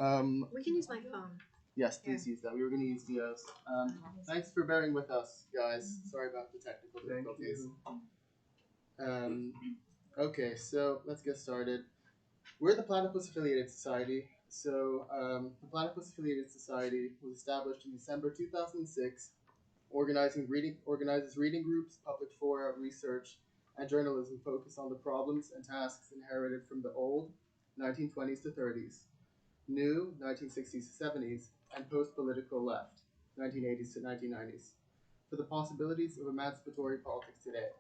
We can use my phone. Yes, please use that. We were going to use Dio's. Thanks for bearing with us, guys. Sorry about the technical difficulties. Okay, so let's get started. We're the Platypus Affiliated Society. So, the Platypus Affiliated Society was established in December 2006, organizes reading groups, public fora, research, and journalism focused on the problems and tasks inherited from the old 1920s to 30s, new 1960s to 70s, and post-political left 1980s to 1990s, for the possibilities of emancipatory politics today.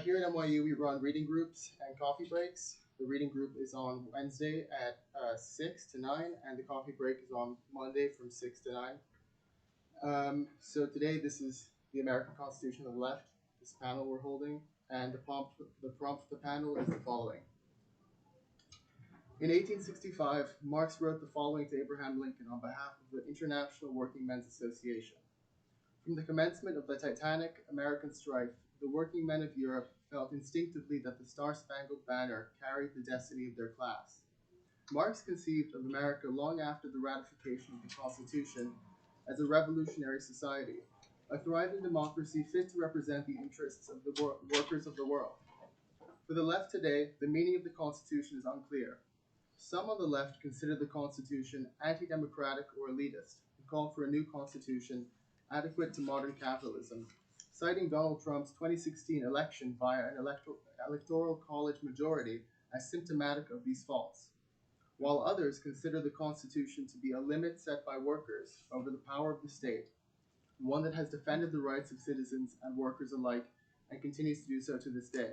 Here at NYU, we run reading groups and coffee breaks. The reading group is on Wednesday at 6 to 9, and the coffee break is on Monday from 6 to 9. So today, this is the American Constitution of the Left, this panel we're holding, and the prompt for the panel is the following. In 1865, Marx wrote the following to Abraham Lincoln on behalf of the International Working Men's Association. From the commencement of the titanic American strife, the working men of Europe felt instinctively that the Star-Spangled Banner carried the destiny of their class. Marx conceived of America long after the ratification of the Constitution as a revolutionary society, a thriving democracy fit to represent the interests of the workers of the world. For the left today, the meaning of the Constitution is unclear. Some on the left consider the Constitution anti-democratic or elitist and call for a new Constitution adequate to modern capitalism, citing Donald Trump's 2016 election via an electoral college majority as symptomatic of these faults, while others consider the Constitution to be a limit set by workers over the power of the state, one that has defended the rights of citizens and workers alike and continues to do so to this day.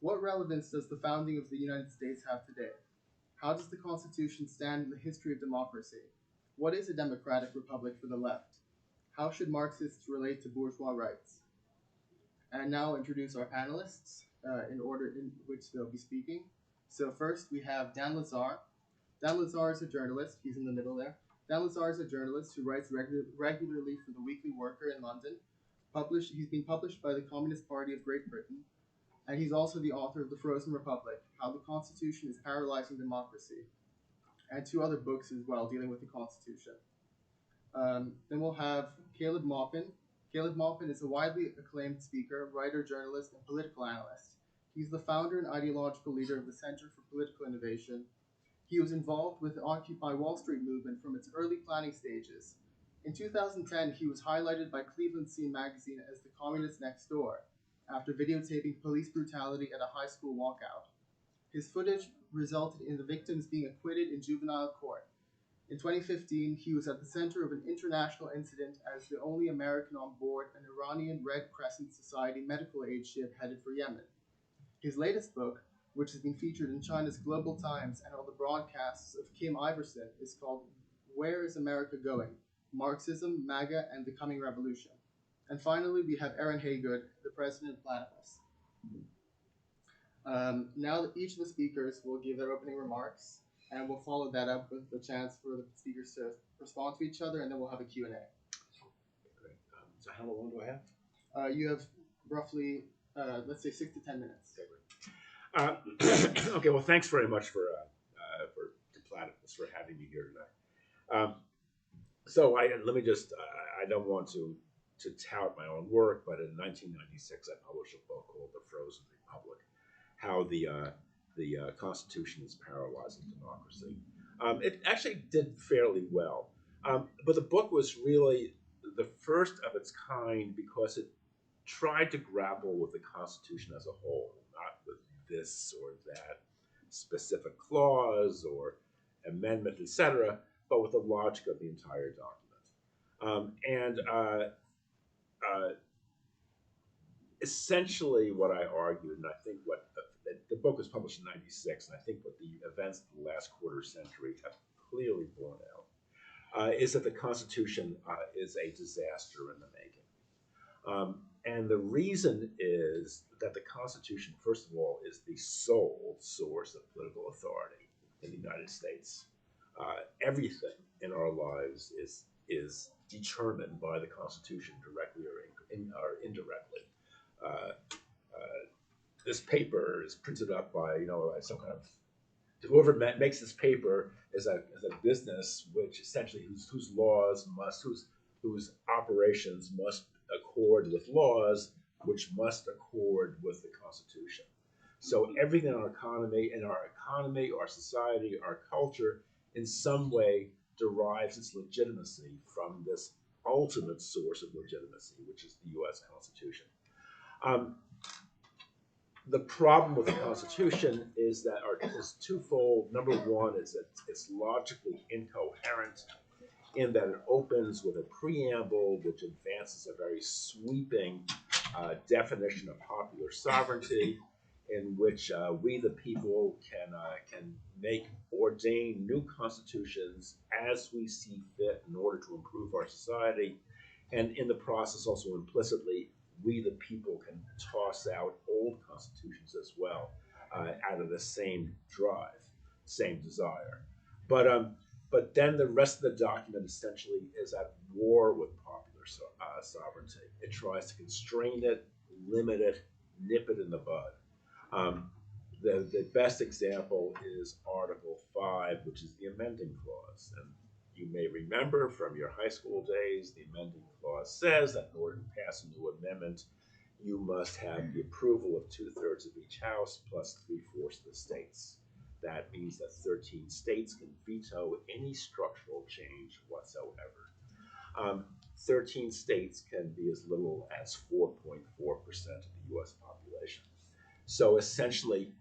What relevance does the founding of the United States have today? How does the Constitution stand in the history of democracy? What is a democratic republic for the left? How should Marxists relate to bourgeois rights? And now I'll introduce our panelists in order in which they'll be speaking. So first we have Dan Lazare. Dan Lazare is a journalist. He's in the middle there. Dan Lazare is a journalist who writes regularly for the Weekly Worker in London. He's been published by the Communist Party of Great Britain, and he's also the author of The Frozen Republic, How the Constitution is Paralyzing Democracy, and two other books as well dealing with the Constitution. Then we'll have Caleb Maupin. Caleb Maupin is a widely acclaimed speaker, writer, journalist, and political analyst. He's the founder and ideological leader of the Center for Political Innovation. He was involved with the Occupy Wall Street movement from its early planning stages. In 2010, he was highlighted by Cleveland Scene magazine as the communist next door, after videotaping police brutality at a high school walkout. His footage resulted in the victims being acquitted in juvenile court. In 2015, he was at the center of an international incident as the only American on board an Iranian Red Crescent Society medical aid ship headed for Yemen. His latest book, which has been featured in China's Global Times and on the broadcasts of Kim Iverson, is called Where is America Going? Marxism, MAGA, and the Coming Revolution. And finally, we have Erin Haygood, the president of Platypus. Now each of the speakers will give their opening remarks, and we'll follow that up with the chance for the speakers to respond to each other, and then we'll have a Q&A. Great. So how long do I have? You have roughly, let's say, 6 to 10 minutes. Okay, great. Okay, well, thanks very much for Platypus for having me here tonight. So let me just, I don't want to tout my own work, but in 1996, I published a book called The Frozen Republic, how the Constitution is paralyzing democracy. It actually did fairly well, but the book was really the first of its kind because it tried to grapple with the Constitution as a whole, not with this or that specific clause or amendment, etc., but with the logic of the entire document. Essentially what I argued, and I think what the book was published in 96, and I think what the events of the last quarter century have clearly borne out, is that the Constitution is a disaster in the making. And the reason is that the Constitution, first of all, is the sole source of political authority in the United States. Everything in our lives is determined by the Constitution, directly or indirectly. This paper is printed up by some kind of whoever makes this paper is a business which essentially whose laws must whose operations must accord with laws which must accord with the Constitution. So everything in our economy, our society, our culture, in some way derives its legitimacy from this ultimate source of legitimacy, which is the U.S. Constitution. The problem with the Constitution is that is twofold. Number one is that it's logically incoherent in that it opens with a preamble which advances a very sweeping definition of popular sovereignty, in which we, the people, can ordain new constitutions as we see fit in order to improve our society, and in the process also implicitly we, the people, can toss out old constitutions as well, out of the same drive, same desire. But then the rest of the document essentially is at war with popular sovereignty. It tries to constrain it, limit it, nip it in the bud. The best example is Article 5, which is the amending clause. And you may remember from your high school days, the amending clause says that in order to pass a new amendment, you must have the approval of 2/3 of each house plus 3/4 of the states. That means that 13 states can veto any structural change whatsoever. 13 states can be as little as 4.4% of the U.S. population. So essentially,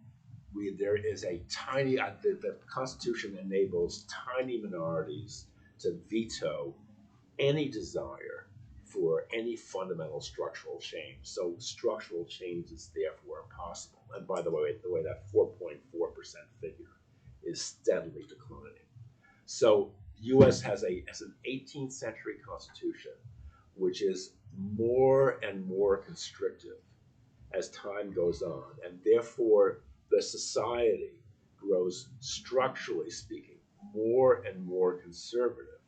there is a tiny, the Constitution enables tiny minorities to veto any desire for any fundamental structural change. So structural change is therefore impossible. And by the way, that 4.4% figure is steadily declining. So the U.S. has an 18th century constitution, which is more and more constrictive as time goes on, and therefore the society grows, structurally speaking, more and more conservative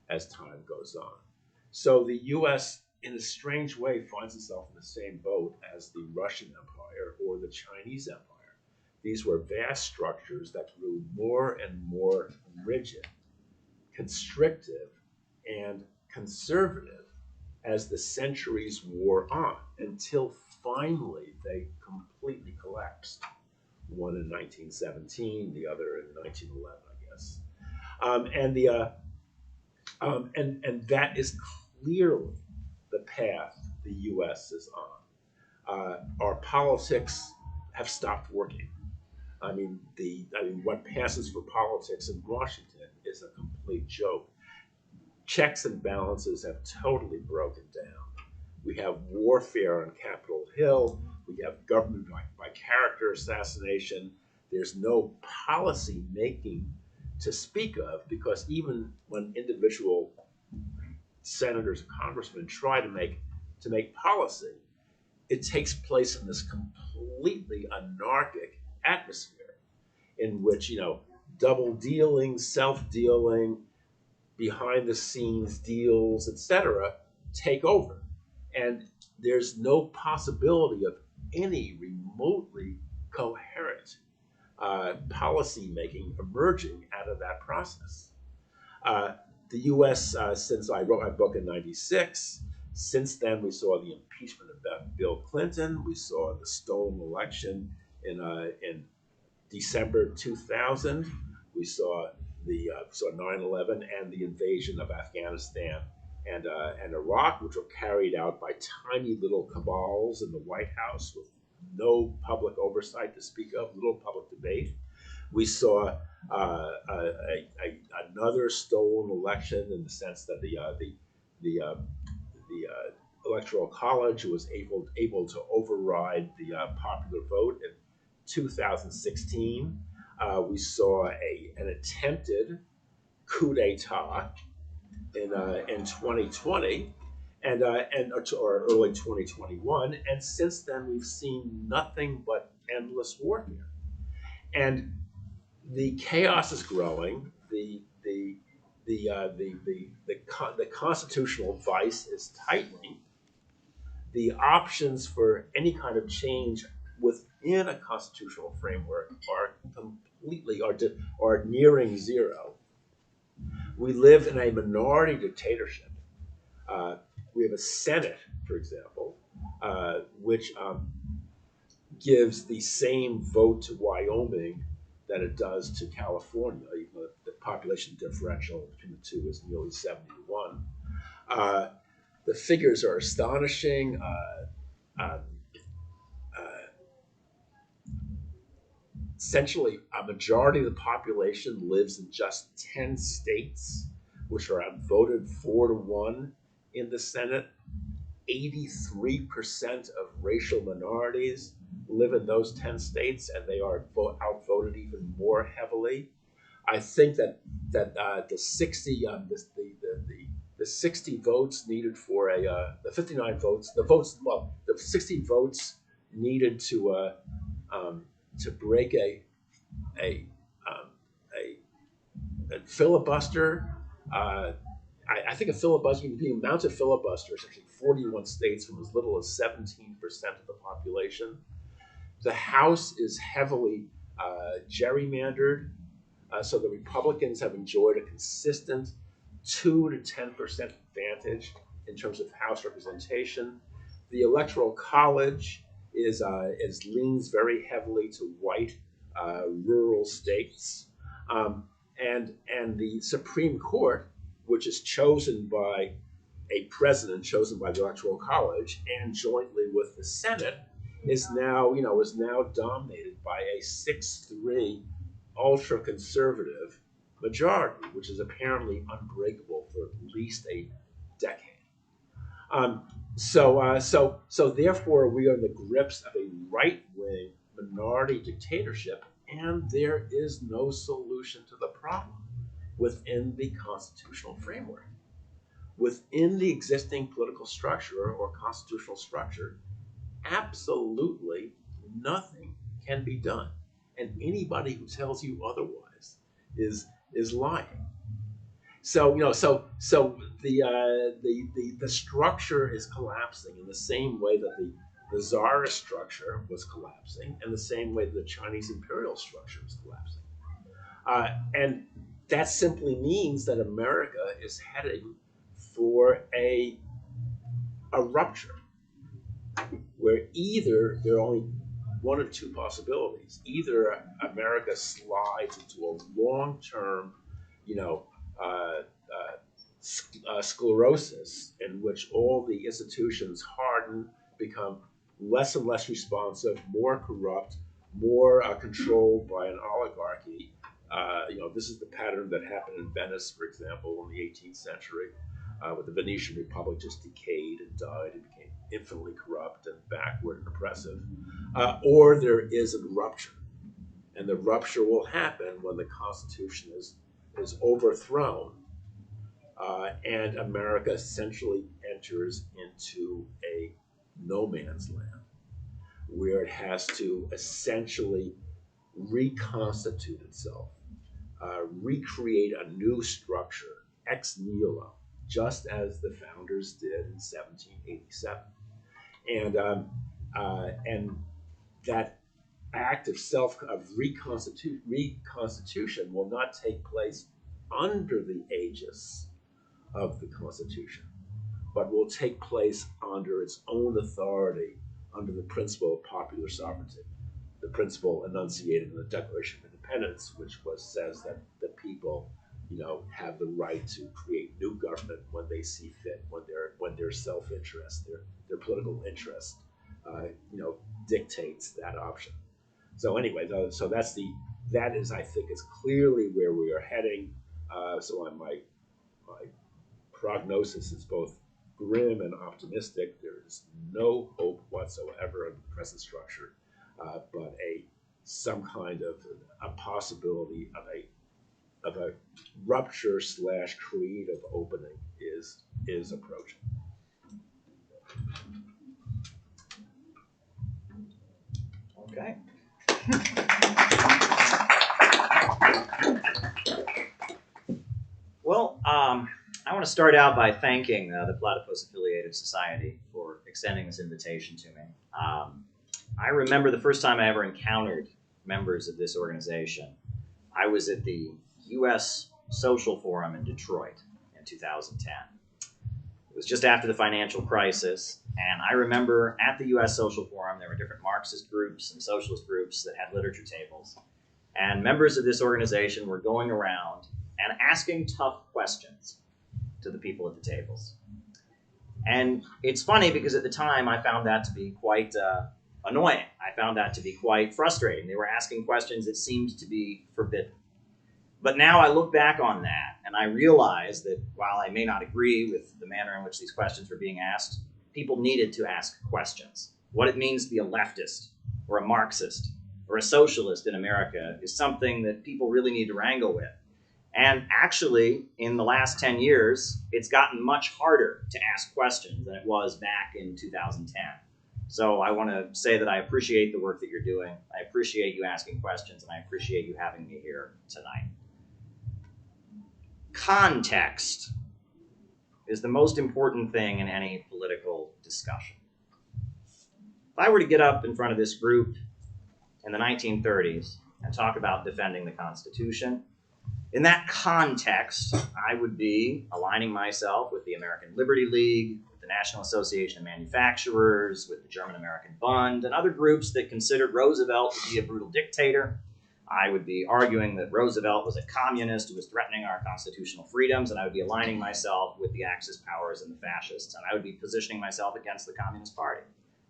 as time goes on. So the U.S., in a strange way, finds itself in the same boat as the Russian Empire or the Chinese Empire. These were vast structures that grew more and more rigid, constrictive, and conservative as the centuries wore on, until finally they completely collapsed. One in 1917, the other in 1911, I guess. And that is clearly the path the U.S. is on. Our politics have stopped working. What passes for politics in Washington is a complete joke. Checks and balances have totally broken down. We have warfare on Capitol Hill. We have government by character assassination. There's no policy making to speak of, because even when individual senators and congressmen try to make policy, it takes place in this completely anarchic atmosphere in which, double dealing, self-dealing, behind the scenes deals, etc., take over. And there's no possibility of any remotely coherent policy making emerging out of that process. The U.S., since I wrote my book in '96, since then we saw the impeachment of Bill Clinton. We saw the stolen election in December 2000. We saw 9/11 and the invasion of Afghanistan and Iraq, which were carried out by tiny little cabals in the White House with no public oversight to speak of, little public debate. We saw another stolen election in the sense that the Electoral College was able to override the popular vote in 2016. We saw an attempted coup d'état in 2020 or early 2021, and since then we've seen nothing but endless warfare. And the chaos is growing. The constitutional vice is tightening. The options for any kind of change within a constitutional framework are completely completely or nearing zero. We live in a minority dictatorship. We have a Senate, for example, which gives the same vote to Wyoming that it does to California. Even though the population differential between the two is nearly 70-1. The figures are astonishing. Essentially, a majority of the population lives in just 10 states, which are outvoted 4-1 in the Senate. 83% of racial minorities live in those 10 states, and they are outvoted even more heavily. I think that the 60 the 60 votes needed for the 59 votes the 60 votes needed to break a um, a filibuster. I think a filibuster, the amount of filibuster is actually 41 states from as little as 17% of the population. The House is heavily gerrymandered, so the Republicans have enjoyed a consistent 2 to 10% advantage in terms of House representation. The Electoral College is leans very heavily to white rural states, and the Supreme Court, which is chosen by a president chosen by the Electoral College and jointly with the Senate, is now dominated by a 6-3 ultra conservative majority, which is apparently unbreakable for at least a decade. So therefore, we are in the grips of a right-wing minority dictatorship, and there is no solution to the problem within the constitutional framework. Within the existing political structure or constitutional structure, absolutely nothing can be done. And anybody who tells you otherwise is lying. So the structure is collapsing in the same way that the Tsarist structure was collapsing, and the same way that the Chinese imperial structure was collapsing. And that simply means that America is heading for a rupture, where either there are only one of two possibilities: either America slides into a long-term, sclerosis in which all the institutions harden, become less and less responsive, more corrupt, more controlled by an oligarchy. This is the pattern that happened in Venice, for example, in the 18th century, where the Venetian Republic just decayed and died and became infinitely corrupt and backward and oppressive. Or there is a rupture, and the rupture will happen when the Constitution is overthrown, and America essentially enters into a no man's land, where it has to essentially reconstitute itself, recreate a new structure ex nihilo, just as the founders did in 1787. And that act of reconstitution will not take place under the aegis of the Constitution, but will take place under its own authority, under the principle of popular sovereignty, the principle enunciated in the Declaration of Independence, which says that the people, have the right to create new government when they see fit, when their self-interest, their political interest, dictates that option. So anyway, that is, I think, is clearly where we are heading. So my prognosis is both grim and optimistic. There is no hope whatsoever in the present structure, but some kind of a possibility of a rupture / creative opening is approaching. Okay. Well, I want to start out by thanking the Platypus Affiliated Society for extending this invitation to me. I remember the first time I ever encountered members of this organization. I was at the U.S. Social Forum in Detroit in 2010. It was just after the financial crisis, and I remember at the U.S. Social Forum, there were different Marxist groups and socialist groups that had literature tables, and members of this organization were going around and asking tough questions to the people at the tables. And it's funny because at the time I found that to be quite annoying. I found that to be quite frustrating. They were asking questions that seemed to be forbidden. But now I look back on that and I realize that while I may not agree with the manner in which these questions were being asked, people needed to ask questions. What it means to be a leftist or a Marxist or a socialist in America is something that people really need to wrangle with. And actually, in the last 10 years, it's gotten much harder to ask questions than it was back in 2010. So I want to say that I appreciate the work that you're doing. I appreciate you asking questions, and I appreciate you having me here tonight. Context is the most important thing in any political discussion. If I were to get up in front of this group in the 1930s and talk about defending the Constitution, in that context, I would be aligning myself with the American Liberty League, with the National Association of Manufacturers, with the German-American Bund, and other groups that considered Roosevelt to be a brutal dictator. I would be arguing that Roosevelt was a communist who was threatening our constitutional freedoms, and I would be aligning myself with the Axis powers and the fascists, and I would be positioning myself against the Communist Party.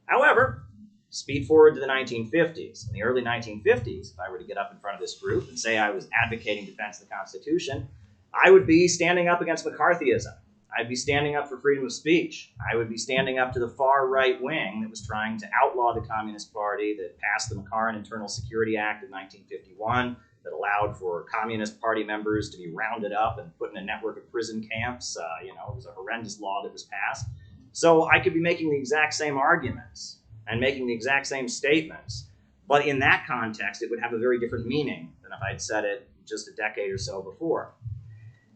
However, speed forward to the 1950s. In the early 1950s, if I were to get up in front of this group and say I was advocating defense of the Constitution, I would be standing up against McCarthyism. I'd be standing up for freedom of speech. I would be standing up to the far right wing that was trying to outlaw the Communist Party, that passed the McCarran Internal Security Act of 1951, that allowed for Communist Party members to be rounded up and put in a network of prison camps. It was a horrendous law that was passed. So I could be making the exact same arguments and making the exact same statements, but in that context, it would have a very different meaning than if I'd said it just a decade or so before.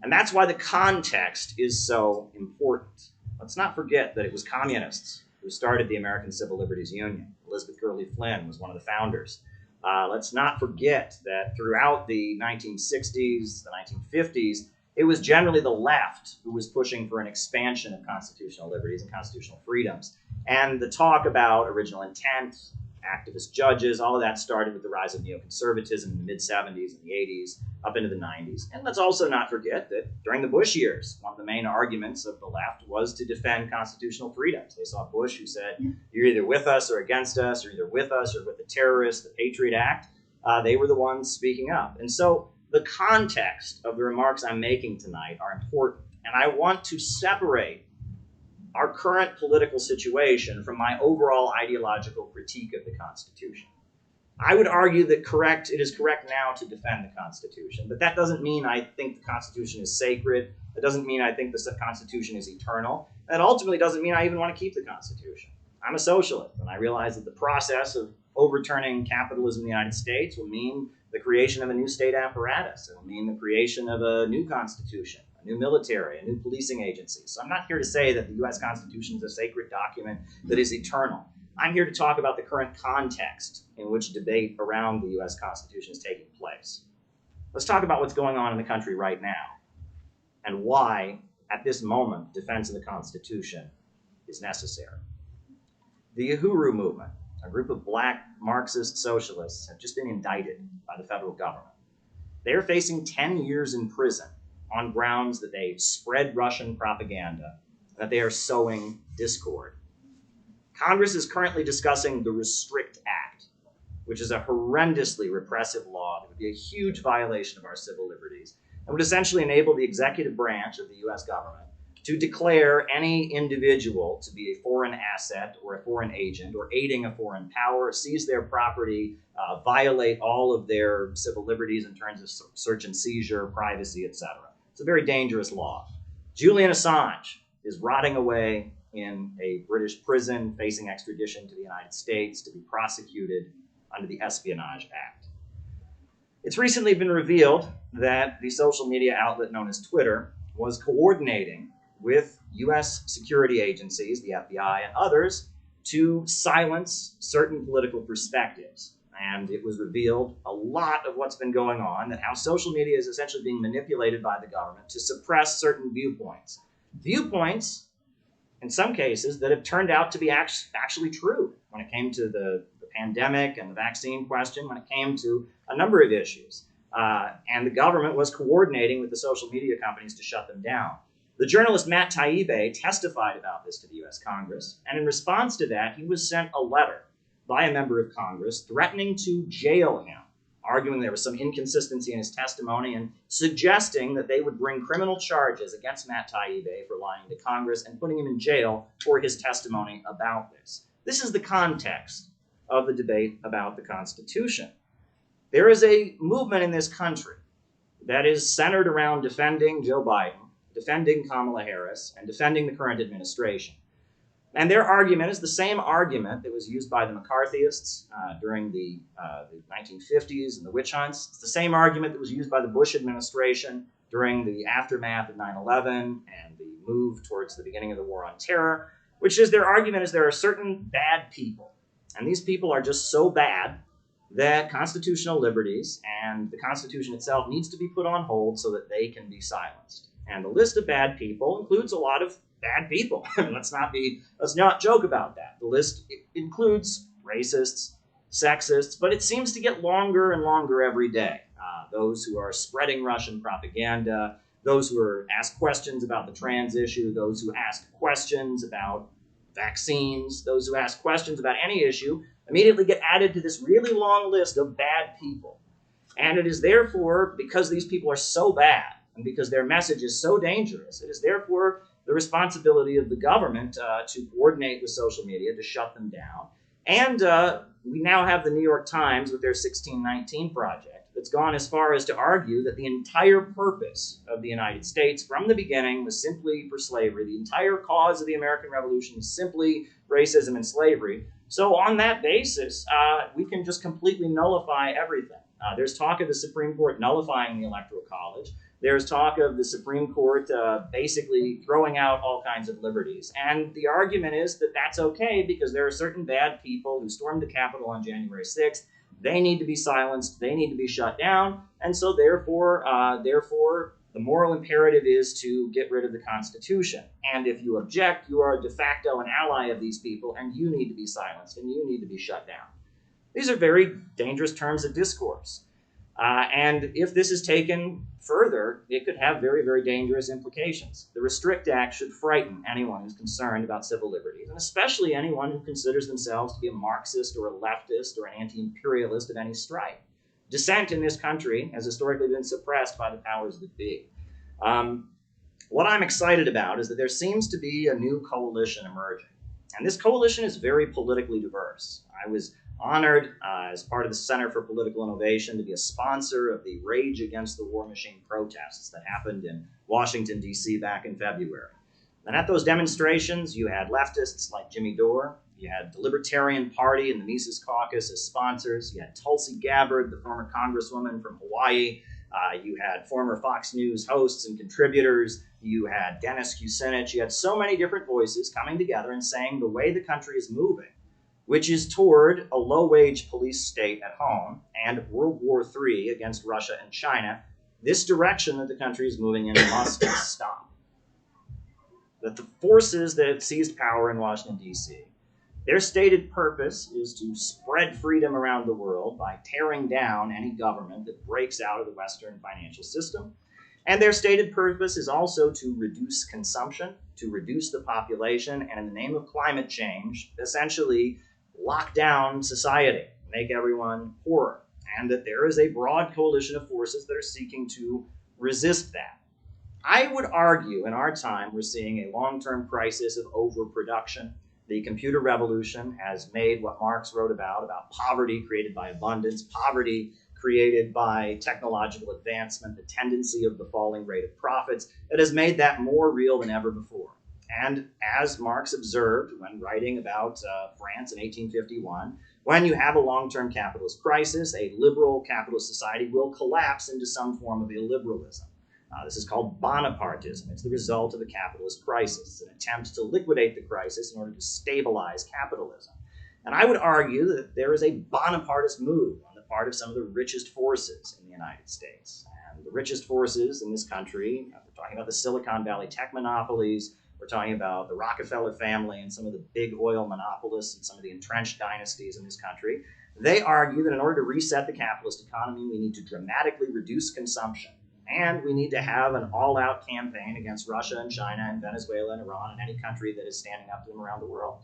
And that's why the context is so important. Let's not forget that it was communists who started the American Civil Liberties Union. Elizabeth Gurley Flynn was one of the founders. Let's not forget that throughout the 1960s, the 1950s, it was generally the left who was pushing for an expansion of constitutional liberties and constitutional freedoms. And the talk about original intent, activist judges, all of that started with the rise of neoconservatism in the mid-70s and the 80s, up into the 90s. And let's also not forget that during the Bush years, one of the main arguments of the left was to defend constitutional freedoms. They saw Bush who said, you're either with us or against us, or either with us or with the terrorists, the Patriot Act. They were the ones speaking up. And so the context of the remarks I'm making tonight are important. And I want to separate our current political situation from my overall ideological critique of the Constitution. I would argue that it is correct now to defend the Constitution, but that doesn't mean I think the Constitution is sacred. That doesn't mean I think the Constitution is eternal. That ultimately doesn't mean I even want to keep the Constitution. I'm a socialist, and I realize that the process of overturning capitalism in the United States will mean the creation of a new state apparatus. It will mean the creation of a new constitution, a new military, a new policing agency. So I'm not here to say that the U.S. Constitution is a sacred document that is eternal. I'm here to talk about the current context in which debate around the U.S. Constitution is taking place. Let's talk about what's going on in the country right now and why, at this moment, defense of the Constitution is necessary. The Uhuru movement, a group of black Marxist socialists, have just been indicted by the federal government. They are facing 10 years in prison on grounds that they spread Russian propaganda, and that they are sowing discord. Congress is currently discussing the Restrict Act, which is a horrendously repressive law that would be a huge violation of our civil liberties and would essentially enable the executive branch of the U.S. government to declare any individual to be a foreign asset or a foreign agent or aiding a foreign power, seize their property, violate all of their civil liberties in terms of search and seizure, privacy, etc. It's a very dangerous law. Julian Assange is rotting away in a British prison, facing extradition to the United States to be prosecuted under the Espionage Act. It's recently been revealed that the social media outlet known as Twitter was coordinating with U.S. security agencies, the FBI and others, to silence certain political perspectives. and it was revealed a lot of what's been going on, that how social media is essentially being manipulated by the government to suppress certain viewpoints. Viewpoints, in some cases, that have turned out to be actually true when it came to the pandemic and the vaccine question, when it came to a number of issues. And the government was coordinating with the social media companies to shut them down. The journalist Matt Taibbi testified about this to the U.S. Congress, and in response to that, he was sent a letter by a member of Congress threatening to jail him, arguing there was some inconsistency in his testimony and suggesting that they would bring criminal charges against Matt Taibbi for lying to Congress and putting him in jail for his testimony about this. This is the context of the debate about the Constitution. There is a movement in this country that is centered around defending Joe Biden, defending Kamala Harris, and defending the current administration. And their argument is the same argument that was used by the McCarthyists during the 1950s and the witch hunts. It's the same argument that was used by the Bush administration during the aftermath of 9/11 and the move towards the beginning of the War on Terror, which is their argument is there are certain bad people. And these people are just so bad that constitutional liberties and the Constitution itself needs to be put on hold so that they can be silenced. And the list of bad people includes a lot of bad people. Let's not joke about that. The list includes racists, sexists, but it seems to get longer and longer every day. Those who are spreading Russian propaganda, those who are asked questions about the trans issue, those who ask questions about vaccines, those who ask questions about any issue, immediately get added to this really long list of bad people. And it is therefore, because these people are so bad, and because their message is so dangerous, it is therefore the responsibility of the government to coordinate with social media to shut them down. And we now have the New York Times with their 1619 project that's gone as far as to argue that the entire purpose of the United States from the beginning was simply for slavery. The entire cause of the American Revolution is simply racism and slavery. So on that basis, we can just completely nullify everything. There's talk of the Supreme Court nullifying the Electoral College. There's talk of the Supreme Court basically throwing out all kinds of liberties. And the argument is that that's okay because there are certain bad people who stormed the Capitol on January 6th. They need to be silenced. They need to be shut down. And so therefore, the moral imperative is to get rid of the Constitution. And if you object, you are de facto an ally of these people, and you need to be silenced, and you need to be shut down. These are very dangerous terms of discourse. And if this is taken further, it could have very, very dangerous implications. The Restrict Act should frighten anyone who's concerned about civil liberties, and especially anyone who considers themselves to be a Marxist or a leftist or an anti-imperialist of any stripe. Dissent in this country has historically been suppressed by the powers that be. What I'm excited about is that there seems to be a new coalition emerging. And this coalition is very politically diverse. I was honored as part of the Center for Political Innovation to be a sponsor of the Rage Against the War Machine protests that happened in Washington, D.C. back in February. And at those demonstrations, you had leftists like Jimmy Dore, you had the Libertarian Party and the Mises Caucus as sponsors, you had Tulsi Gabbard, the former congresswoman from Hawaii, you had former Fox News hosts and contributors, you had Dennis Kucinich, you had so many different voices coming together and saying the way the country is moving, which is toward a low-wage police state at home and World War III against Russia and China, this direction that the country is moving in must stop. That the forces that have seized power in Washington, D.C., their stated purpose is to spread freedom around the world by tearing down any government that breaks out of the Western financial system. And their stated purpose is also to reduce consumption, to reduce the population, and in the name of climate change, essentially lock down society, make everyone poorer. And that there is a broad coalition of forces that are seeking to resist that. I would argue in our time we're seeing a long-term crisis of overproduction. The computer revolution has made what Marx wrote about poverty created by abundance, poverty created by technological advancement, the tendency of the falling rate of profits. It has made that more real than ever before. And as Marx observed when writing about France in 1851, when you have a long-term capitalist crisis, a liberal capitalist society will collapse into some form of illiberalism. This is called Bonapartism. It's the result of a capitalist crisis. It's an attempt to liquidate the crisis in order to stabilize capitalism. And I would argue that there is a Bonapartist move on the part of some of the richest forces in the United States. And the richest forces in this country, we're talking about the Silicon Valley tech monopolies, we're talking about the Rockefeller family and some of the big oil monopolists and some of the entrenched dynasties in this country. They argue that in order to reset the capitalist economy, we need to dramatically reduce consumption. And we need to have an all-out campaign against Russia and China and Venezuela and Iran and any country that is standing up to them around the world.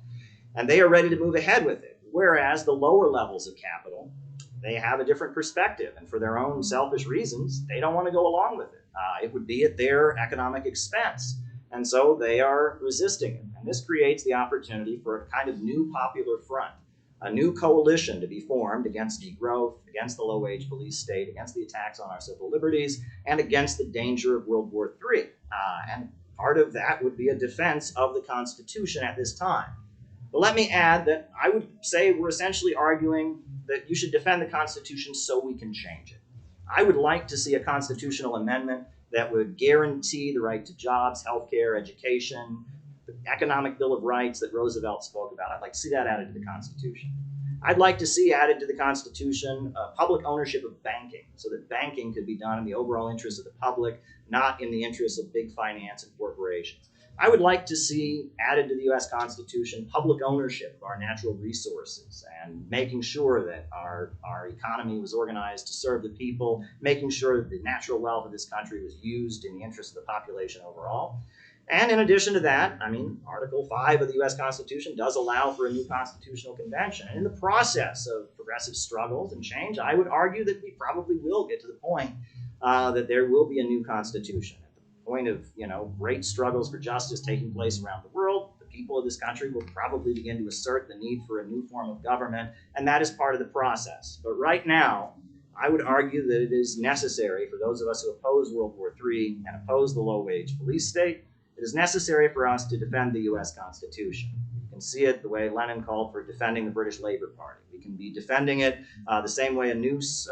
And they are ready to move ahead with it. Whereas the lower levels of capital, they have a different perspective. And for their own selfish reasons, they don't want to go along with it. It would be at their economic expense. And so they are resisting it. And this creates the opportunity for a kind of new popular front, a new coalition to be formed against degrowth, against the low-wage police state, against the attacks on our civil liberties, and against the danger of World War III. And part of that would be a defense of the Constitution at this time. But let me add that I would say we're essentially arguing that you should defend the Constitution so we can change it. I would like to see a constitutional amendment that would guarantee the right to jobs, healthcare, education, the economic Bill of Rights that Roosevelt spoke about. I'd like to see that added to the Constitution. I'd like to see added to the Constitution public ownership of banking, so that banking could be done in the overall interest of the public, not in the interest of big finance and corporations. I would like to see added to the U.S. Constitution public ownership of our natural resources and making sure that our economy was organized to serve the people, making sure that the natural wealth of this country was used in the interest of the population overall. And in addition to that, I mean, Article 5 of the U.S. Constitution does allow for a new constitutional convention. And in the process of progressive struggles and change, I would argue that we probably will get to the point that there will be a new constitution. Point of great struggles for justice taking place around the world, the people of this country will probably begin to assert the need for a new form of government, and that is part of the process. But right now, I would argue that it is necessary for those of us who oppose World War III and oppose the low-wage police state, it is necessary for us to defend the U.S. Constitution. You can see it the way Lenin called for defending the British Labour Party. We can be defending it the same way a noose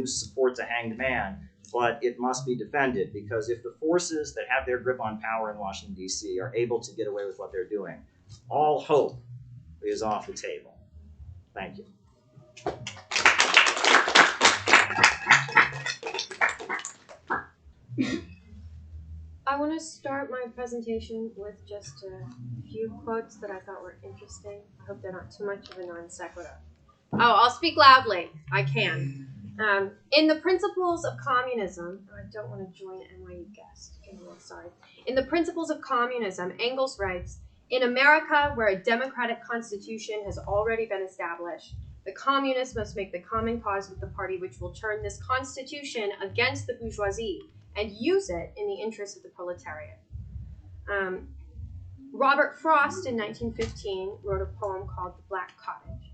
supports a hanged man, but it must be defended, because if the forces that have their grip on power in Washington, D.C. are able to get away with what they're doing, all hope is off the table. Thank you. I want to start my presentation with just a few quotes that I thought were interesting. I hope they're not too much of a non sequitur. Oh, I'll speak loudly. I can. In the Principles of Communism, I don't want to join NYU guest. Sorry. In the Principles of Communism, Engels writes, "In America, where a democratic constitution has already been established, the communists must make the common cause with the party which will turn this constitution against the bourgeoisie and use it in the interest of the proletariat." Robert Frost in 1915 wrote a poem called The Black Cottage.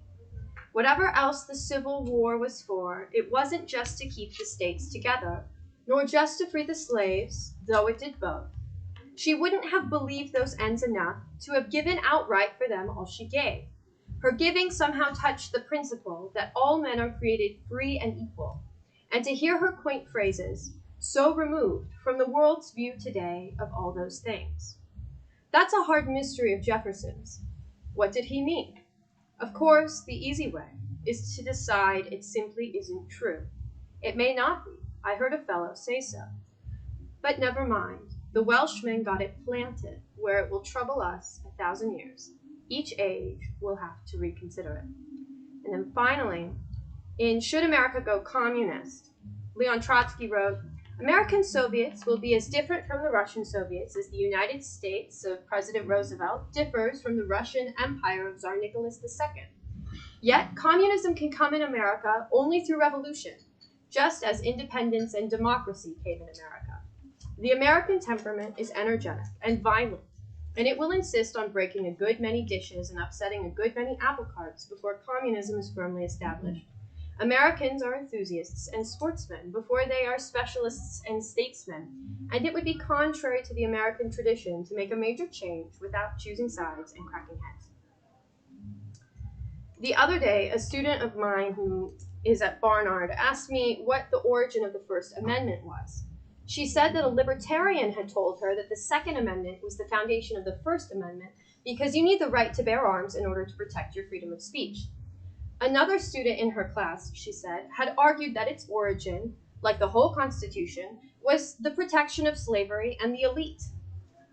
"Whatever else the Civil War was for, it wasn't just to keep the states together, nor just to free the slaves, though it did both. She wouldn't have believed those ends enough to have given outright for them all she gave. Her giving somehow touched the principle that all men are created free and equal, and to hear her quaint phrases, so removed from the world's view today of all those things. That's a hard mystery of Jefferson's. What did he mean? Of course, the easy way is to decide it simply isn't true. It may not be. I heard a fellow say so. But never mind. The Welshman got it planted where it will trouble us 1,000 years. Each age will have to reconsider it." And then finally, in Should America Go Communist, Leon Trotsky wrote, "American Soviets will be as different from the Russian Soviets as the United States of President Roosevelt differs from the Russian Empire of Tsar Nicholas II. Yet communism can come in America only through revolution, just as independence and democracy came in America. The American temperament is energetic and violent, and it will insist on breaking a good many dishes and upsetting a good many apple carts before communism is firmly established. Americans are enthusiasts and sportsmen before they are specialists and statesmen, and it would be contrary to the American tradition to make a major change without choosing sides and cracking heads." The other day, a student of mine who is at Barnard asked me what the origin of the First Amendment was. She said that a libertarian had told her that the Second Amendment was the foundation of the First Amendment because you need the right to bear arms in order to protect your freedom of speech. Another student in her class, she said, had argued that its origin, like the whole Constitution, was the protection of slavery and the elite.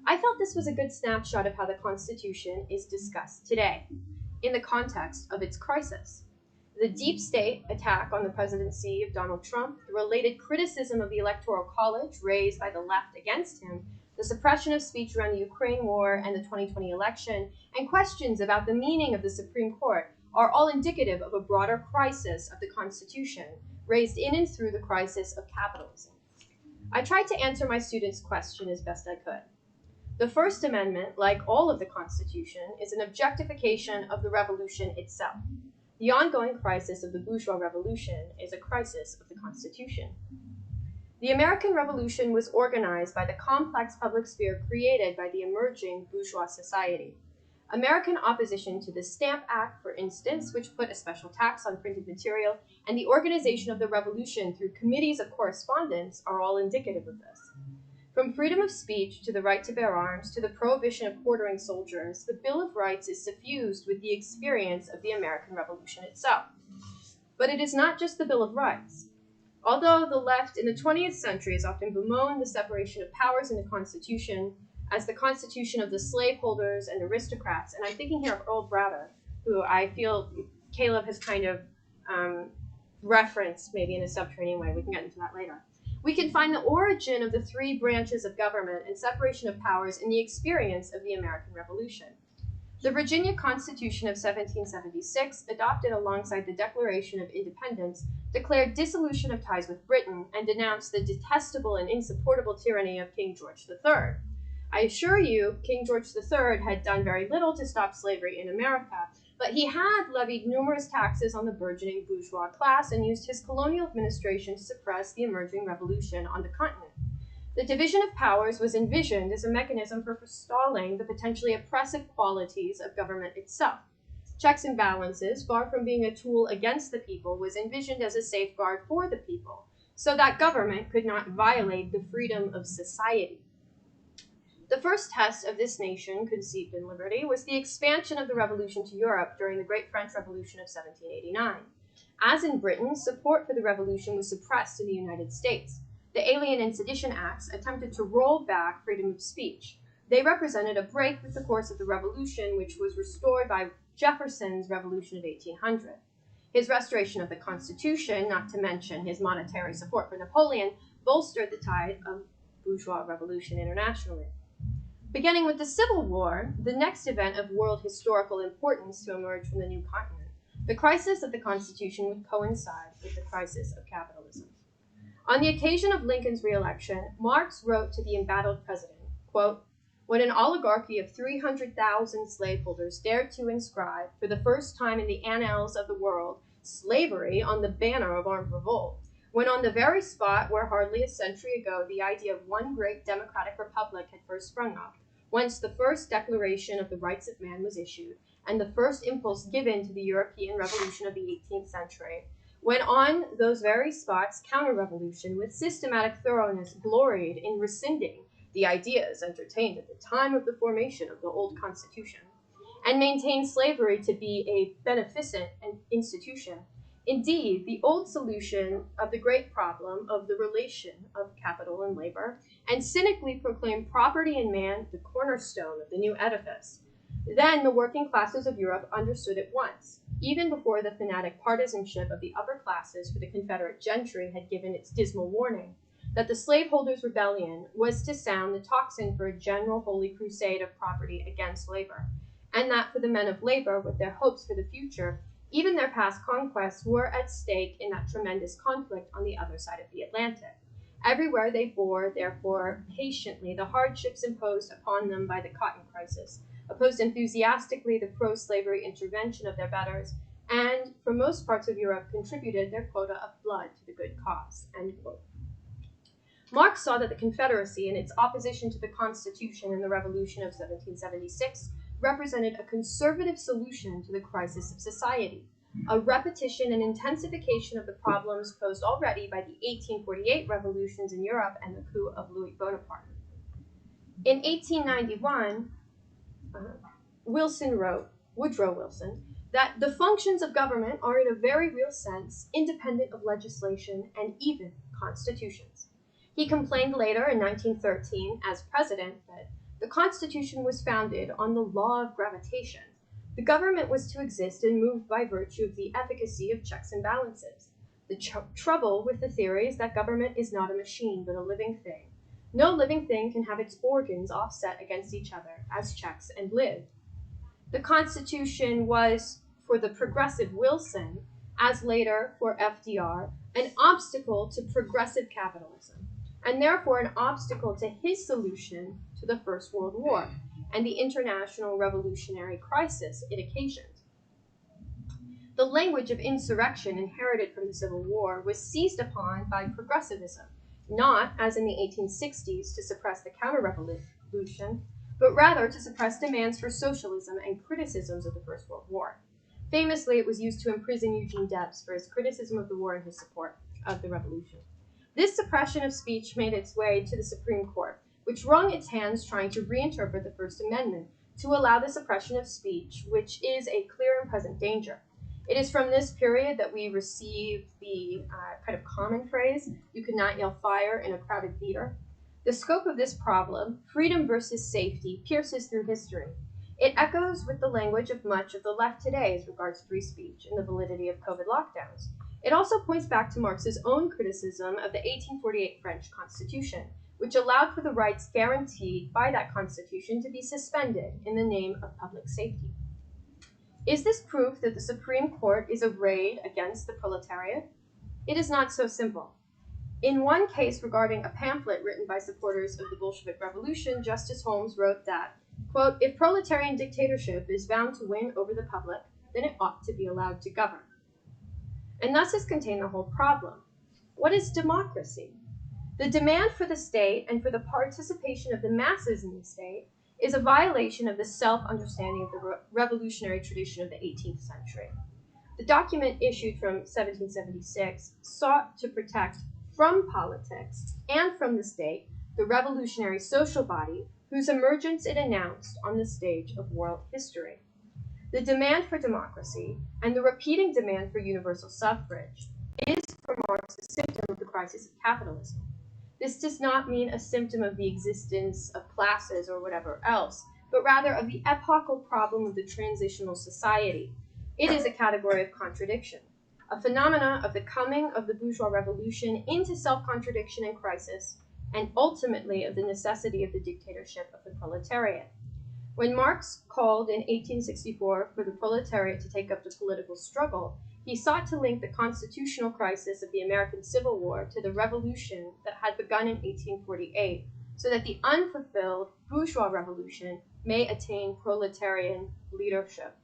I felt this was a good snapshot of how the Constitution is discussed today, in the context of its crisis. The deep state attack on the presidency of Donald Trump, the related criticism of the Electoral College raised by the left against him, the suppression of speech around the Ukraine war and the 2020 election, and questions about the meaning of the Supreme Court are all indicative of a broader crisis of the Constitution, raised in and through the crisis of capitalism. I tried to answer my students' question as best I could. The First Amendment, like all of the Constitution, is an objectification of the revolution itself. The ongoing crisis of the bourgeois revolution is a crisis of the Constitution. The American Revolution was organized by the complex public sphere created by the emerging bourgeois society. American opposition to the Stamp Act, for instance, which put a special tax on printed material, and the organization of the revolution through committees of correspondence are all indicative of this. From freedom of speech to the right to bear arms to the prohibition of quartering soldiers, the Bill of Rights is suffused with the experience of the American Revolution itself. But it is not just the Bill of Rights. Although the left in the 20th century has often bemoaned the separation of powers in the Constitution as the Constitution of the slaveholders and aristocrats, and I'm thinking here of Earl Browder, who I feel Caleb has kind of referenced maybe in a subterranean way. We can get into that later. We can find the origin of the three branches of government and separation of powers in the experience of the American Revolution. The Virginia Constitution of 1776, adopted alongside the Declaration of Independence, declared dissolution of ties with Britain and denounced the detestable and insupportable tyranny of King George III. I assure you, King George III had done very little to stop slavery in America, but he had levied numerous taxes on the burgeoning bourgeois class and used his colonial administration to suppress the emerging revolution on the continent. The division of powers was envisioned as a mechanism for forestalling the potentially oppressive qualities of government itself. Checks and balances, far from being a tool against the people, was envisioned as a safeguard for the people, so that government could not violate the freedom of society. The first test of this nation, conceived in liberty, was the expansion of the revolution to Europe during the Great French Revolution of 1789. As in Britain, support for the revolution was suppressed in the United States. The Alien and Sedition Acts attempted to roll back freedom of speech. They represented a break with the course of the revolution, which was restored by Jefferson's Revolution of 1800. His restoration of the Constitution, not to mention his monetary support for Napoleon, bolstered the tide of bourgeois revolution internationally. Beginning with the Civil War, the next event of world historical importance to emerge from the new continent, the crisis of the Constitution would coincide with the crisis of capitalism. On the occasion of Lincoln's re-election, Marx wrote to the embattled president, quote, "When an oligarchy of 300,000 slaveholders dared to inscribe, for the first time in the annals of the world, slavery on the banner of armed revolt, when on the very spot where hardly a century ago the idea of one great democratic republic had first sprung up, whence the first declaration of the rights of man was issued, and the first impulse given to the European revolution of the 18th century, when on those very spots counter-revolution with systematic thoroughness gloried in rescinding the ideas entertained at the time of the formation of the old Constitution, and maintained slavery to be a beneficent institution. Indeed, the old solution of the great problem of the relation of capital and labor, and cynically proclaimed property in man the cornerstone of the new edifice. Then the working classes of Europe understood at once, even before the fanatic partisanship of the upper classes for the Confederate gentry had given its dismal warning, that the slaveholders' rebellion was to sound the tocsin for a general holy crusade of property against labor, and that for the men of labor, with their hopes for the future, even their past conquests were at stake in that tremendous conflict on the other side of the Atlantic. Everywhere they bore, therefore, patiently the hardships imposed upon them by the cotton crisis, opposed enthusiastically the pro-slavery intervention of their betters, and, for most parts of Europe, contributed their quota of blood to the good cause." End quote. Marx saw that the Confederacy, in its opposition to the Constitution in the Revolution of 1776, represented a conservative solution to the crisis of society, a repetition and intensification of the problems posed already by the 1848 revolutions in Europe and the coup of Louis Bonaparte. In 1891, Woodrow Wilson, that the functions of government are in a very real sense independent of legislation and even constitutions. He complained later in 1913 as president that the Constitution was founded on the law of gravitation. The government was to exist and move by virtue of the efficacy of checks and balances. The trouble with the theory is that government is not a machine, but a living thing. No living thing can have its organs offset against each other as checks and live. The Constitution was, for the progressive Wilson, as later for FDR, an obstacle to progressive capitalism, and therefore an obstacle to his solution to the First World War and the international revolutionary crisis it occasioned. The language of insurrection inherited from the Civil War was seized upon by progressivism, not, as in the 1860s, to suppress the counter-revolution, but rather to suppress demands for socialism and criticisms of the First World War. Famously, it was used to imprison Eugene Debs for his criticism of the war and his support of the revolution. This suppression of speech made its way to the Supreme Court, which wrung its hands trying to reinterpret the First Amendment to allow the suppression of speech, which is a clear and present danger. It is from this period that we receive the kind of common phrase, "You could not yell fire in a crowded theater." The scope of this problem, freedom versus safety, pierces through history. It echoes with the language of much of the left today as regards free speech and the validity of COVID lockdowns. It also points back to Marx's own criticism of the 1848 French Constitution, which allowed for the rights guaranteed by that Constitution to be suspended in the name of public safety. Is this proof that the Supreme Court is arrayed against the proletariat? It is not so simple. In one case regarding a pamphlet written by supporters of the Bolshevik Revolution, Justice Holmes wrote that, quote, "If proletarian dictatorship is bound to win over the public, then it ought to be allowed to govern." And thus is contained the whole problem. What is democracy? The demand for the state and for the participation of the masses in the state is a violation of the self-understanding of the revolutionary tradition of the 18th century. The document issued from 1776 sought to protect from politics and from the state the revolutionary social body whose emergence it announced on the stage of world history. The demand for democracy and the repeating demand for universal suffrage is for Marx a symptom of the crisis of capitalism. This does not mean a symptom of the existence of classes or whatever else, but rather of the epochal problem of the transitional society. It is a category of contradiction, a phenomena of the coming of the bourgeois revolution into self-contradiction and crisis, and ultimately of the necessity of the dictatorship of the proletariat. When Marx called in 1864 for the proletariat to take up the political struggle, he sought to link the constitutional crisis of the American Civil War to the revolution that had begun in 1848, so that the unfulfilled bourgeois revolution may attain proletarian leadership.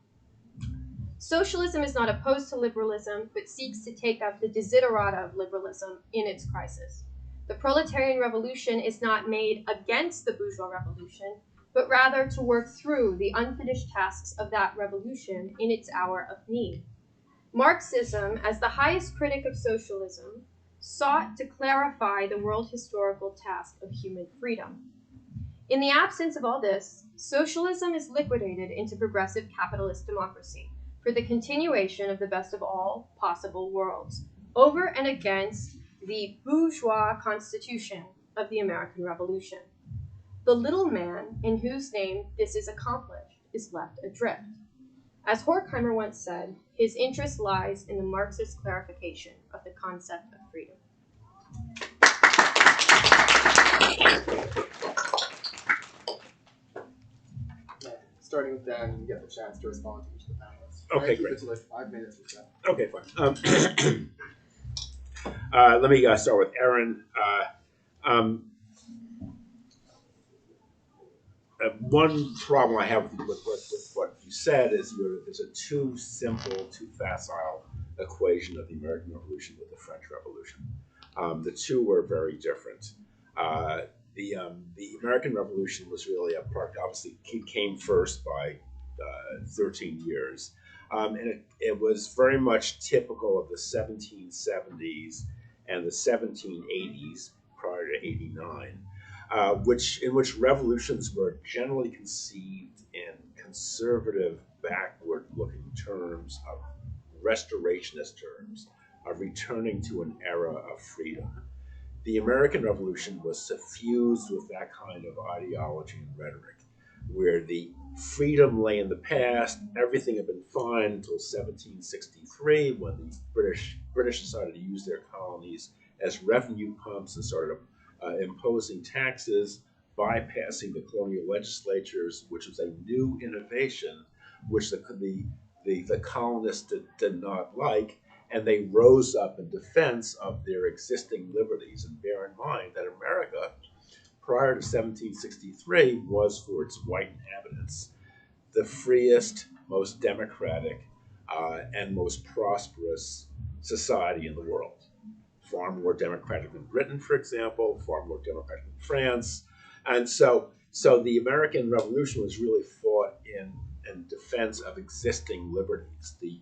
Socialism is not opposed to liberalism, but seeks to take up the desiderata of liberalism in its crisis. The proletarian revolution is not made against the bourgeois revolution, but rather to work through the unfinished tasks of that revolution in its hour of need. Marxism, as the highest critic of socialism, sought to clarify the world historical task of human freedom. In the absence of all this, socialism is liquidated into progressive capitalist democracy for the continuation of the best of all possible worlds, over and against the bourgeois constitution of the American Revolution. The little man in whose name this is accomplished is left adrift. As Horkheimer once said, his interest lies in the Marxist clarification of the concept of freedom. Starting with Dan, you get the chance to respond to each of the panelists. Okay, Keep great. it to like 5 minutes or so. Okay, fine. Let me start with Aaron. One problem I have with what you said is there's a too simple, too facile equation of the American Revolution with the French Revolution. The two were very different. The American Revolution was really a part, obviously, it came first by 13 years. And it was very much typical of the 1770s and the 1780s prior to 89. In which revolutions were generally conceived in conservative, backward-looking terms, of restorationist terms, of returning to an era of freedom. The American Revolution was suffused with that kind of ideology and rhetoric, where the freedom lay in the past. Everything had been fine until 1763, when the British decided to use their colonies as revenue pumps and started imposing taxes, bypassing the colonial legislatures, which was a new innovation, which the colonists did not like, and they rose up in defense of their existing liberties. And bear in mind that America, prior to 1763, was, for its white inhabitants, the freest, most democratic, and most prosperous society in the world. Far more democratic than Britain, for example, far more democratic than France. And so the American Revolution was really fought in defense of existing liberties. The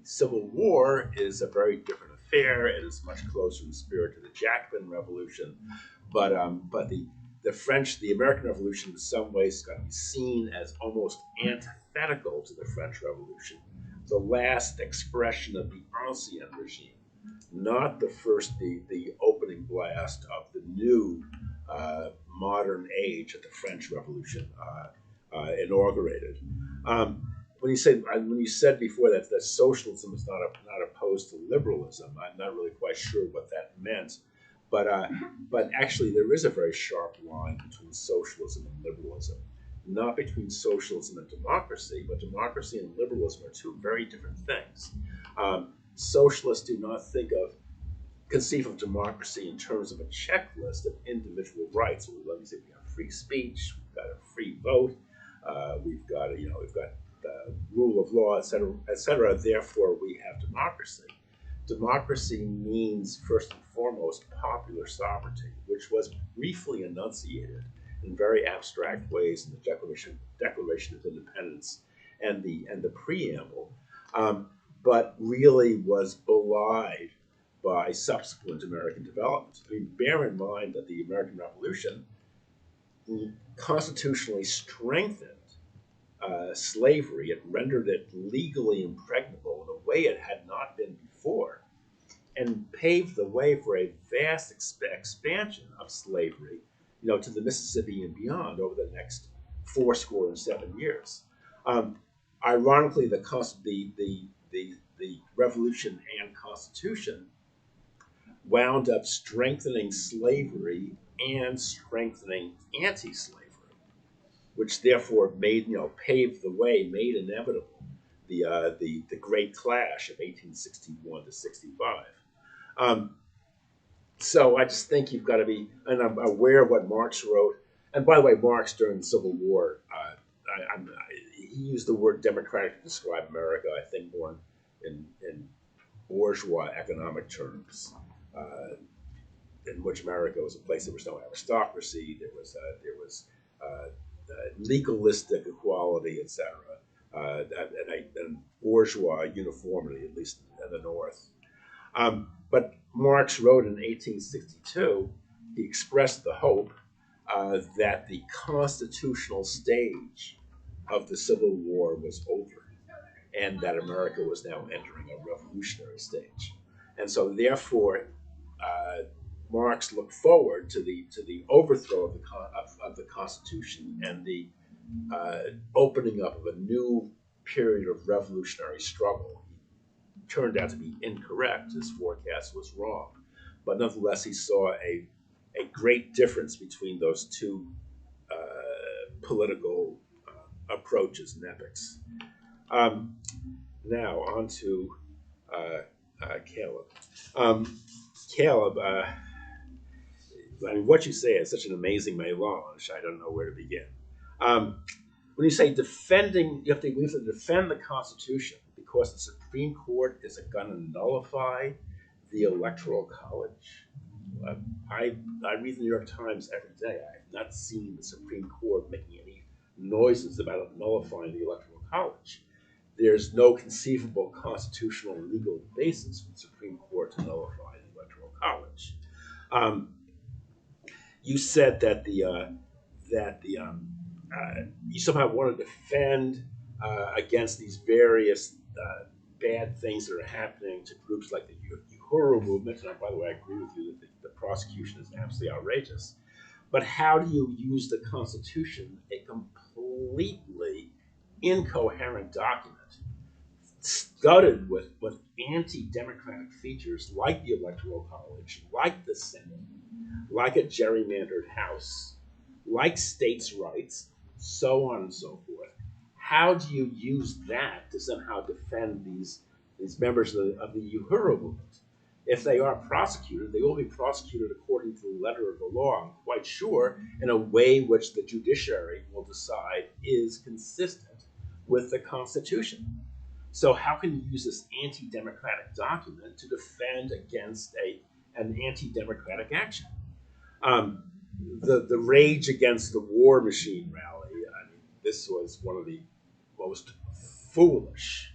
Civil War is a very different affair. It is much closer in spirit to the Jacobin Revolution, but the American Revolution in some ways got to be seen as almost antithetical to the French Revolution, the last expression of the ancien regime, not the opening blast of the new modern age that the French Revolution inaugurated. When you said before that socialism is not opposed to liberalism, I'm not really quite sure what that meant. But actually, there is a very sharp line between socialism and liberalism. Not between socialism and democracy, but democracy and liberalism are two very different things. Socialists do not conceive of democracy in terms of a checklist of individual rights. Let me say we have free speech, we've got a free vote, we've got rule of law, et cetera. Therefore, we have democracy. Democracy means, first and foremost, popular sovereignty, which was briefly enunciated in very abstract ways in the Declaration of Independence and the preamble, but really was belied by subsequent American development. I mean, bear in mind that the American Revolution constitutionally strengthened slavery. It rendered it legally impregnable in a way it had not been before, and paved the way for a vast expansion of slavery, to the Mississippi and beyond over the next 77 years. Ironically, the Revolution and Constitution wound up strengthening slavery and strengthening anti-slavery, which therefore paved the way, made inevitable the Great Clash of 1861 to 65. So I just think you've got to be, and I'm aware of what Marx wrote. And by the way, Marx during the Civil War, he used the word democratic to describe America, I think, more in bourgeois economic terms, in which America was a place there was no aristocracy, there was legalistic equality, etc., and bourgeois uniformity, at least in the North. But Marx wrote in 1862, he expressed the hope that the constitutional stage of the Civil War was over, and that America was now entering a revolutionary stage. And so therefore, Marx looked forward to the overthrow of the Constitution and the opening up of a new period of revolutionary struggle. He turned out to be incorrect. His forecast was wrong. But nonetheless, he saw a great difference between those two political approaches and epochs. Now, on to Caleb. Caleb, what you say is such an amazing melange. I don't know where to begin. When you say defending, we have to defend the Constitution because the Supreme Court is going to nullify the Electoral College. I read the New York Times every day. I have not seen the Supreme Court making any noises about nullifying the Electoral College. There's no conceivable constitutional and legal basis for the Supreme Court to nullify the Electoral College. You said that you somehow want to defend against these various bad things that are happening to groups like the Uhuru movement. And by the way, I agree with you that the prosecution is absolutely outrageous. But how do you use the Constitution, a completely incoherent document, studded with anti-democratic features like the Electoral College, like the Senate, like a gerrymandered House, like states' rights, so on and so forth? How do you use that to somehow defend these members of the Uhuru movement? If they are prosecuted, they will be prosecuted according to the letter of the law, I'm quite sure, in a way which the judiciary will decide is consistent with the Constitution. So how can you use this anti-democratic document to defend against an anti-democratic action? The Rage Against the War Machine rally, I mean, this was one of the most foolish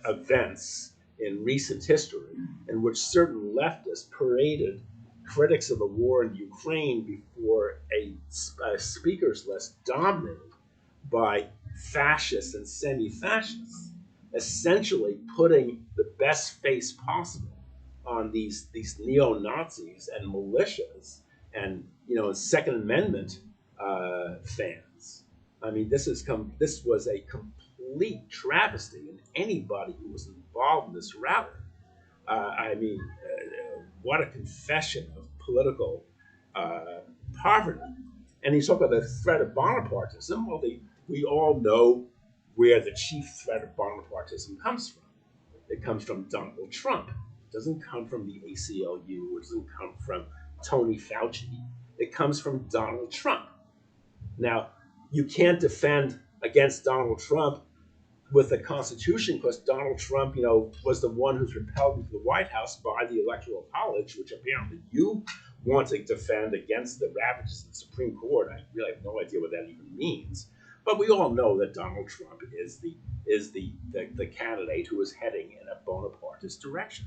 events in recent history, in which certain leftists paraded critics of the war in Ukraine before a speakers list dominated by fascists and semi-fascists, essentially putting the best face possible on these neo-Nazis and militias and Second Amendment fans. I mean, this was a complete travesty, and anybody who was involved in this rally, what a confession of political poverty. And you talk about the threat of Bonapartism. Well, we all know where the chief threat of Bonapartism comes from. It comes from Donald Trump. It doesn't come from the ACLU. It doesn't come from Tony Fauci. It comes from Donald Trump. Now, you can't defend against Donald Trump with the Constitution because Donald Trump, was the one who's repelled into the White House by the Electoral College, which apparently you want to defend against the ravages of the Supreme Court. I really have no idea what that even means. But we all know that Donald Trump is the candidate who is heading in a Bonapartist direction.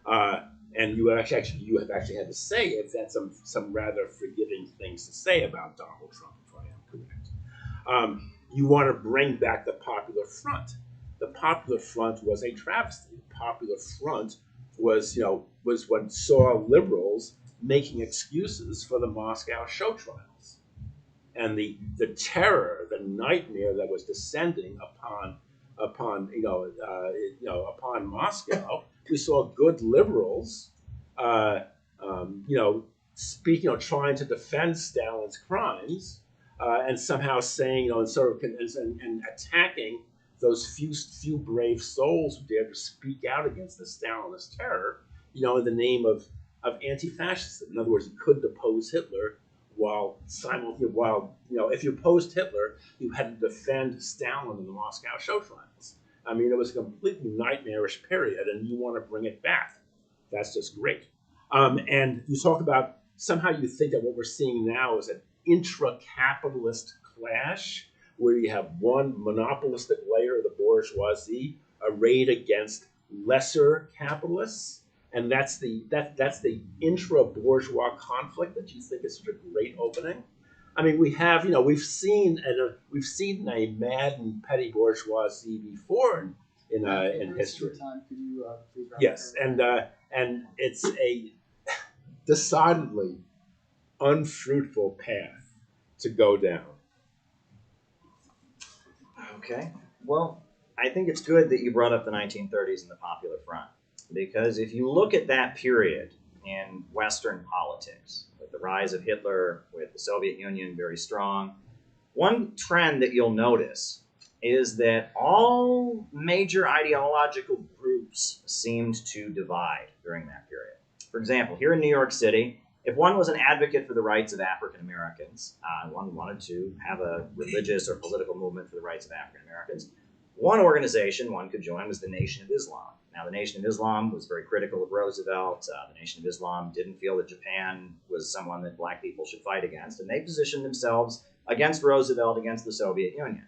And you have actually had to say if that's some rather forgiving things to say about Donald Trump, if I am correct. You want to bring back the Popular Front. The Popular Front was a travesty. The Popular Front was what saw liberals making excuses for the Moscow show trials, and the terror, the nightmare that was descending upon Moscow. We saw good liberals, speaking, trying to defend Stalin's crimes, and somehow saying, and attacking those few brave souls who dared to speak out against the Stalinist terror, in the name of anti-fascism. In other words, you couldn't oppose Hitler if you opposed Hitler, you had to defend Stalin in the Moscow show trials. I mean, it was a completely nightmarish period, and you want to bring it back. That's just great. And you talk about somehow you think that what we're seeing now is an intra-capitalist clash where you have one monopolistic layer of the bourgeoisie arrayed against lesser capitalists, and that's the intra-bourgeois conflict that you think is such a great opening. I mean, we've seen a mad and petty bourgeoisie before in history. Could you please wrap Yes, up? and it's a decidedly unfruitful path to go down. Okay. Well, I think it's good that you brought up the 1930s and the Popular Front, because if you look at that period in Western politics, with the rise of Hitler, with the Soviet Union very strong, one trend that you'll notice is that all major ideological groups seemed to divide during that period. For example, here in New York City, if one was an advocate for the rights of African Americans, one wanted to have a religious or political movement for the rights of African Americans, one organization one could join was the Nation of Islam. Now, the Nation of Islam was very critical of Roosevelt. The Nation of Islam didn't feel that Japan was someone that black people should fight against, and they positioned themselves against Roosevelt, against the Soviet Union.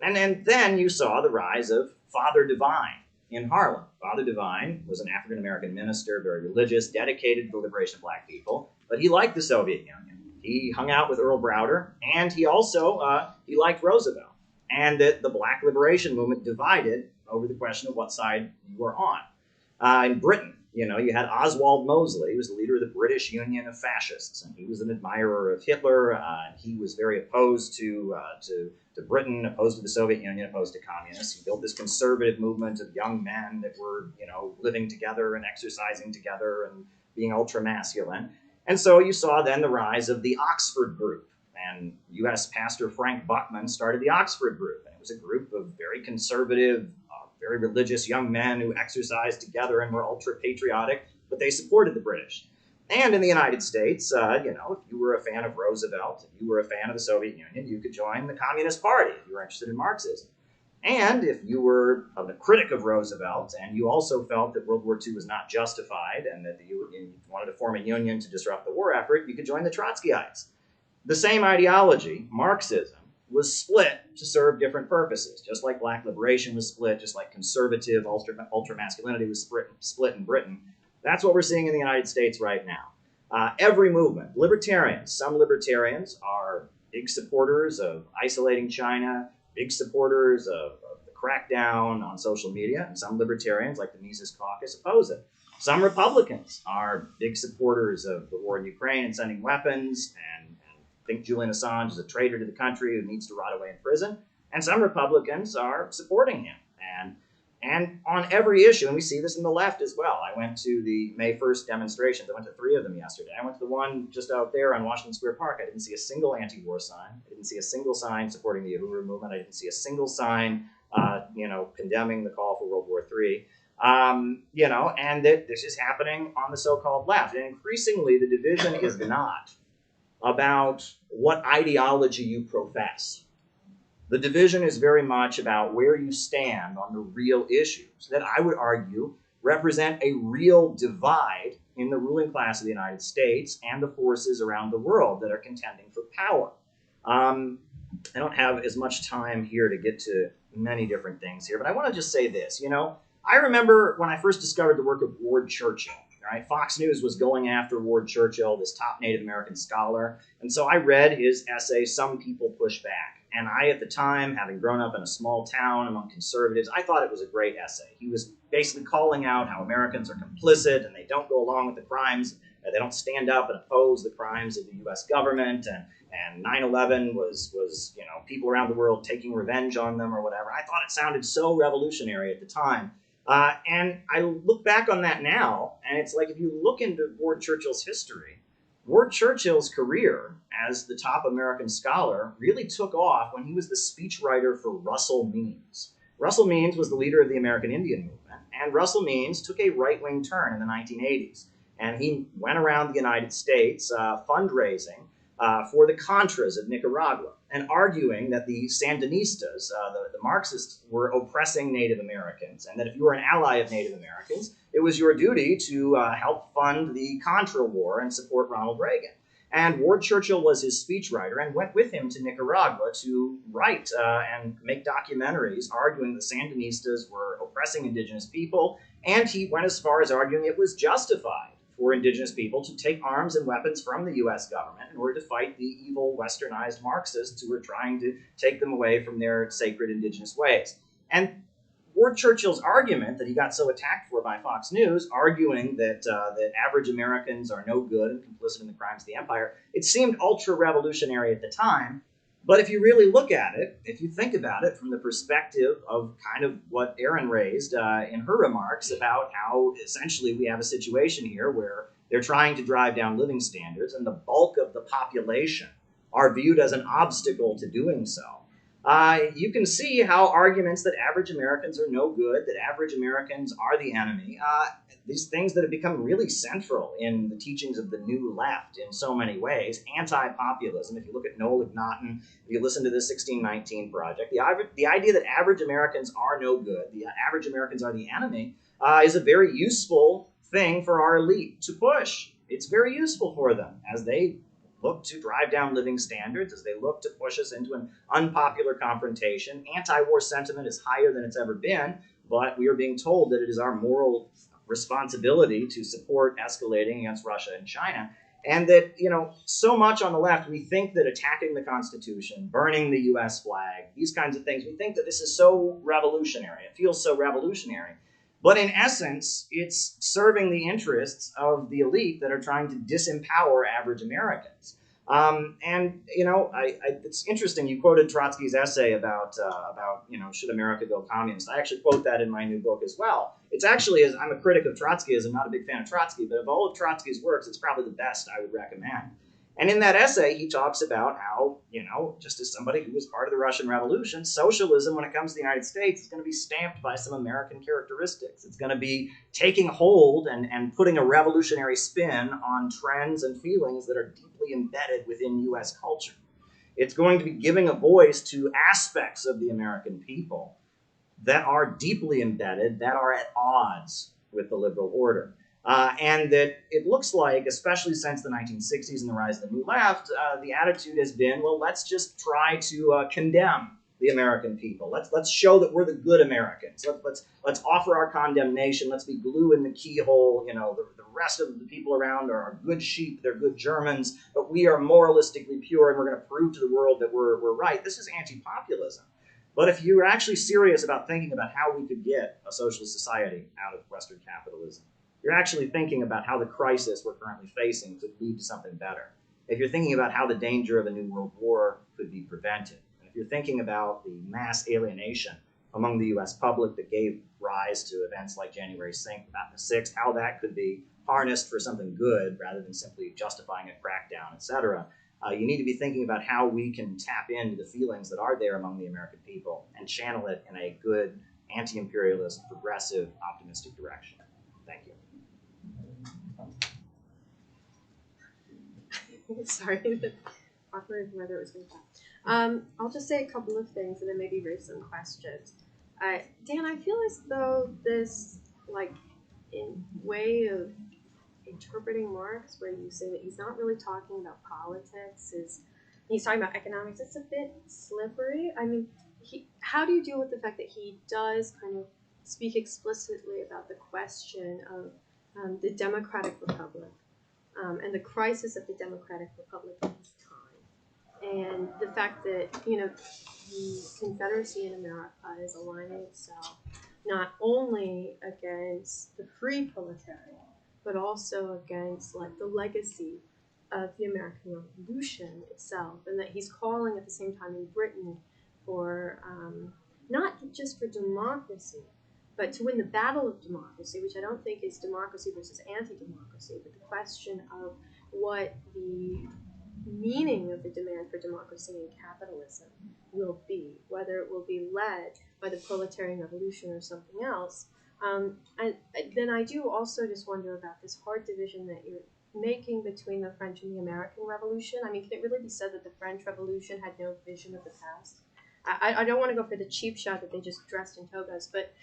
And then you saw the rise of Father Divine in Harlem. Father Divine was an African-American minister, very religious, dedicated to the liberation of black people, but he liked the Soviet Union. He hung out with Earl Browder, and he also he liked Roosevelt. and that the Black liberation movement divided over the question of what side you were on. In Britain, you had Oswald Mosley, who was the leader of the British Union of Fascists, and he was an admirer of Hitler. He was very opposed to Britain, opposed to the Soviet Union, opposed to communists. He built this conservative movement of young men that were, living together and exercising together and being ultra-masculine. And so you saw then the rise of the Oxford Group, and U.S. pastor Frank Buckman started the Oxford Group. And it was a group of very conservative, very religious young men who exercised together and were ultra-patriotic, but they supported the British. And in the United States, if you were a fan of Roosevelt, if you were a fan of the Soviet Union, you could join the Communist Party if you were interested in Marxism. And if you were a critic of Roosevelt and you also felt that World War II was not justified and that you wanted to form a union to disrupt the war effort, you could join the Trotskyites. The same ideology, Marxism, was split to serve different purposes, just like Black liberation was split, just like conservative ultra-masculinity was split in Britain. That's what we're seeing in the United States right now. Every movement, some libertarians are big supporters of isolating China, big supporters of the crackdown on social media, and some libertarians, like the Mises Caucus, oppose it. Some Republicans are big supporters of the war in Ukraine and sending weapons, and think Julian Assange is a traitor to the country who needs to rot away in prison. And some Republicans are supporting him. And on every issue, and we see this in the left as well. I went to the May 1st demonstrations. I went to 3 of them yesterday. I went to the one just out there on Washington Square Park. I didn't see a single anti-war sign. I didn't see a single sign supporting the Uhuru movement. I didn't see a single sign, condemning the call for World War III. And that this is happening on the so-called left. And increasingly, the division is not about what ideology you profess. The division is very much about where you stand on the real issues that I would argue represent a real divide in the ruling class of the United States and the forces around the world that are contending for power. I don't have as much time here to get to many different things here, but I want to just say this. I remember when I first discovered the work of Ward Churchill. Right? Fox News was going after Ward Churchill, this top Native American scholar, and so I read his essay, Some People Push Back. And I, at the time, having grown up in a small town among conservatives, I thought it was a great essay. He was basically calling out how Americans are complicit and they don't go along with the crimes, they don't stand up and oppose the crimes of the U.S. government, and 9/11 was people around the world taking revenge on them or whatever. I thought it sounded so revolutionary at the time. And I look back on that now, and it's like if you look into Ward Churchill's history, Ward Churchill's career as the top American scholar really took off when he was the speechwriter for Russell Means. Russell Means was the leader of the American Indian movement, and Russell Means took a right-wing turn in the 1980s. And he went around the United States fundraising for the Contras of Nicaragua and arguing that the Sandinistas, the Marxists, were oppressing Native Americans, and that if you were an ally of Native Americans, it was your duty to help fund the Contra War and support Ronald Reagan. And Ward Churchill was his speechwriter and went with him to Nicaragua to write and make documentaries arguing the Sandinistas were oppressing indigenous people, and he went as far as arguing it was justified for indigenous people to take arms and weapons from the U.S. government in order to fight the evil westernized Marxists who were trying to take them away from their sacred indigenous ways. And Ward Churchill's argument that he got so attacked for by Fox News, arguing that average Americans are no good and complicit in the crimes of the empire, it seemed ultra-revolutionary at the time. But if you really look at it, if you think about it from the perspective of kind of what Erin raised in her remarks about how essentially we have a situation here where they're trying to drive down living standards and the bulk of the population are viewed as an obstacle to doing so, you can see how arguments that average Americans are no good, that average Americans are the enemy, these things that have become really central in the teachings of the new left in so many ways, anti-populism. If you look at Noel Ignatin, if you listen to the 1619 Project, the idea that average Americans are no good, the average Americans are the enemy, is a very useful thing for our elite to push. It's very useful for them as they look to drive down living standards, as they look to push us into an unpopular confrontation. Anti-war sentiment is higher than it's ever been, but we are being told that it is our moral responsibility to support escalating against Russia and China. And that, so much on the left, we think that attacking the Constitution, burning the US flag, these kinds of things, we think that this is so revolutionary. It feels so revolutionary. But in essence, it's serving the interests of the elite that are trying to disempower average Americans. It's interesting. You quoted Trotsky's essay about should America go communist. I actually quote that in my new book as well. It's actually, as I'm a critic of Trotskyism, not a big fan of Trotsky, but of all of Trotsky's works, it's probably the best I would recommend. And in that essay, he talks about how, just as somebody who was part of the Russian Revolution, socialism, when it comes to the United States, is going to be stamped by some American characteristics. It's going to be taking hold and putting a revolutionary spin on trends and feelings that are deeply embedded within U.S. culture. It's going to be giving a voice to aspects of the American people that are deeply embedded, that are at odds with the liberal order. And that it looks like, especially since the 1960s and the rise of the New Left, the attitude has been, well, let's just try to condemn the American people. Let's show that we're the good Americans. Let's offer our condemnation. Let's be glue in the keyhole. The rest of the people around are good sheep. They're good Germans, but we are moralistically pure, and we're going to prove to the world that we're right. This is anti-populism. But if you're actually serious about thinking about how we could get a socialist society out of Western capitalism, you're actually thinking about how the crisis we're currently facing could lead to something better. If you're thinking about how the danger of a new world war could be prevented, and if you're thinking about the mass alienation among the U.S. public that gave rise to events like January 6th, how that could be harnessed for something good rather than simply justifying a crackdown, etc., you need to be thinking about how we can tap into the feelings that are there among the American people and channel it in a good, anti-imperialist, progressive, optimistic direction. Thank you. Sorry, awkward whether it was going to I'll just say a couple of things and then maybe raise some questions. Dan, I feel as though this, in way of interpreting Marx, where you say that he's not really talking about politics, he's talking about economics, it's a bit slippery. I mean, how do you deal with the fact that he does kind of speak explicitly about the question of the Democratic Republic and the crisis of the Democratic Republic in his time, and the fact that the Confederacy in America is aligning itself not only against the free proletariat, but also against the legacy of the American Revolution itself, and that he's calling at the same time in Britain for not just for democracy, but to win the battle of democracy, which I don't think is democracy versus anti-democracy, but the question of what the meaning of the demand for democracy and capitalism will be, whether it will be led by the proletarian revolution or something else. And then I do also just wonder about this hard division that you're making between the French and the American Revolution. I mean, can it really be said that the French Revolution had no vision of the past? I don't want to go for the cheap shot that they just dressed in togas, but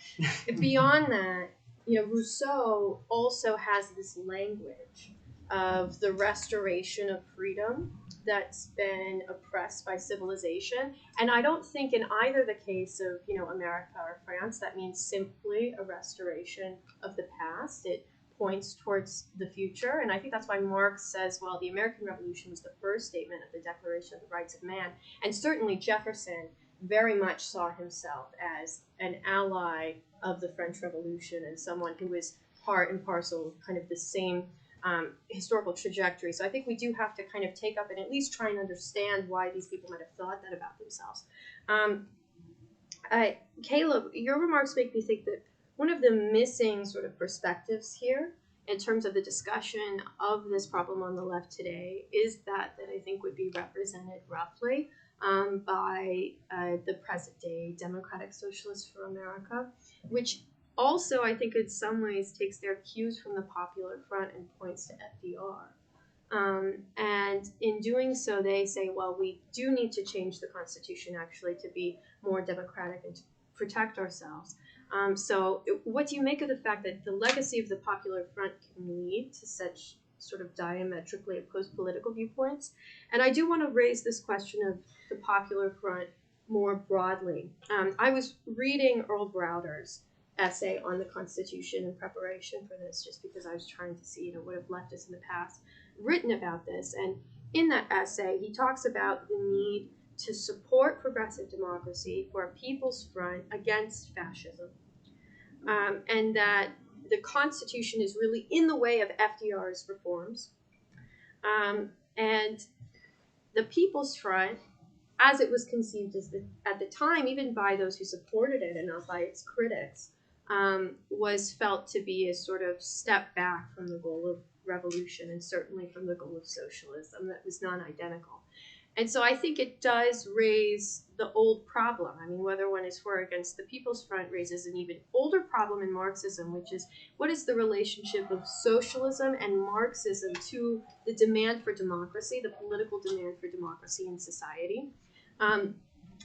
beyond that, Rousseau also has this language of the restoration of freedom that's been oppressed by civilization. And I don't think in either the case of, America or France, that means simply a restoration of the past. It points towards the future. And I think that's why Marx says, well, the American Revolution was the first statement of the Declaration of the Rights of Man. And certainly Jefferson very much saw himself as an ally of the French Revolution and someone who was part and parcel of kind of the same historical trajectory. So I think we do have to kind of take up and at least try and understand why these people might have thought that about themselves. Caleb, your remarks make me think that one of the missing sort of perspectives here in terms of the discussion of this problem on the left today is that I think would be represented roughly by the present day Democratic Socialists for America, which also I think in some ways takes their cues from the Popular Front and points to FDR. And in doing so, they say, well, we do need to change the Constitution actually to be more democratic and to protect ourselves. So what do you make of the fact that the legacy of the Popular Front can lead to such sort of diametrically opposed political viewpoints? And I do want to raise this question of the Popular Front more broadly. I was reading Earl Browder's essay on the Constitution in preparation for this, just because I was trying to see what have left us in the past. written about this. And in that essay, he talks about the need to support progressive democracy for a people's front against fascism, and that the Constitution is really in the way of FDR's reforms. And the People's Front, as it was conceived at the time, even by those who supported it and not by its critics, was felt to be a sort of step back from the goal of revolution and certainly from the goal of socialism that was non-identical. And so I think it does raise the old problem. I mean, whether one is for or against the People's Front raises an even older problem in Marxism, which is what is the relationship of socialism and Marxism to the demand for democracy, the political demand for democracy in society?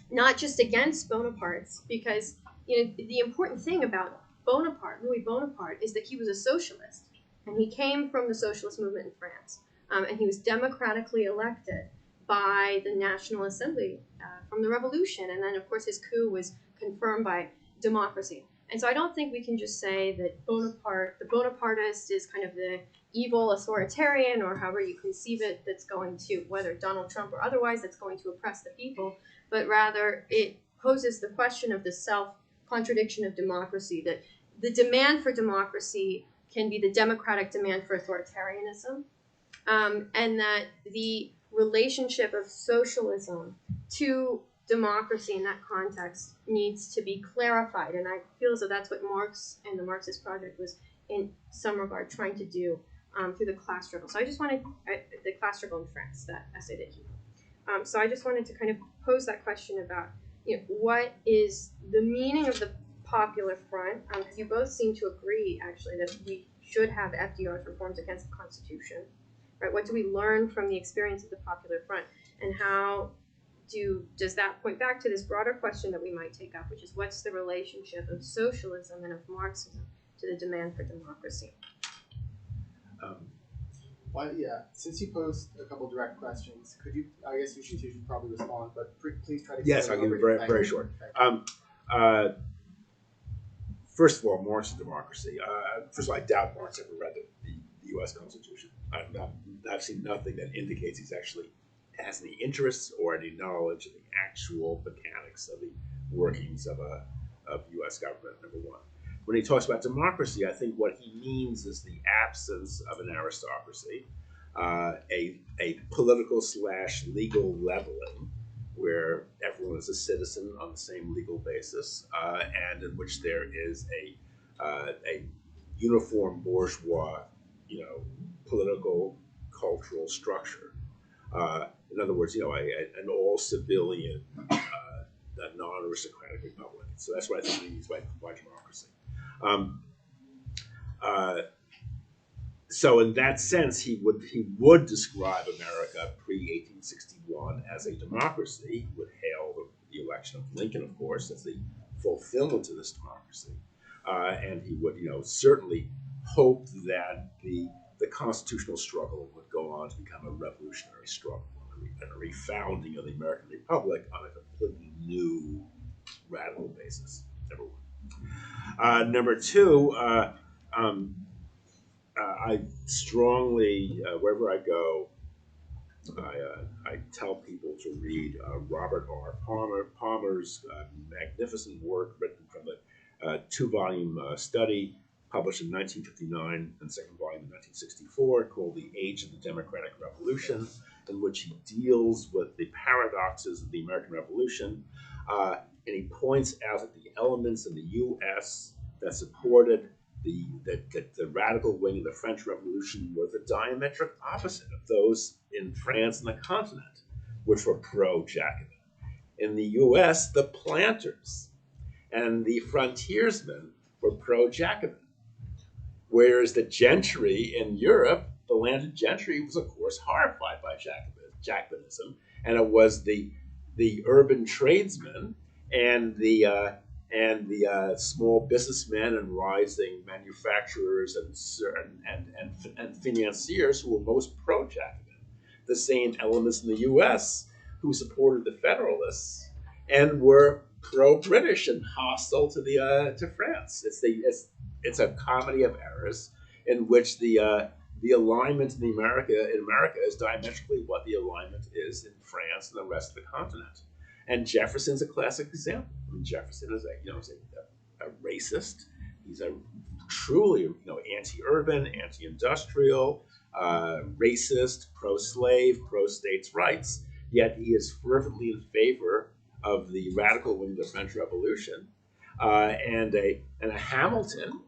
Not just against Bonaparte's, because the important thing about Louis Bonaparte, is that he was a socialist, and he came from the socialist movement in France, and he was democratically elected by the National Assembly from the Revolution, and then of course his coup was confirmed by democracy. And so I don't think we can just say that the Bonapartist is kind of the evil authoritarian, or however you conceive it, that's going to, whether Donald Trump or otherwise, that's going to oppress the people, but rather it poses the question of the self-contradiction of democracy, that the demand for democracy can be the democratic demand for authoritarianism, and that the relationship of socialism to democracy in that context needs to be clarified. And I feel as though that's what Marx and the Marxist project was in some regard trying to do through the class struggle. So I just wanted, the class struggle in France, that essay that he wrote. So I just wanted to kind of pose that question about, what is the meaning of the Popular Front? Because you both seem to agree, actually, that we should have FDR's reforms against the Constitution. Right? What do we learn from the experience of the Popular Front, and how does that point back to this broader question that we might take up, which is what's the relationship of socialism and of Marxism to the demand for democracy? Since you posed a couple direct questions, could you? I guess you should probably respond, but please try to. Yes, I'll give it very short. First of all, Marxist democracy. First of all, I doubt Marx ever read the U.S. Constitution. I've seen nothing that indicates he's actually has any interests or any knowledge of the actual mechanics of the workings of U.S. government, number one. When he talks about democracy, I think what he means is the absence of an aristocracy, a political / legal leveling where everyone is a citizen on the same legal basis, and in which there is a uniform bourgeois, political cultural structure. In other words, an all civilian, non-aristocratic republic. So that's what I think he means by democracy. So in that sense, he would describe America pre-1861 as a democracy. He would hail the election of Lincoln, of course, as the fulfillment of this democracy, and he would, certainly hope that the constitutional struggle would go on to become a revolutionary struggle and a refounding of the American Republic on a completely new, radical basis. Number one. Number two, I strongly, wherever I go, I tell people to read Robert R. Palmer's magnificent work written from the 2-volume study published in 1959 and second volume in 1964 called The Age of the Democratic Revolution, in which he deals with the paradoxes of the American Revolution, and he points out that the elements in the U.S. that supported the radical wing of the French Revolution were the diametric opposite of those in France and the continent, which were pro-Jacobin. In the U.S., the planters and the frontiersmen were pro-Jacobin, whereas the gentry in Europe, the landed gentry, was of course horrified by Jacobinism, and it was the urban tradesmen and the small businessmen and rising manufacturers and financiers who were most pro-Jacobin. The same elements in the U.S. who supported the Federalists and were pro-British and hostile to France. It's a comedy of errors in which the the alignment in America is diametrically what the alignment is in France and the rest of the continent. And Jefferson's a classic example. I mean, Jefferson is a racist. He's a truly anti-urban, anti-industrial, racist, pro-slave, pro-states' rights. Yet he is fervently in favor of the radical wing of the French Revolution, and a Hamilton.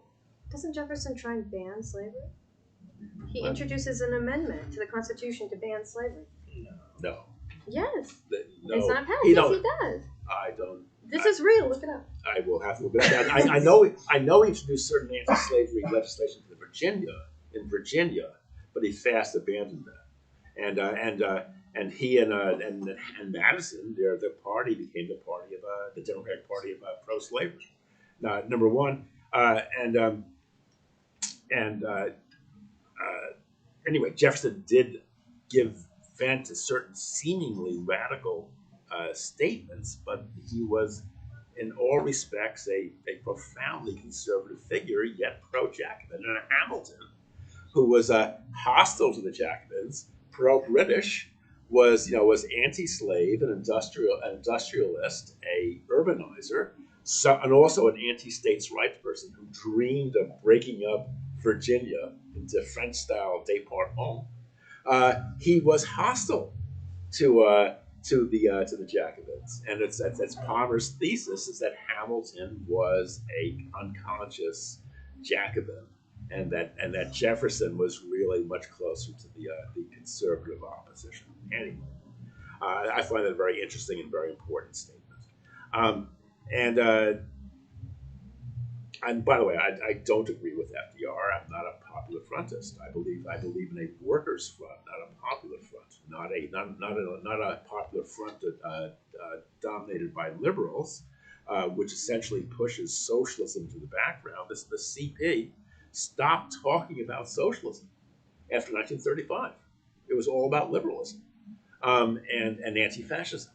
Doesn't Jefferson try and ban slavery? He introduces an amendment to the Constitution to ban slavery. No. Yes. No. It's not passed. Yes, he does. I don't. This is real. Look it up. I will have to look it up. I know he introduced certain anti-slavery legislation in Virginia, but he fast abandoned that. And he and Madison, their party became the Democratic Party of pro-slavery. Number one, anyway, Jefferson did give vent to certain seemingly radical statements, but he was, in all respects, a profoundly conservative figure, yet pro-Jacobin. And Hamilton, who was hostile to the Jacobins, pro-British, was anti-slave, an industrialist, a urbanizer, and also an anti-states' rights person who dreamed of breaking up Virginia into French-style département. He was hostile to the Jacobins, and it's Palmer's thesis is that Hamilton was a unconscious Jacobin, and that Jefferson was really much closer to the conservative opposition. Anyway, I find that a very interesting and very important statement. And by the way, I don't agree with FDR. I'm not a popular frontist. I believe in a workers' front, not a popular front, not a popular front dominated by liberals, which essentially pushes socialism to the background. The CP stopped talking about socialism after 1935. It was all about liberalism and anti-fascism,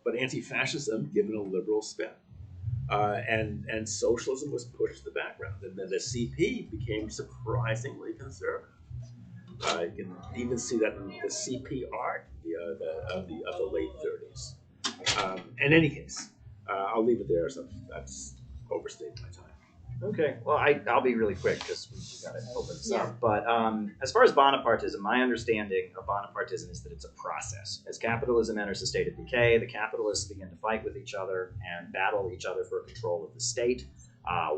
but anti-fascism given a liberal spin. And socialism was pushed to the background, and then the CP became surprisingly conservative. You can even see that in the CP art of the late 30s. In any case, I'll leave it there. So that's overstated my time. Okay, well, I'll be really quick because we got to open this up. But as far as Bonapartism, my understanding of Bonapartism is that it's a process. As capitalism enters a state of decay, the capitalists begin to fight with each other and battle each other for control of the state.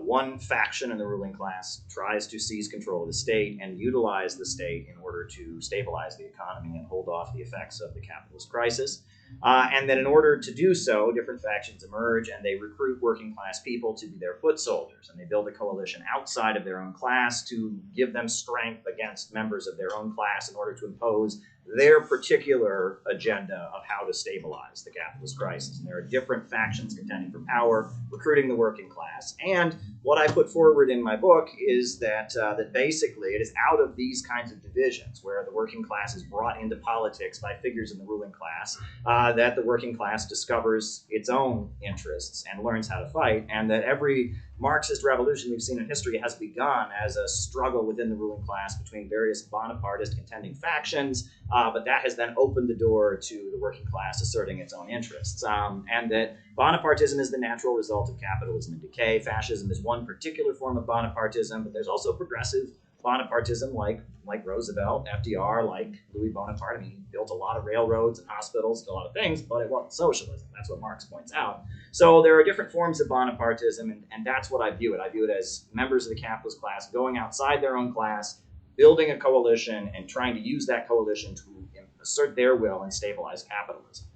One faction in the ruling class tries to seize control of the state and utilize the state in order to stabilize the economy and hold off the effects of the capitalist crisis. And then in order to do so, different factions emerge and they recruit working class people to be their foot soldiers. And they build a coalition outside of their own class to give them strength against members of their own class in order to impose their particular agenda of how to stabilize the capitalist crisis. And there are different factions contending for power, recruiting the working class. And what I put forward in my book is that basically it is out of these kinds of divisions where the working class is brought into politics by figures in the ruling class that the working class discovers its own interests and learns how to fight, and that every Marxist revolution we've seen in history has begun as a struggle within the ruling class between various Bonapartist contending factions, but that has then opened the door to the working class asserting its own interests. And that Bonapartism is the natural result of capitalism in decay. Fascism is one particular form of Bonapartism, but there's also progressive Bonapartism like Roosevelt, FDR, like Louis Bonaparte. I mean, he built a lot of railroads and hospitals, did a lot of things, but it wasn't socialism. That's what Marx points out. So there are different forms of Bonapartism, and that's what I view it. I view it as members of the capitalist class going outside their own class, building a coalition, and trying to use that coalition to assert their will and stabilize capitalism.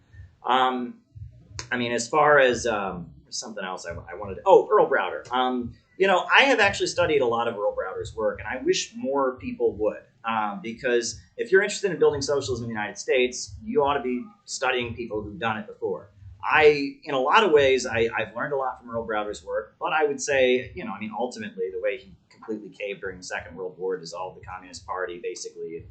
I mean, as far as something else I wanted to... Oh, Earl Browder. I have actually studied a lot of Earl Browder's work, and I wish more people would, because if you're interested in building socialism in the United States, you ought to be studying people who've done it before. In a lot of ways, I've learned a lot from Earl Browder's work, but I would say, ultimately, the way he completely caved during the Second World War, dissolved the Communist Party, basically,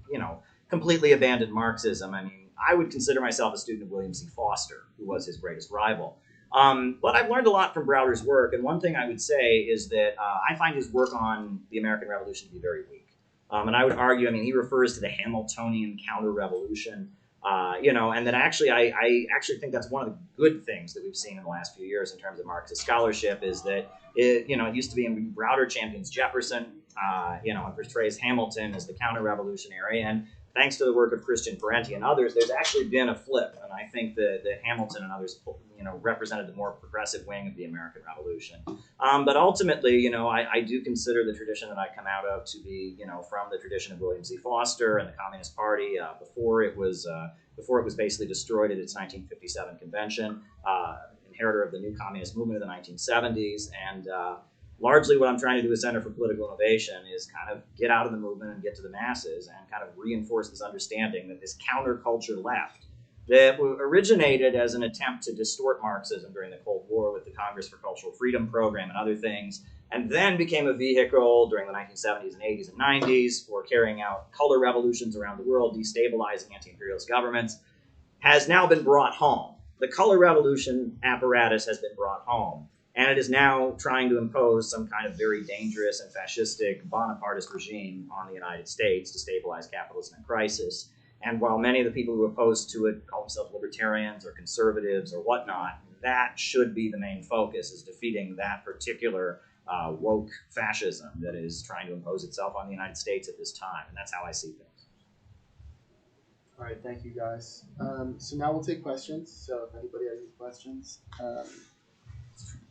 completely abandoned Marxism. I mean, I would consider myself a student of William C. Foster, who was his greatest rival. But I've learned a lot from Browder's work, and one thing I would say is that I find his work on the American Revolution to be very weak. And I would argue, I mean, he refers to the Hamiltonian counter-revolution, and then actually, I actually think that's one of the good things that we've seen in the last few years in terms of Marxist scholarship is that it used to be in Browder champions Jefferson, and portrays Hamilton as the counter-revolutionary, and thanks to the work of Christian Parenti and others, there's actually been a flip, and I think that Hamilton and others, represented the more progressive wing of the American Revolution. But ultimately, I do consider the tradition that I come out of to be, from the tradition of William C. Foster and the Communist Party before it was basically destroyed at its 1957 convention, inheritor of the new communist movement of the 1970s, and largely what I'm trying to do with Center for Political Innovation is kind of get out of the movement and get to the masses and kind of reinforce this understanding that this counterculture left that originated as an attempt to distort Marxism during the Cold War with the Congress for Cultural Freedom program and other things, and then became a vehicle during the 1970s and 80s and 90s for carrying out color revolutions around the world, destabilizing anti-imperialist governments, has now been brought home. The color revolution apparatus has been brought home, and it is now trying to impose some kind of very dangerous and fascistic Bonapartist regime on the United States to stabilize capitalism in crisis. And while many of the people who are opposed to it call themselves libertarians or conservatives or whatnot, that should be the main focus, is defeating that particular woke fascism that is trying to impose itself on the United States at this time. And that's how I see things. All right, thank you guys. So now we'll take questions. So if anybody has any questions,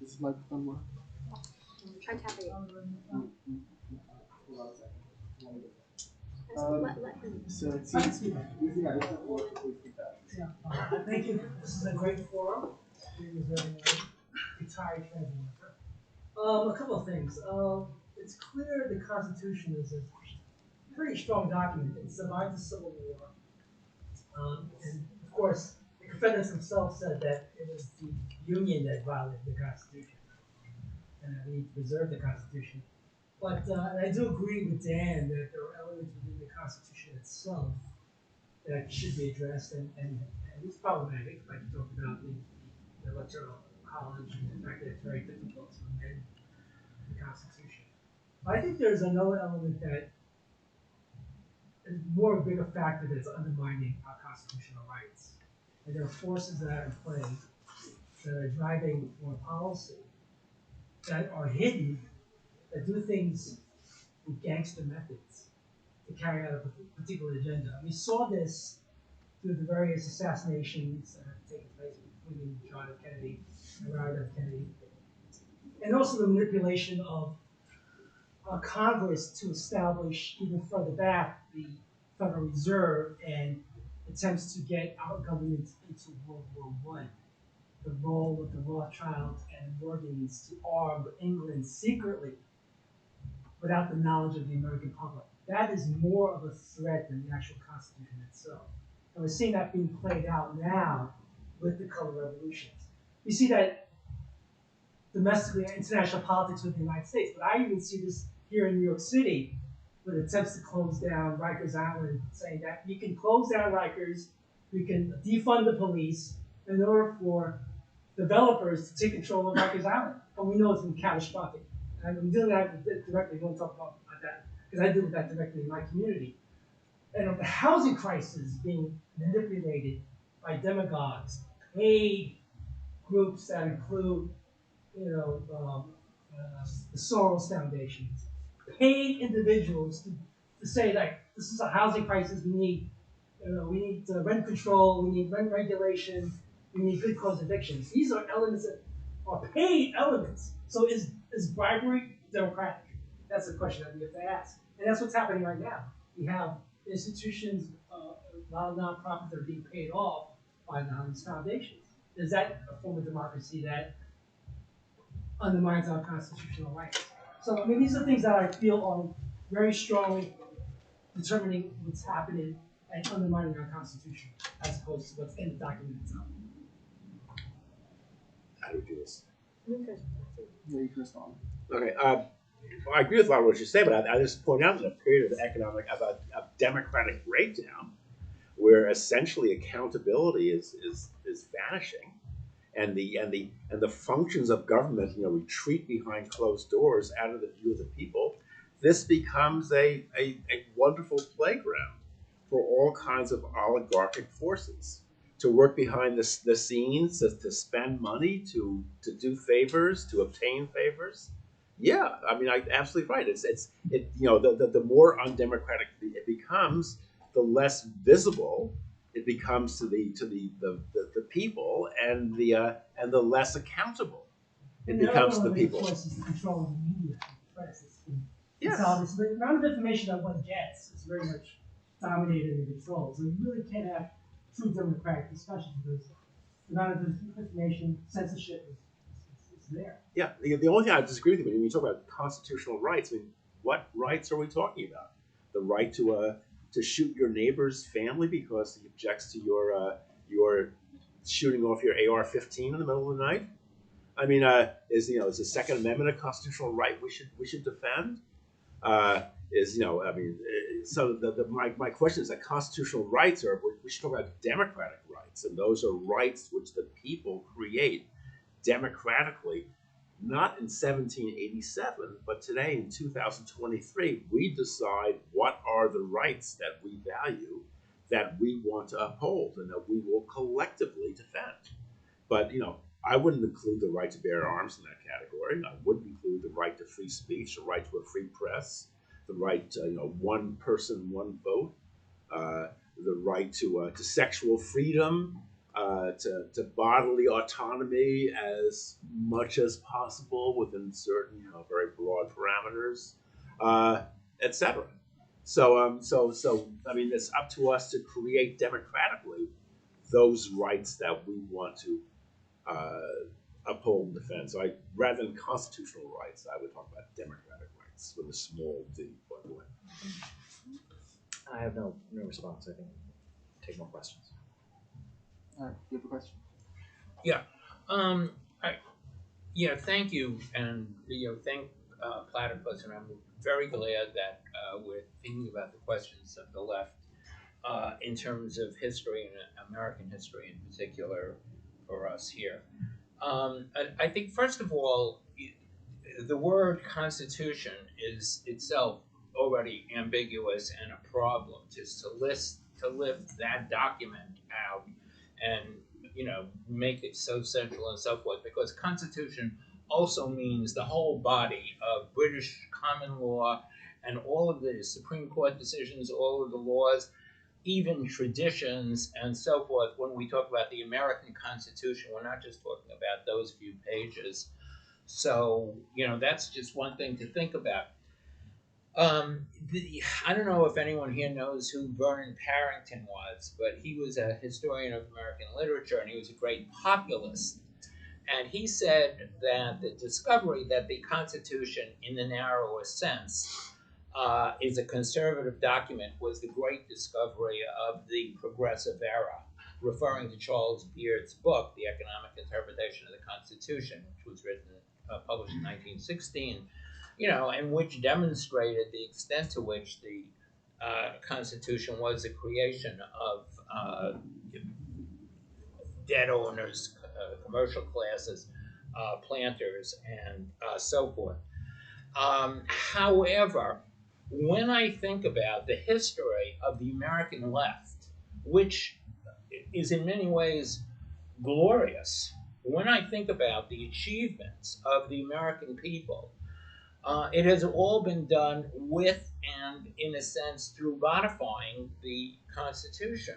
this is microphone work. Try tapping it. Hold on a second. Let them. So it seems, yeah, this is please keep that. Yeah, thank you. This is a great forum. It was very retired transit worker. A couple of things. It's clear the Constitution is a pretty strong document. It survived the Civil War. And of course, the Confederates themselves said that it was the Union that violated the Constitution, and that we need to preserve the Constitution. But and I do agree with Dan that there are elements within the Constitution itself that should be addressed, and it's problematic, like you talked about the electoral college and the fact that it's very difficult to amend the Constitution. But I think there's another element that is more a bigger factor that's undermining our constitutional rights. And there are forces that are in play that are driving foreign policy that are hidden, that do things with gangster methods to carry out a particular agenda. And we saw this through the various assassinations that have taken place between John F. Kennedy and Robert F. Kennedy, and also the manipulation of Congress to establish even further back the Federal Reserve and attempts to get our government into World War I. The role of the Rothschilds and Morgans to arm England secretly without the knowledge of the American public. That is more of a threat than the actual Constitution itself. And we're seeing that being played out now with the color revolutions. We see that domestically and international politics with the United States, but I even see this here in New York City with attempts to close down Rikers Island, saying that you can close down Rikers, you can defund the police in order for developers to take control of Rikers Island. And we know it's been catastrophic. And I'm dealing with that directly, I want to talk about that, because I deal with that directly in my community. And of the housing crisis being manipulated by demagogues, paid groups that include, the Soros foundations, paid individuals to say like this is a housing crisis. We need rent control. We need rent regulation. We need good cause evictions. These are elements that are paid elements. So is bribery democratic? That's the question that we have to ask. And that's what's happening right now. We have institutions, a lot of nonprofits that are being paid off by these foundations. Is that a form of democracy that undermines our constitutional rights? So, I mean, these are things that I feel are very strongly determining what's happening and undermining our Constitution, as opposed to what's in the document itself. How do we do this? Yeah, you can respond. Okay. I agree with a lot of what you say, but I just point out that a period of democratic breakdown, where essentially accountability is vanishing, and the functions of government retreat behind closed doors out of the view of the people, this becomes a wonderful playground for all kinds of oligarchic forces to work behind the scenes, to spend money, to do favors, to obtain favors. Yeah, I mean, absolutely right. The more undemocratic it becomes, the less visible it becomes to the people, and the less accountable it becomes to the people. Of course, is the control of the media and the press. Yes. It's obvious. The amount of information that one gets is very much dominated and controlled. So you really can't have true democratic discussion because the amount of information, censorship is there. Yeah, the only thing I disagree with you when you talk about constitutional rights, I mean, what rights are we talking about? The right to shoot your neighbor's family because he objects to your shooting off your AR-15 in the middle of the night? I mean, is the Second Amendment a constitutional right we should defend? So my question is that constitutional rights we should talk about democratic rights, and those are rights which the people create democratically, not in 1787, but today in 2023, we decide what are the rights that we value, that we want to uphold, and that we will collectively defend. But I wouldn't include the right to bear arms in that category. I wouldn't include the right to free speech, the right to a free press, the right to one person, one vote, the right to sexual freedom, to bodily autonomy as much as possible within certain very broad parameters, etc. So I mean, it's up to us to create democratically those rights that we want to uphold and defend. So rather than constitutional rights, I would talk about democratic rights with a small d, by the way. I have no response. I think take more questions. All right, you have a question? Yeah. Thank you, and thank Platypus, and I'm very glad that we're thinking about the questions of the left in terms of history and American history in particular for us here. I think first of all, the word constitution is itself already ambiguous and a problem. Just to lift that document out and make it so central and so forth, because constitution also means the whole body of British common law and all of the Supreme Court decisions, all of the laws, even traditions and so forth. When we talk about the American Constitution, we're not just talking about those few pages. So that's just one thing to think about. I don't know if anyone here knows who Vernon Parrington was, but he was a historian of American literature, and he was a great populist. And he said that the discovery that the Constitution, in the narrowest sense, is a conservative document was the great discovery of the progressive era, referring to Charles Beard's book, The Economic Interpretation of the Constitution, which was published in 1916. And which demonstrated the extent to which the Constitution was a creation of debt owners, commercial classes, planters, and so forth. However, when I think about the history of the American left, which is in many ways glorious, when I think about the achievements of the American people, it has all been done with and, in a sense, through modifying the Constitution,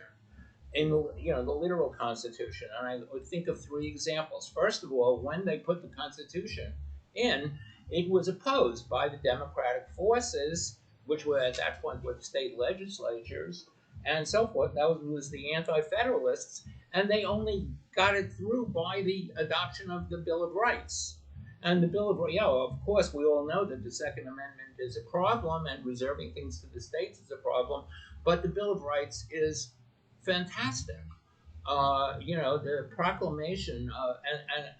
in the literal Constitution. And I would think of three examples. First of all, when they put the Constitution in, it was opposed by the democratic forces, which were at that point with state legislatures and so forth. That was the anti-federalists, and they only got it through by the adoption of the Bill of Rights. And the Bill of Rights, of course, we all know that the Second Amendment is a problem, and reserving things to the states is a problem. But the Bill of Rights is fantastic. The proclamation,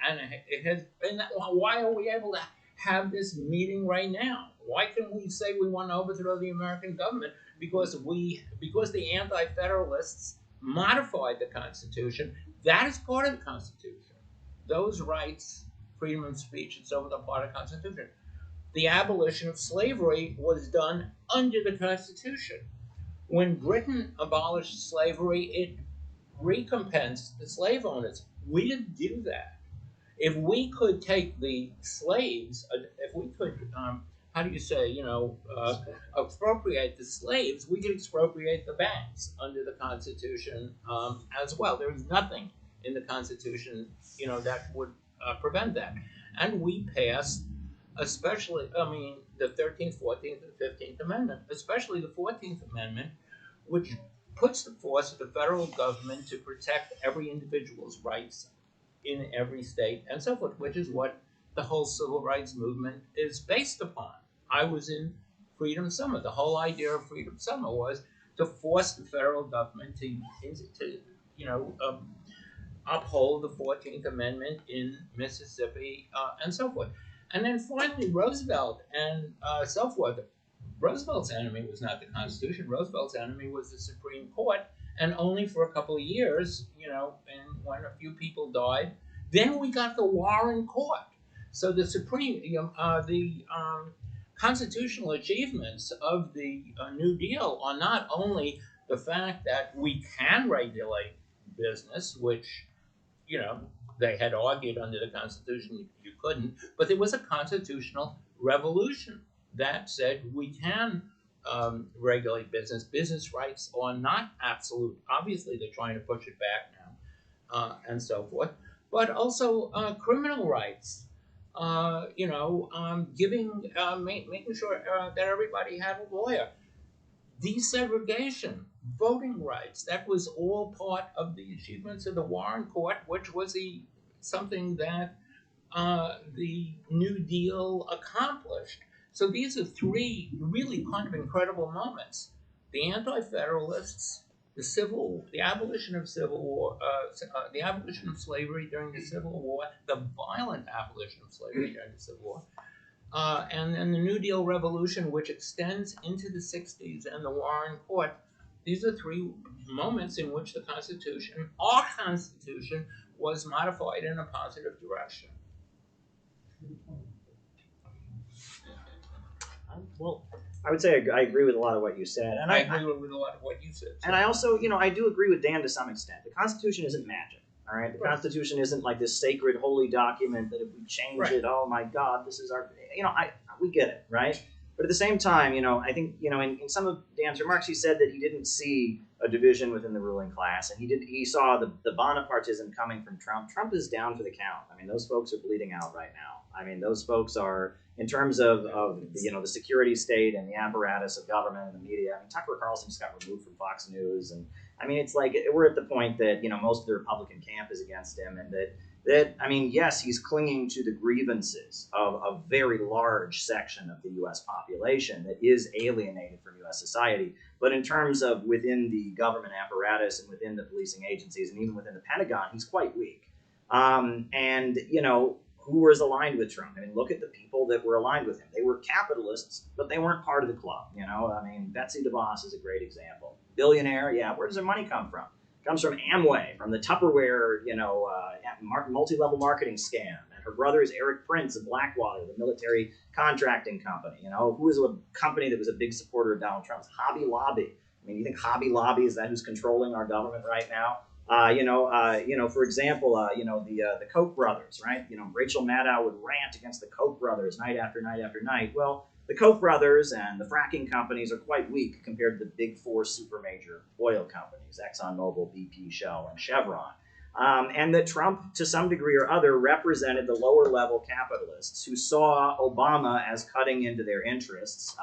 and it has been. Why are we able to have this meeting right now? Why can we say we want to overthrow the American government? Because the anti-federalists modified the Constitution. That is part of the Constitution. Those rights, freedom of speech, and so forth, are part of the Constitution. the abolition of slavery was done under the Constitution. When Britain abolished slavery, it recompensed the slave owners. We didn't do that. If we could take the slaves, if we could, how do you say, expropriate the slaves, we could expropriate the banks under the Constitution as well. There is nothing in the Constitution, that would prevent that. And we passed, especially, the 13th, 14th, and 15th Amendment, especially the 14th Amendment, which puts the force of the federal government to protect every individual's rights in every state and so forth, which is what the whole civil rights movement is based upon. I was in Freedom Summer. The whole idea of Freedom Summer was to force the federal government to uphold the 14th Amendment in Mississippi and so forth. And then finally, Roosevelt and so forth. Roosevelt's enemy was not the Constitution. Roosevelt's enemy was the Supreme Court, and only for a couple of years, and when a few people died, then we got the Warren Court. So the constitutional achievements of the New Deal are not only the fact that we can regulate business, which, they had argued under the Constitution you couldn't, but there was a constitutional revolution that said we can regulate business. Business rights are not absolute. Obviously, they're trying to push it back now, and so forth. But also criminal rights. Making sure that everybody had a lawyer. Desegregation, voting rights. That was all part of the achievements of the Warren Court, which was something that the New Deal accomplished. So these are three really kind of incredible moments: the Anti-Federalists, the abolition of civil war, the abolition of slavery during the Civil War, the violent abolition of slavery during the Civil War, and then the New Deal revolution, which extends into the 60s, and the Warren Court. These are three moments in which the Constitution, our Constitution, was modified in a positive direction. Well, I would say I agree with a lot of what you said, and I agree with a lot of what you said. So. And I also, I do agree with Dan to some extent. The Constitution isn't magic, all right? The Constitution isn't like this sacred, holy document that if we change it, oh my God, this is our, we get it, right? But at the same time, I think, in some of Dan's remarks, he said that he didn't see a division within the ruling class, and he saw the Bonapartism coming from Trump. Trump is down for the count. I mean, those folks are bleeding out right now. I mean, those folks are, in terms of the security state and the apparatus of government and the media. I mean, Tucker Carlson just got removed from Fox News, and I mean, it's like we're at the point that most of the Republican camp is against him, and that I mean, yes, he's clinging to the grievances of a very large section of the U.S. population that is alienated from U.S. society. But in terms of within the government apparatus and within the policing agencies and even within the Pentagon, he's quite weak. Who was aligned with Trump? I mean, look at the people that were aligned with him. They were capitalists, but they weren't part of the club. I mean, Betsy DeVos is a great example. Billionaire, yeah. Where does their money come from? It comes from Amway, from the Tupperware, multi-level marketing scam. And her brother is Eric Prince of Blackwater, the military contracting company. Who was a company that was a big supporter of Donald Trump's? Hobby Lobby. I mean, you think Hobby Lobby is that who's controlling our government right now? For example, the Koch brothers, right? Rachel Maddow would rant against the Koch brothers night after night after night. Well, the Koch brothers and the fracking companies are quite weak compared to the big four super major oil companies, ExxonMobil, BP, Shell, and Chevron. And that Trump, to some degree or other, represented the lower level capitalists who saw Obama as cutting into their interests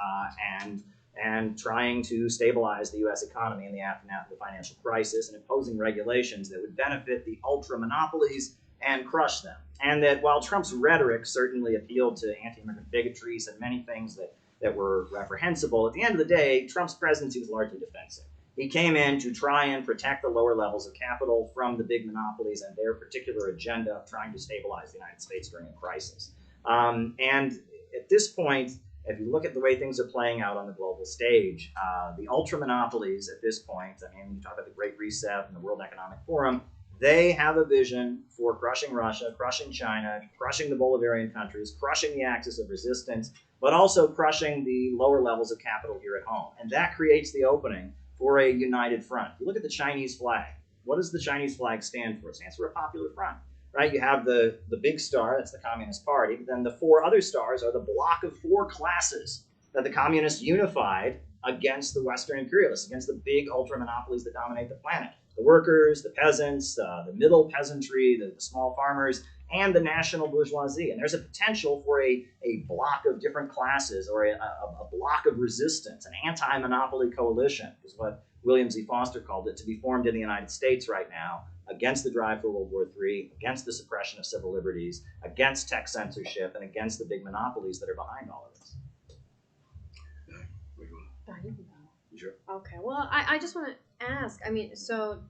and trying to stabilize the U.S. economy in the aftermath of the financial crisis and imposing regulations that would benefit the ultra monopolies and crush them. And that while Trump's rhetoric certainly appealed to anti-immigrant bigotry, said many things that were reprehensible, at the end of the day, Trump's presidency was largely defensive. He came in to try and protect the lower levels of capital from the big monopolies and their particular agenda of trying to stabilize the United States during a crisis. And at this point, if you look at the way things are playing out on the global stage, the ultra monopolies at this point, I mean, you talk about the Great Reset and the World Economic Forum, they have a vision for crushing Russia, crushing China, crushing the Bolivarian countries, crushing the axis of resistance, but also crushing the lower levels of capital here at home. And that creates the opening for a united front. You look at the Chinese flag. What does the Chinese flag stand for? It stands for a popular front, right? You have the big star, that's the Communist Party, but then the four other stars are the block of four classes that the communists unified against the Western imperialists, against the big ultra monopolies that dominate the planet. The workers, the peasants, the middle peasantry, the small farmers, and the national bourgeoisie. And there's a potential for a block of different classes, or a block of resistance, an anti-monopoly coalition, is what William Z. Foster called it, to be formed in the United States right now against the drive for World War III, against the suppression of civil liberties, against tech censorship, and against the big monopolies that are behind all of this. Sure. Okay, well, I just want to ask, I mean, so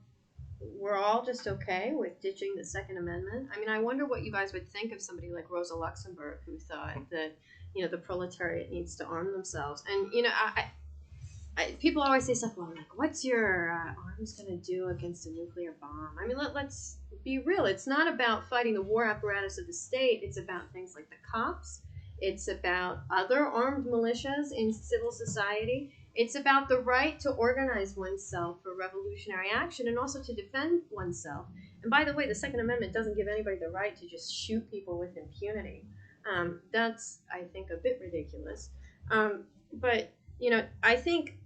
we're all just okay with ditching the Second Amendment? I mean, I wonder what you guys would think of somebody like Rosa Luxemburg, who thought that, you know, the proletariat needs to arm themselves. And, you know, people always say stuff like, what's your arms going to do against a nuclear bomb? I mean, let's be real. It's not about fighting the war apparatus of the state. It's about things like the cops. It's about other armed militias in civil society. It's about the right to organize oneself for revolutionary action and also to defend oneself. And by the way, the Second Amendment doesn't give anybody the right to just shoot people with impunity. That's, I think, a bit ridiculous. But, you know, I think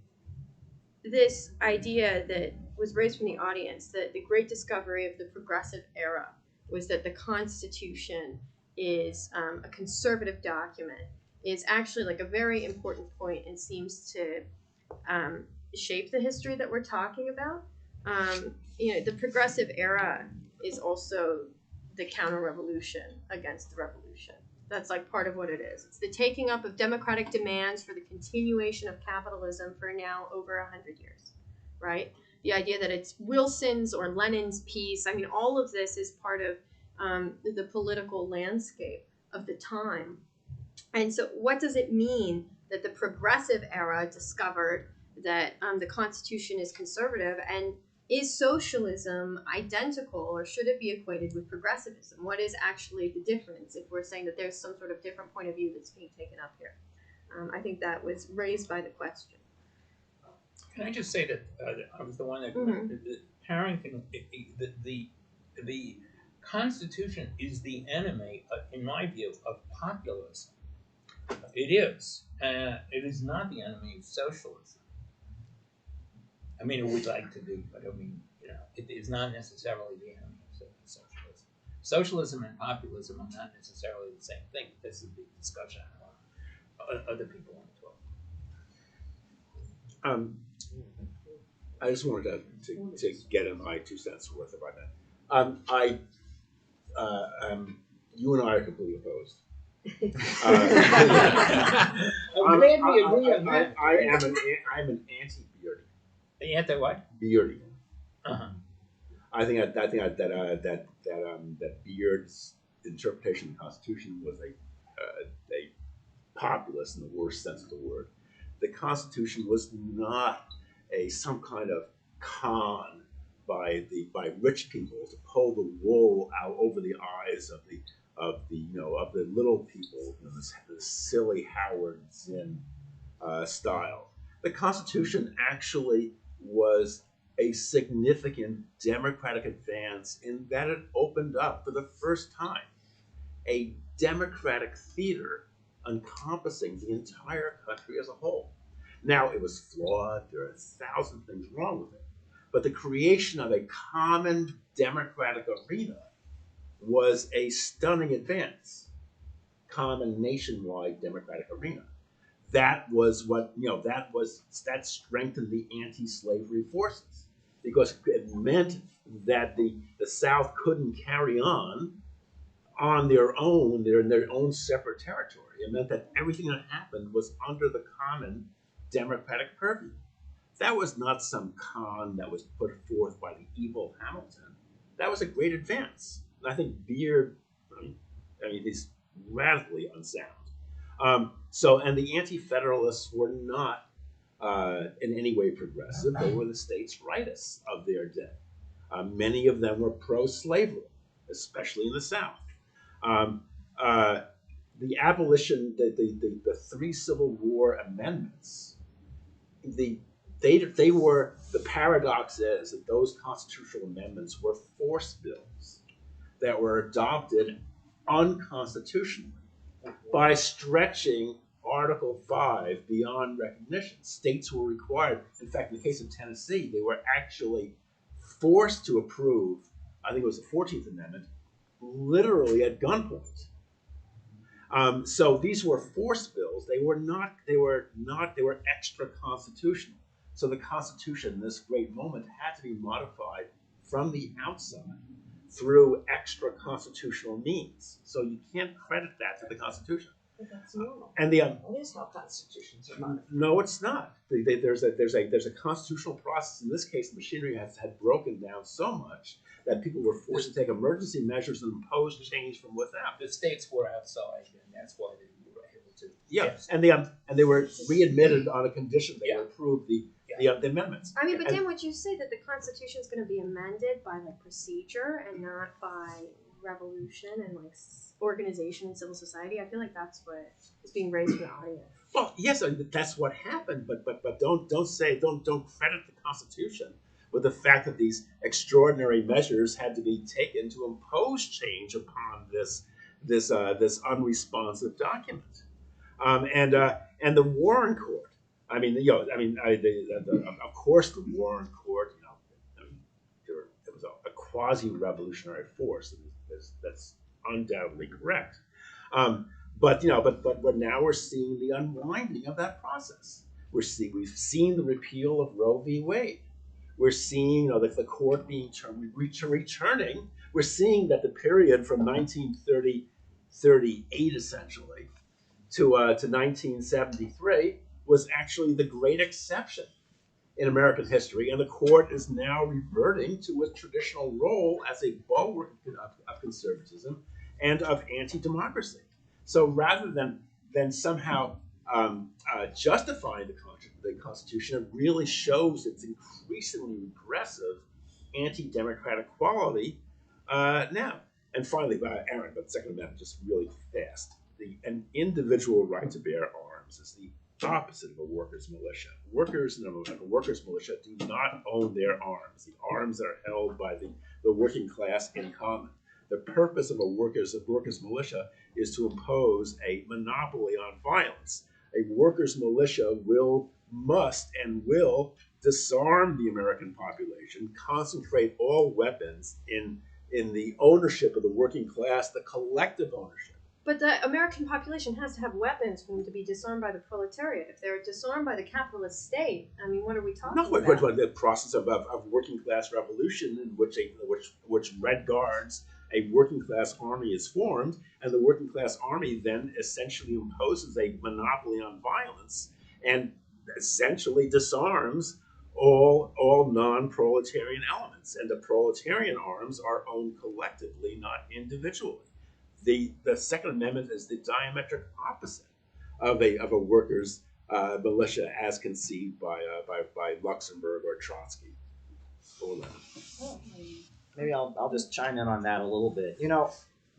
this idea that was raised from the audience, that the great discovery of the progressive era was that the Constitution is a conservative document, is actually like a very important point and seems to shape the history that we're talking about. You know, the progressive era is also the counter-revolution against the revolution. That's like part of what it is. It's the taking up of democratic demands for the continuation of capitalism for now over 100 years, right? The idea that it's Wilson's or Lenin's peace. I mean, all of this is part of the political landscape of the time. And so what does it mean that the progressive era discovered that the Constitution is conservative? And is socialism identical, or should it be equated with progressivism? What is actually the difference if we're saying that there's some sort of different point of view that's being taken up here? I think that was raised by the question. Can I just say that I was the one that the Harrington, the Constitution is the enemy, in my view, of populism. It is. It is not the enemy of socialism. I mean, it would like to be, but I mean, you know, it is not necessarily the enemy of socialism. Socialism and populism are not necessarily the same thing. This is the discussion other people want to talk. I just wanted to get in my 2 cents worth about that. You and I are completely opposed. I'm glad we agree on that. I'm an anti-Beardy. The anti what? Beardy. Uh-huh. I think that Beard's interpretation of the Constitution was a populist in the worst sense of the word. The Constitution was not some kind of con by rich people to pull the wool out over the eyes of the little people in this silly Howard Zinn style. The Constitution actually was a significant democratic advance in that it opened up for the first time a democratic theater encompassing the entire country as a whole. Now, it was flawed. There are 1,000 things wrong with it. But the creation of a common democratic arena was a stunning advance. Common nationwide democratic arena. That was that strengthened the anti-slavery forces, because it meant that the South couldn't carry on their own, in their own separate territory. It meant that everything that happened was under the common democratic purview. That was not some con that was put forth by the evil Hamilton. That was a great advance. And I think Beard, he's radically unsound. And the anti-federalists were not in any way progressive. They were the states' rightists of their day. Many of them were pro-slavery, especially in the South. the abolition, the three Civil War amendments, they were, the paradox is that those constitutional amendments were force bills that were adopted unconstitutionally by stretching Article 5 beyond recognition. States were required, in fact, in the case of Tennessee, they were actually forced to approve, I think it was the 14th Amendment, literally at gunpoint. So these were force bills. They were extra constitutional. So the Constitution, in this great moment, had to be modified from the outside through extra constitutional means. So you can't credit that to the Constitution. But that's normal. And the That is how constitutions are modified. no, it's not. There's a constitutional process. In this case, the machinery had broken down so much that people were forced to take emergency measures and impose change from without. The states were outside, and that's why they were able to. Yeah, Yes. and they were readmitted on a condition they Yeah. would approve the amendments. I mean, but And- Dan, would you say that the Constitution is going to be amended by like procedure and not by revolution and like organization and civil society? I feel like that's what is being raised for the audience. Well, yes, that's what happened, but don't credit the Constitution with the fact that these extraordinary measures had to be taken to impose change upon this unresponsive document, and the Warren Court. I mean, of course, the Warren Court. It was a quasi-revolutionary force. That's undoubtedly correct. But now we're seeing the unwinding of that process. We've seen the repeal of Roe v. Wade. We're seeing the court being returning. We're seeing that the period from 1938 essentially to 1973 was actually the great exception in American history, and the court is now reverting to its traditional role as a bulwark of conservatism and of anti-democracy. So rather than somehow justifying the Constitution, it really shows its increasingly regressive anti-democratic quality now. And finally, Aaron, but the Second Amendment, just really fast. An individual right to bear arms is the opposite of a workers' militia. Workers in a workers' militia do not own their arms. The arms are held by the working class in common. The purpose of a workers' militia is to impose a monopoly on violence. A workers' militia must disarm the American population, concentrate all weapons in the ownership of the working class, the collective ownership. But the American population has to have weapons for them to be disarmed by the proletariat. If they're disarmed by the capitalist state, I mean, what are we talking about? The process of working class revolution in which Red Guards, a working class army is formed, and the working class army then essentially imposes a monopoly on violence and essentially disarms all non-proletarian elements. And the proletarian arms are owned collectively, not individually. The Second Amendment is the diametric opposite of a workers' militia as conceived by Luxemburg or Trotsky. Maybe I'll just chime in on that a little bit.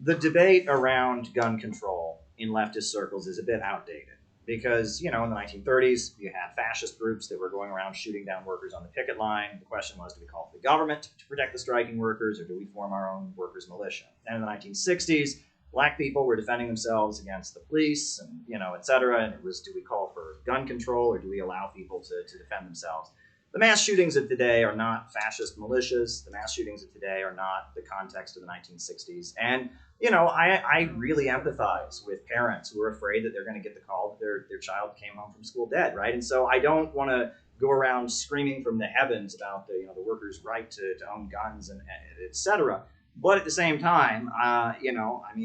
The debate around gun control in leftist circles is a bit outdated because, in the 1930s, you had fascist groups that were going around shooting down workers on the picket line. The question was, do we call for the government to protect the striking workers, or do we form our own workers' militia? And in the 1960s, Black people were defending themselves against the police and, et cetera. And it was, do we call for gun control, or do we allow people to defend themselves? The mass shootings of today are not fascist militias. The mass shootings of today are not the context of the 1960s. And, I really empathize with parents who are afraid that they're going to get the call that their child came home from school dead, right? And so I don't want to go around screaming from the heavens about the workers' right to own guns and et cetera. But at the same time,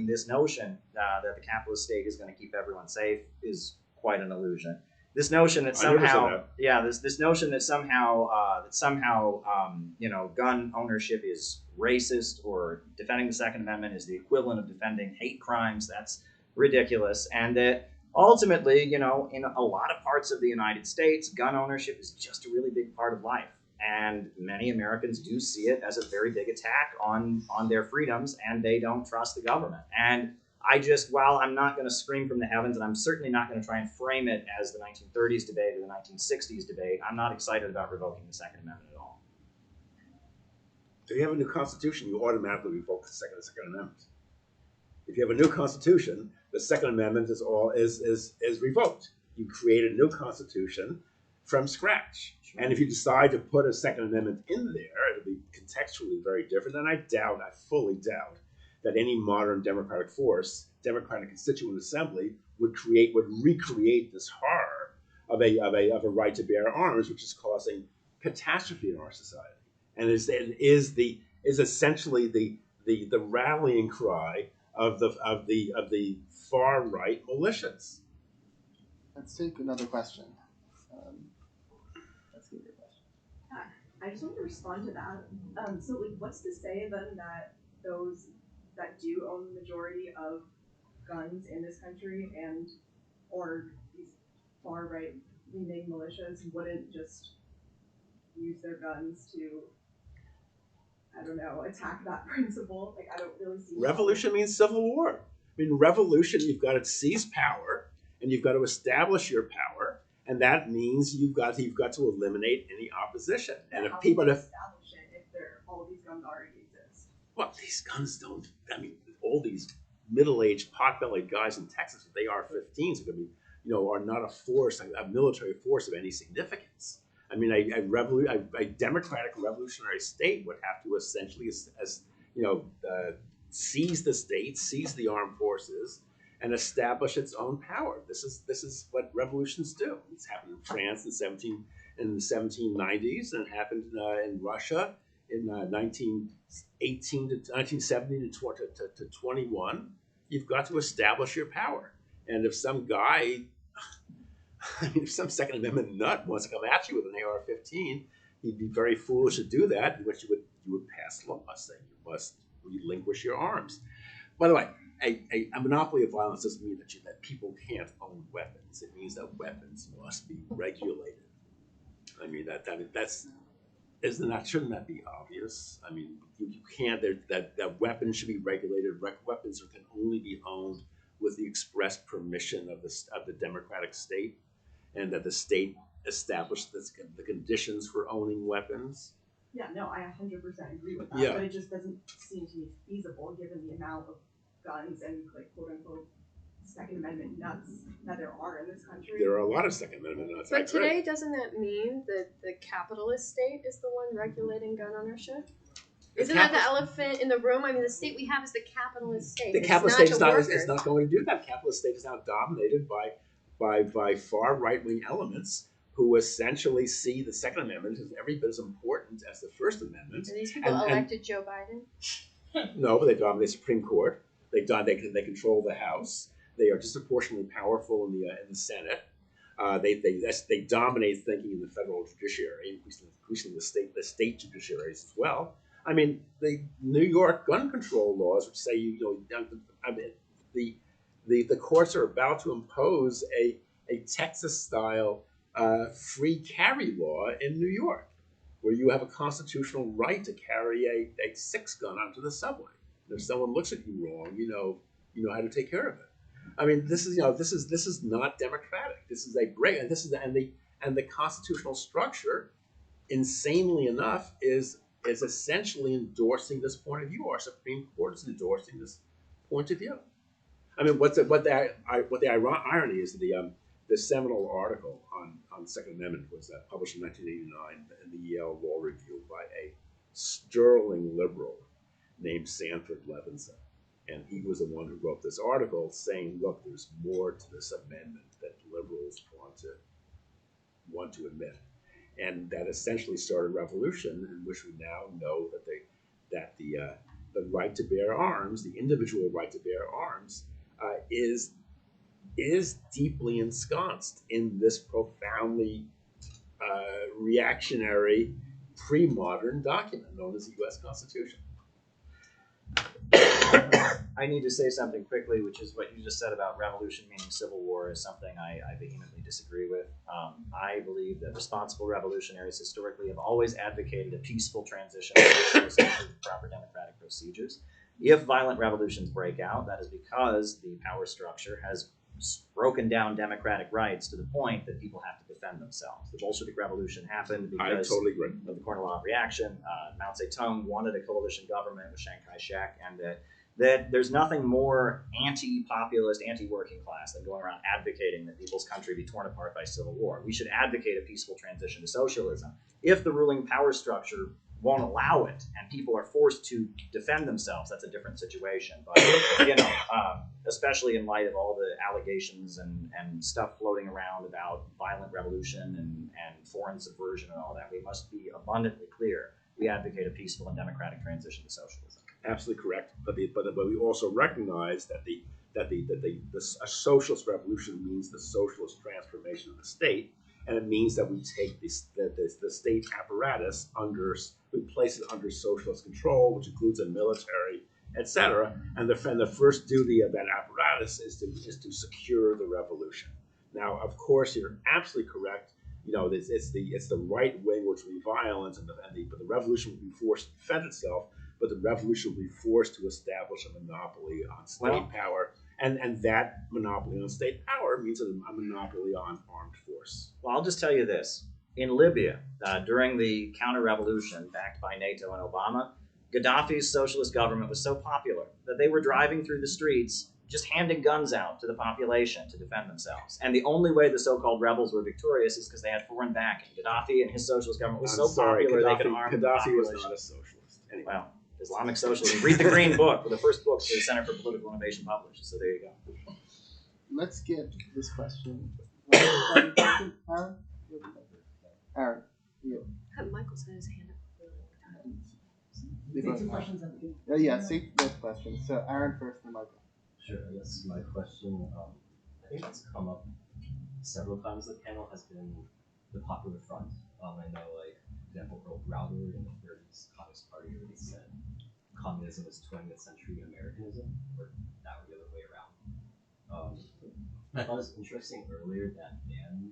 this notion that the capitalist state is going to keep everyone safe is quite an illusion. This notion that somehow, this notion that somehow, gun ownership is racist, or defending the Second Amendment is the equivalent of defending hate crimes, that's ridiculous. And that ultimately, in a lot of parts of the United States, gun ownership is just a really big part of life. And many Americans do see it as a very big attack on their freedoms, and they don't trust the government. And while I'm not going to scream from the heavens, and I'm certainly not going to try and frame it as the 1930s debate or the 1960s debate, I'm not excited about revoking the Second Amendment at all. If you have a new constitution, you automatically revoke the Second Amendment. If you have a new constitution, the Second Amendment is revoked. You create a new constitution from scratch. And if you decide to put a Second Amendment in there, it'll be contextually very different. And I fully doubt, that any modern democratic force, democratic constituent assembly, would recreate this horror of a right to bear arms, which is causing catastrophe in our society, and is essentially the rallying cry of the far right militias. Let's take another question. Let's get your question. I just want to respond to that. So, like, what's to say then that those that do own the majority of guns in this country or these far right leaning militias wouldn't just use their guns to, I don't know, attack that principle? Like, I don't really see. Revolution means civil war. I mean, revolution, you've got to seize power and you've got to establish your power, and that means you've got to eliminate any opposition. And if people establish it if all these guns already exist. Well, these guns don't. I mean, all these middle-aged, pot-bellied guys in Texas with AR-15s are going to be, are not a military force of any significance. I mean, a democratic revolutionary state would have to essentially, seize the state, seize the armed forces, and establish its own power. This is what revolutions do. It's happened in France in the 1790s, and it happened in Russia in 1970 to 21. You've got to establish your power. And if some guy, if some Second Amendment nut wants to come at you with an AR-15, he'd be very foolish to do that, in which you would pass laws saying you must relinquish your arms. By the way, a monopoly of violence doesn't mean that people can't own weapons. It means that weapons must be regulated. I mean, shouldn't that be obvious? I mean, you can't. That weapons should be regulated. Weapons can only be owned with the express permission of the democratic state, and that the state established the conditions for owning weapons. Yeah, no, I 100% agree with that. Yeah. But it just doesn't seem to me feasible given the amount of guns and, like, quote unquote Second Amendment nuts that there are in this country. There are a lot of Second Amendment nuts. But today, doesn't that mean that the capitalist state is the one regulating gun ownership? Isn't that the elephant in the room? I mean, the state we have is the capitalist state. The capitalist state is not going to do that. The capitalist state is now dominated by far right-wing elements who essentially see the Second Amendment as every bit as important as the First Amendment. Are these people elected Joe Biden? No, but they dominate the Supreme Court. They control the House. They are disproportionately powerful in the Senate. They dominate thinking in the federal judiciary, increasingly the state judiciaries as well. I mean, the New York gun control laws, which say the courts are about to impose a Texas-style free carry law in New York, where you have a constitutional right to carry a 6-gun onto the subway. And if someone looks at you wrong, you know how to take care of it. I mean, this is not democratic. This is a break, and the constitutional structure, insanely enough, is essentially endorsing this point of view. Our Supreme Court is endorsing this point of view. I mean, what the irony is that the seminal article on the Second Amendment was published in 1989 in the Yale Law Review by a sterling liberal named Sanford Levinson. And he was the one who wrote this article saying, look, there's more to this amendment that liberals want to admit. And that essentially started a revolution in which we now know that the right to bear arms, the individual right to bear arms, is deeply ensconced in this profoundly reactionary pre-modern document known as the U.S. Constitution. I need to say something quickly, which is what you just said about revolution meaning civil war is something I vehemently disagree with. I believe that responsible revolutionaries historically have always advocated a peaceful transition to proper democratic procedures. If violent revolutions break out, that is because the power structure has broken down democratic rights to the point that people have to defend themselves. The Bolshevik Revolution happened I because totally agree. of the Kornilov reaction. Mao Zedong wanted a coalition government with Chiang Kai-shek, and that there's nothing more anti-populist, anti-working class than going around advocating that people's country be torn apart by civil war. We should advocate a peaceful transition to socialism. If the ruling power structure won't allow it and people are forced to defend themselves, that's a different situation. But, especially in light of all the allegations and stuff floating around about violent revolution and foreign subversion and all that, we must be abundantly clear. We advocate a peaceful and democratic transition to socialism. Absolutely correct. But we also recognize that a socialist revolution means the socialist transformation of the state, and it means that we take the state apparatus we place it under socialist control, which includes a military, etc. And the first duty of that apparatus is to secure the revolution. Now, of course, you're absolutely correct. It's the right wing which will be violent, but the revolution will be forced to defend itself. But the revolution will be forced to establish a monopoly on state power, and that monopoly on state power means a monopoly on armed force. Well, I'll just tell you this. In Libya, during the counter-revolution backed by NATO and Obama, Gaddafi's socialist government was so popular that they were driving through the streets just handing guns out to the population to defend themselves. And the only way the so-called rebels were victorious is because they had foreign backing. Gaddafi and his socialist government was popular they could arm the Gaddafi population. was not a socialist. Anyway. Well, Islamic socialism. Read the Green Book, the first book the Center for Political Innovation published. So there you go. Let's get this question. Aaron? Aaron, you. Michael's had his hand up for a long time. Take two questions at the beginning. Yeah, see both questions. So Aaron first, then Michael. Sure, I guess my question, I think it's come up several times in the panel, has been the Popular Front. I know, like, for example, Earl Browder in the 30s Communist Party already said communism is 20th century Americanism, or that would be the other way around. I thought it was interesting earlier that Dan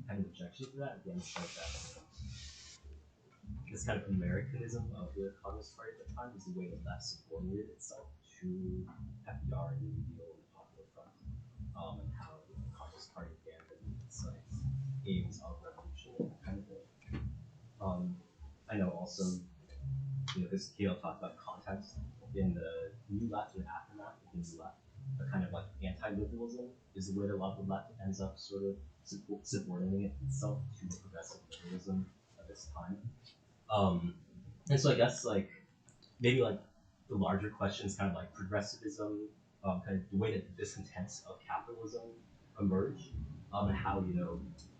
had an objection to that. Dan said that this kind of Americanism of the Communist Party at the time is the way the left subordinated itself to FDR and the New Deal and the Popular Front, and how the Communist Party abandoned its like aims of revolution and that kind of thing. I know also, because Kale talked about context in the New Left and aftermath of the New Left, a kind of like anti-liberalism is the way the left ends up sort of subordinating itself to the progressive liberalism of its time. And so I guess like maybe like the larger question is kind of like progressivism, kind of the way that the discontents of capitalism emerge, and how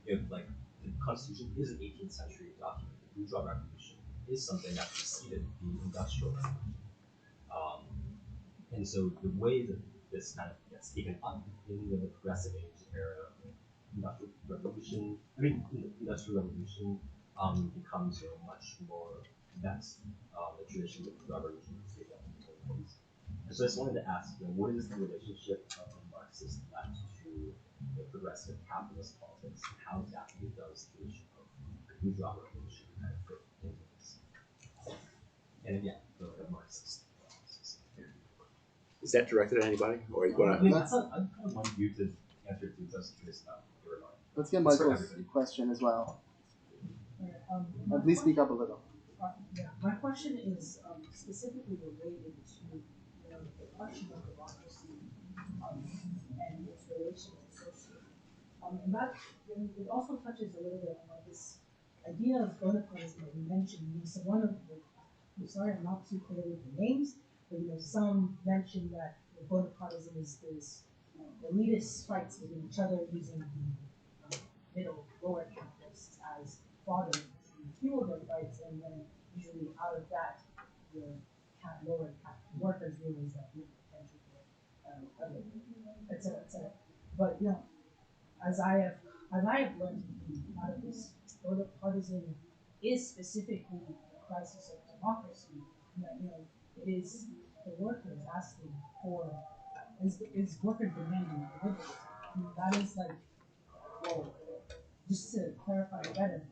if like the Constitution is an 18th century document, the bourgeois revolution is something that preceded the Industrial Revolution, and so the way that this kind of gets taken up in the progressive age era, Industrial Revolution, becomes much more advanced. The tradition of the revolution is taken up in the 40s. And so I just wanted to ask, what is the relationship of the Marxist left to the progressive capitalist politics, and how exactly does the tradition of the bourgeois revolution kind of fit into this? And yeah, the Marxist. Is that directed at anybody? Or you want I mean, I kind of want you to answer to just curious about your mind. Let's get Michael's question as well. Right, Please speak up a little. Yeah, my question is specifically related to the question of democracy and its relation to socialism. And that it also touches a little bit on this idea of bonapartism that you mentioned. So one of the, sorry, I'm not too clear with the names, but some mention that bonapartism is this elitist fights with each other using the middle lower capitalists as fodder to fuel their fights, and then usually out of that, the lower workers realize that we have potential for other, et cetera, et cetera. But as I have learned out of this, bonapartism is specifically a crisis of democracy. That it is the workers asking for, is workers demanding liberalism. That is like, well, just to clarify better,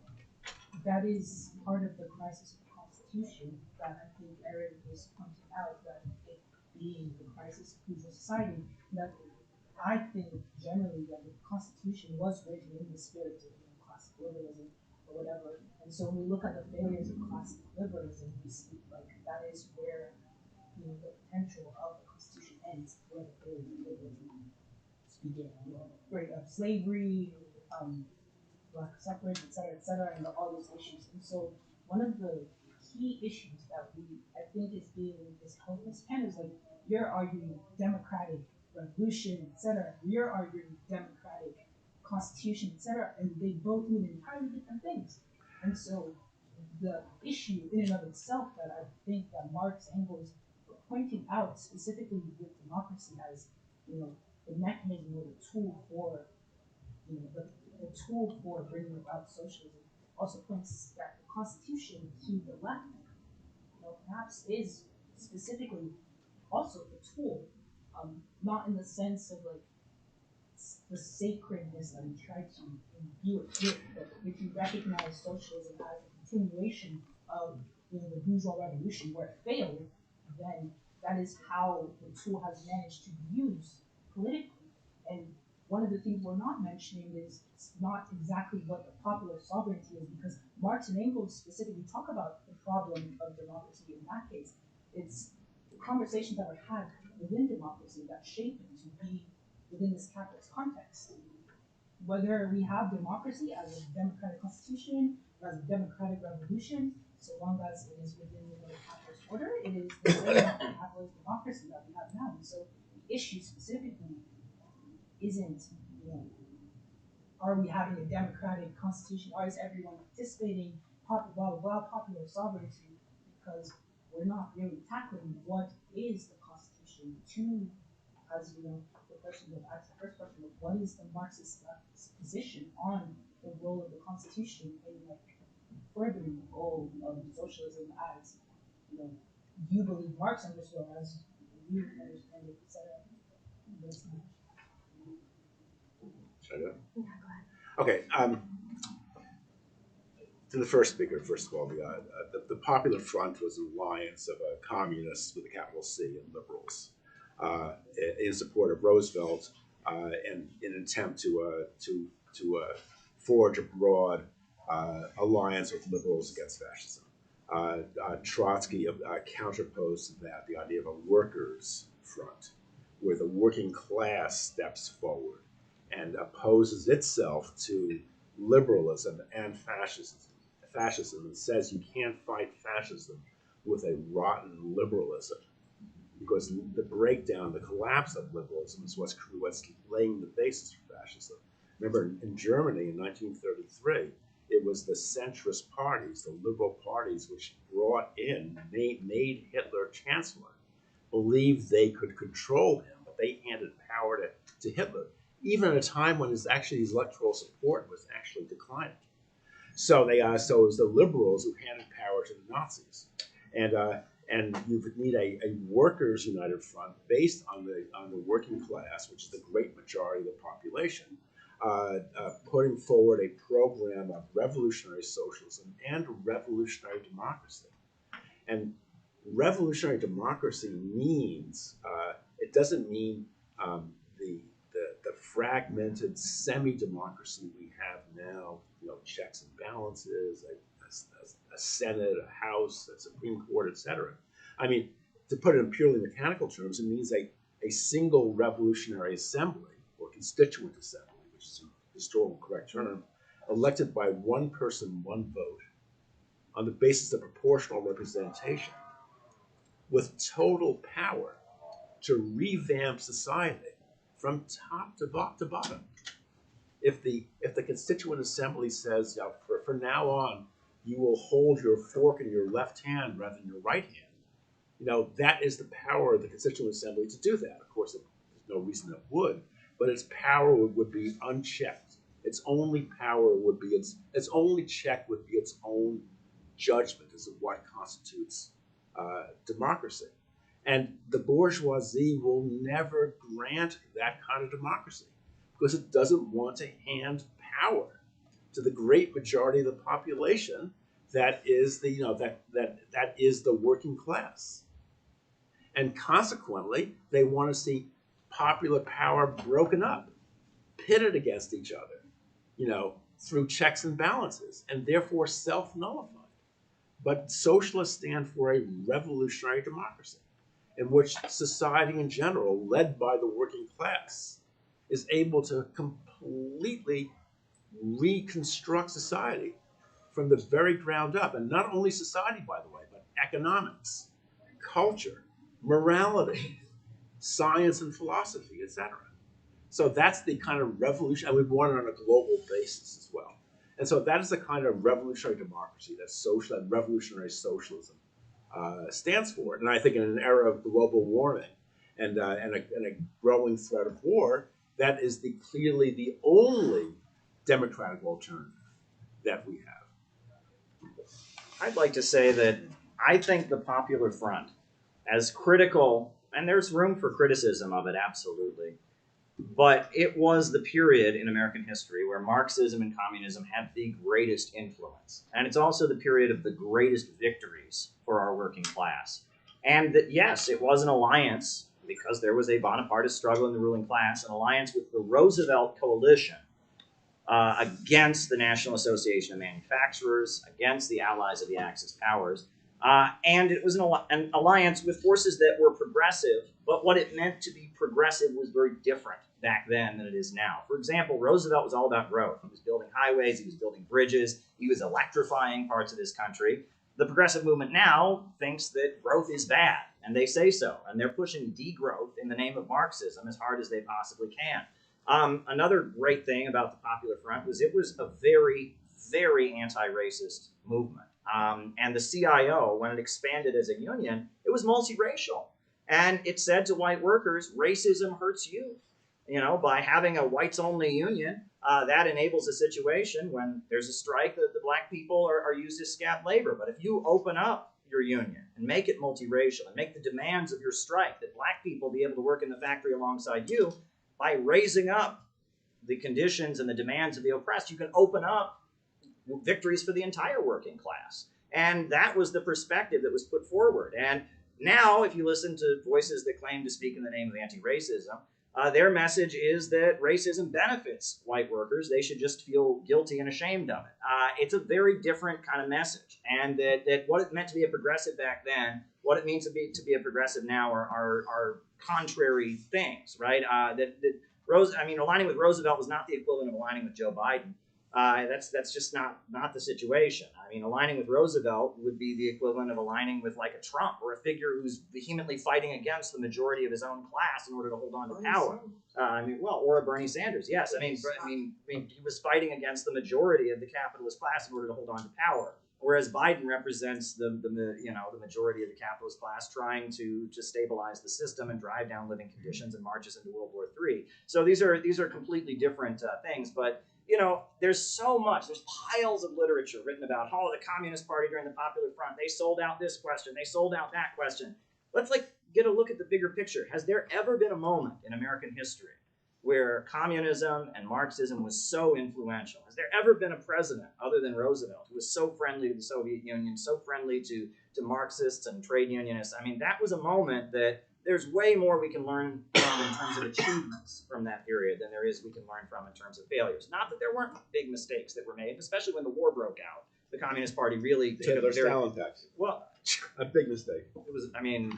that is part of the crisis of the Constitution that I think Aaron was pointing out, that being the crisis of feudal society, that I think generally that the Constitution was written in the spirit of classic liberalism or whatever. And so when we look at the failures of classic liberalism, we see like that is where the potential of the Constitution ends, where the failures of liberalism begin. Right, slavery, black suffrage, et cetera, and all those issues. And so one of the key issues that I think is helpless pen is like you're arguing democratic revolution, et cetera. You're arguing democratic constitution, et cetera, and they both mean entirely different things. And so the issue in and of itself that I think that Marx and Engels were pointing out specifically with democracy as the mechanism or the tool for the tool for bringing about socialism also points that the Constitution to the left perhaps is specifically also a tool, not in the sense of like the sacredness that we try to imbue it with, but if you recognize socialism as a continuation of the bourgeois revolution where it failed, then that is how the tool has managed to be used politically. And one of the things we're not mentioning is it's not exactly what the popular sovereignty is, because Marx and Engels specifically talk about the problem of democracy in that case. It's the conversations that are had within democracy that shape it to be within this capitalist context. Whether we have democracy as a democratic constitution or as a democratic revolution, so long as it is within the capitalist order, it is the same capitalist democracy that we have now. And so the issue specifically isn't, are we having a democratic constitution, or is everyone participating, blah, blah, blah, popular sovereignty, because we're not really tackling what is the constitution to, as the question of the first question of what is the Marxist position on the role of the constitution in furthering the goal of socialism as you believe Marx understood, as you understand it, etc. Should I go? Yeah, go ahead. Okay. To the first speaker, first of all, the Popular Front was an alliance of communists with a capital C and liberals in support of Roosevelt and in an attempt to forge a broad alliance with liberals against fascism. Trotsky counterposed to that the idea of a workers' front, where the working class steps forward and opposes itself to liberalism and fascism, and says you can't fight fascism with a rotten liberalism, because the breakdown, the collapse of liberalism is what's laying the basis for fascism. Remember, in Germany in 1933, it was the centrist parties, the liberal parties, which made Hitler chancellor, believed they could control him, but they handed power to Hitler, even at a time when his electoral support was actually declining. So so it was the liberals who handed power to the Nazis, and you would need a workers' united front based on the working class, which is the great majority of the population, putting forward a program of revolutionary socialism and revolutionary democracy. And revolutionary democracy means it doesn't mean the fragmented semi-democracy we have now, checks and balances, a Senate, a House, a Supreme Court, etc. I mean, to put it in purely mechanical terms, it means a single revolutionary assembly or constituent assembly, which is a historical correct term, elected by one person, one vote, on the basis of proportional representation, with total power to revamp society from top to bottom. If the constituent assembly says, for now on, you will hold your fork in your left hand rather than your right hand, that is the power of the constituent assembly to do that. Of course, there's no reason it would, but its power would be unchecked. Its only power would be its only check would be its own judgment as to what constitutes democracy. And the bourgeoisie will never grant that kind of democracy, because it doesn't want to hand power to the great majority of the population that is the that is the working class. And consequently, they want to see popular power broken up, pitted against each other, through checks and balances, and therefore self-nullified. But socialists stand for a revolutionary democracy in which society in general, led by the working class, is able to completely reconstruct society from the very ground up. And not only society, by the way, but economics, culture, morality, science and philosophy, etc. So that's the kind of revolution, and we want it on a global basis as well. And so that is the kind of revolutionary democracy that revolutionary socialism stands for. And I think in an era of global warming and a growing threat of war, that is clearly the only democratic alternative that we have. I'd like to say that I think the Popular Front, as critical, and there's room for criticism of it, absolutely, but it was the period in American history where Marxism and communism had the greatest influence. And it's also the period of the greatest victories for our working class. And that, yes, it was an alliance, because there was a Bonapartist struggle in the ruling class, an alliance with the Roosevelt coalition against the National Association of Manufacturers, against the allies of the Axis powers. And it was an alliance with forces that were progressive, but what it meant to be progressive was very different back then than it is now. For example, Roosevelt was all about growth. He was building highways, he was building bridges, he was electrifying parts of this country. The progressive movement now thinks that growth is bad, and they say so, and they're pushing degrowth in the name of Marxism as hard as they possibly can. Another great thing about the Popular Front was it was a very, very anti-racist movement. And the CIO, when it expanded as a union, it was multiracial. And it said to white workers, racism hurts you. By having a whites-only union, that enables a situation when there's a strike that the black people are used as scab labor. But if you open up your union and make it multiracial and make the demands of your strike that black people be able to work in the factory alongside you, by raising up the conditions and the demands of the oppressed, you can open up victories for the entire working class. And that was the perspective that was put forward. And now, if you listen to voices that claim to speak in the name of anti-racism, their message is that racism benefits white workers. They should just feel guilty and ashamed of it. It's a very different kind of message. And that what it meant to be a progressive back then, what it means to be a progressive now are contrary things, right? Aligning with Roosevelt was not the equivalent of aligning with Joe Biden. That's just not the situation. Aligning with Roosevelt would be the equivalent of aligning with like a Trump or a figure who's vehemently fighting against the majority of his own class in order to hold on to power. Or a Bernie Sanders. Yes, he was fighting against the majority of the capitalist class in order to hold on to power. Whereas Biden represents the majority of the capitalist class trying to stabilize the system and drive down living conditions and marches into World War III. So these are completely different things, but there's so much. There's piles of literature written about how the Communist Party during the Popular Front, they sold out this question, they sold out that question. Let's get a look at the bigger picture. Has there ever been a moment in American history where communism and Marxism was so influential? Has there ever been a president other than Roosevelt who was so friendly to the Soviet Union, so friendly to Marxists and trade unionists? That was a moment that there's way more we can learn from in terms of achievements from that period than there is we can learn from in terms of failures. Not that there weren't big mistakes that were made, especially when the war broke out. The Communist Party really Taylor Stalin tax. Well, a big mistake. It was.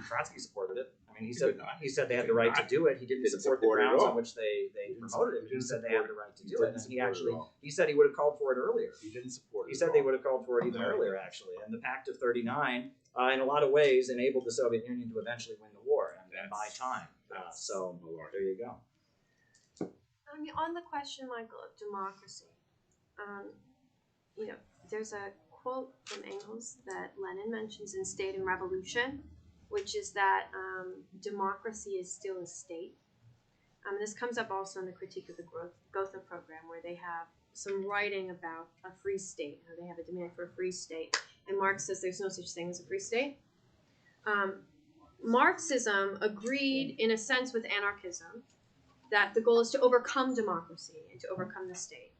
Trotsky supported it. He said they had the right to do it. He didn't support the grounds on which they promoted it. He said they had the right to do it. And he said he would have called for it earlier. He didn't support it. He said they would have called for it even earlier, actually. And the Pact of 39, in a lot of ways, enabled the Soviet Union to eventually win the war and buy time. So there you go. On the question, Michael, of democracy, there's a quote from Engels that Lenin mentions in State and Revolution, which is that democracy is still a state. This comes up also in the Critique of the Gotha program, where they have some writing about a free state, how they have a demand for a free state. And Marx says there's no such thing as a free state. Marxism agreed, in a sense, with anarchism, that the goal is to overcome democracy and to overcome the state.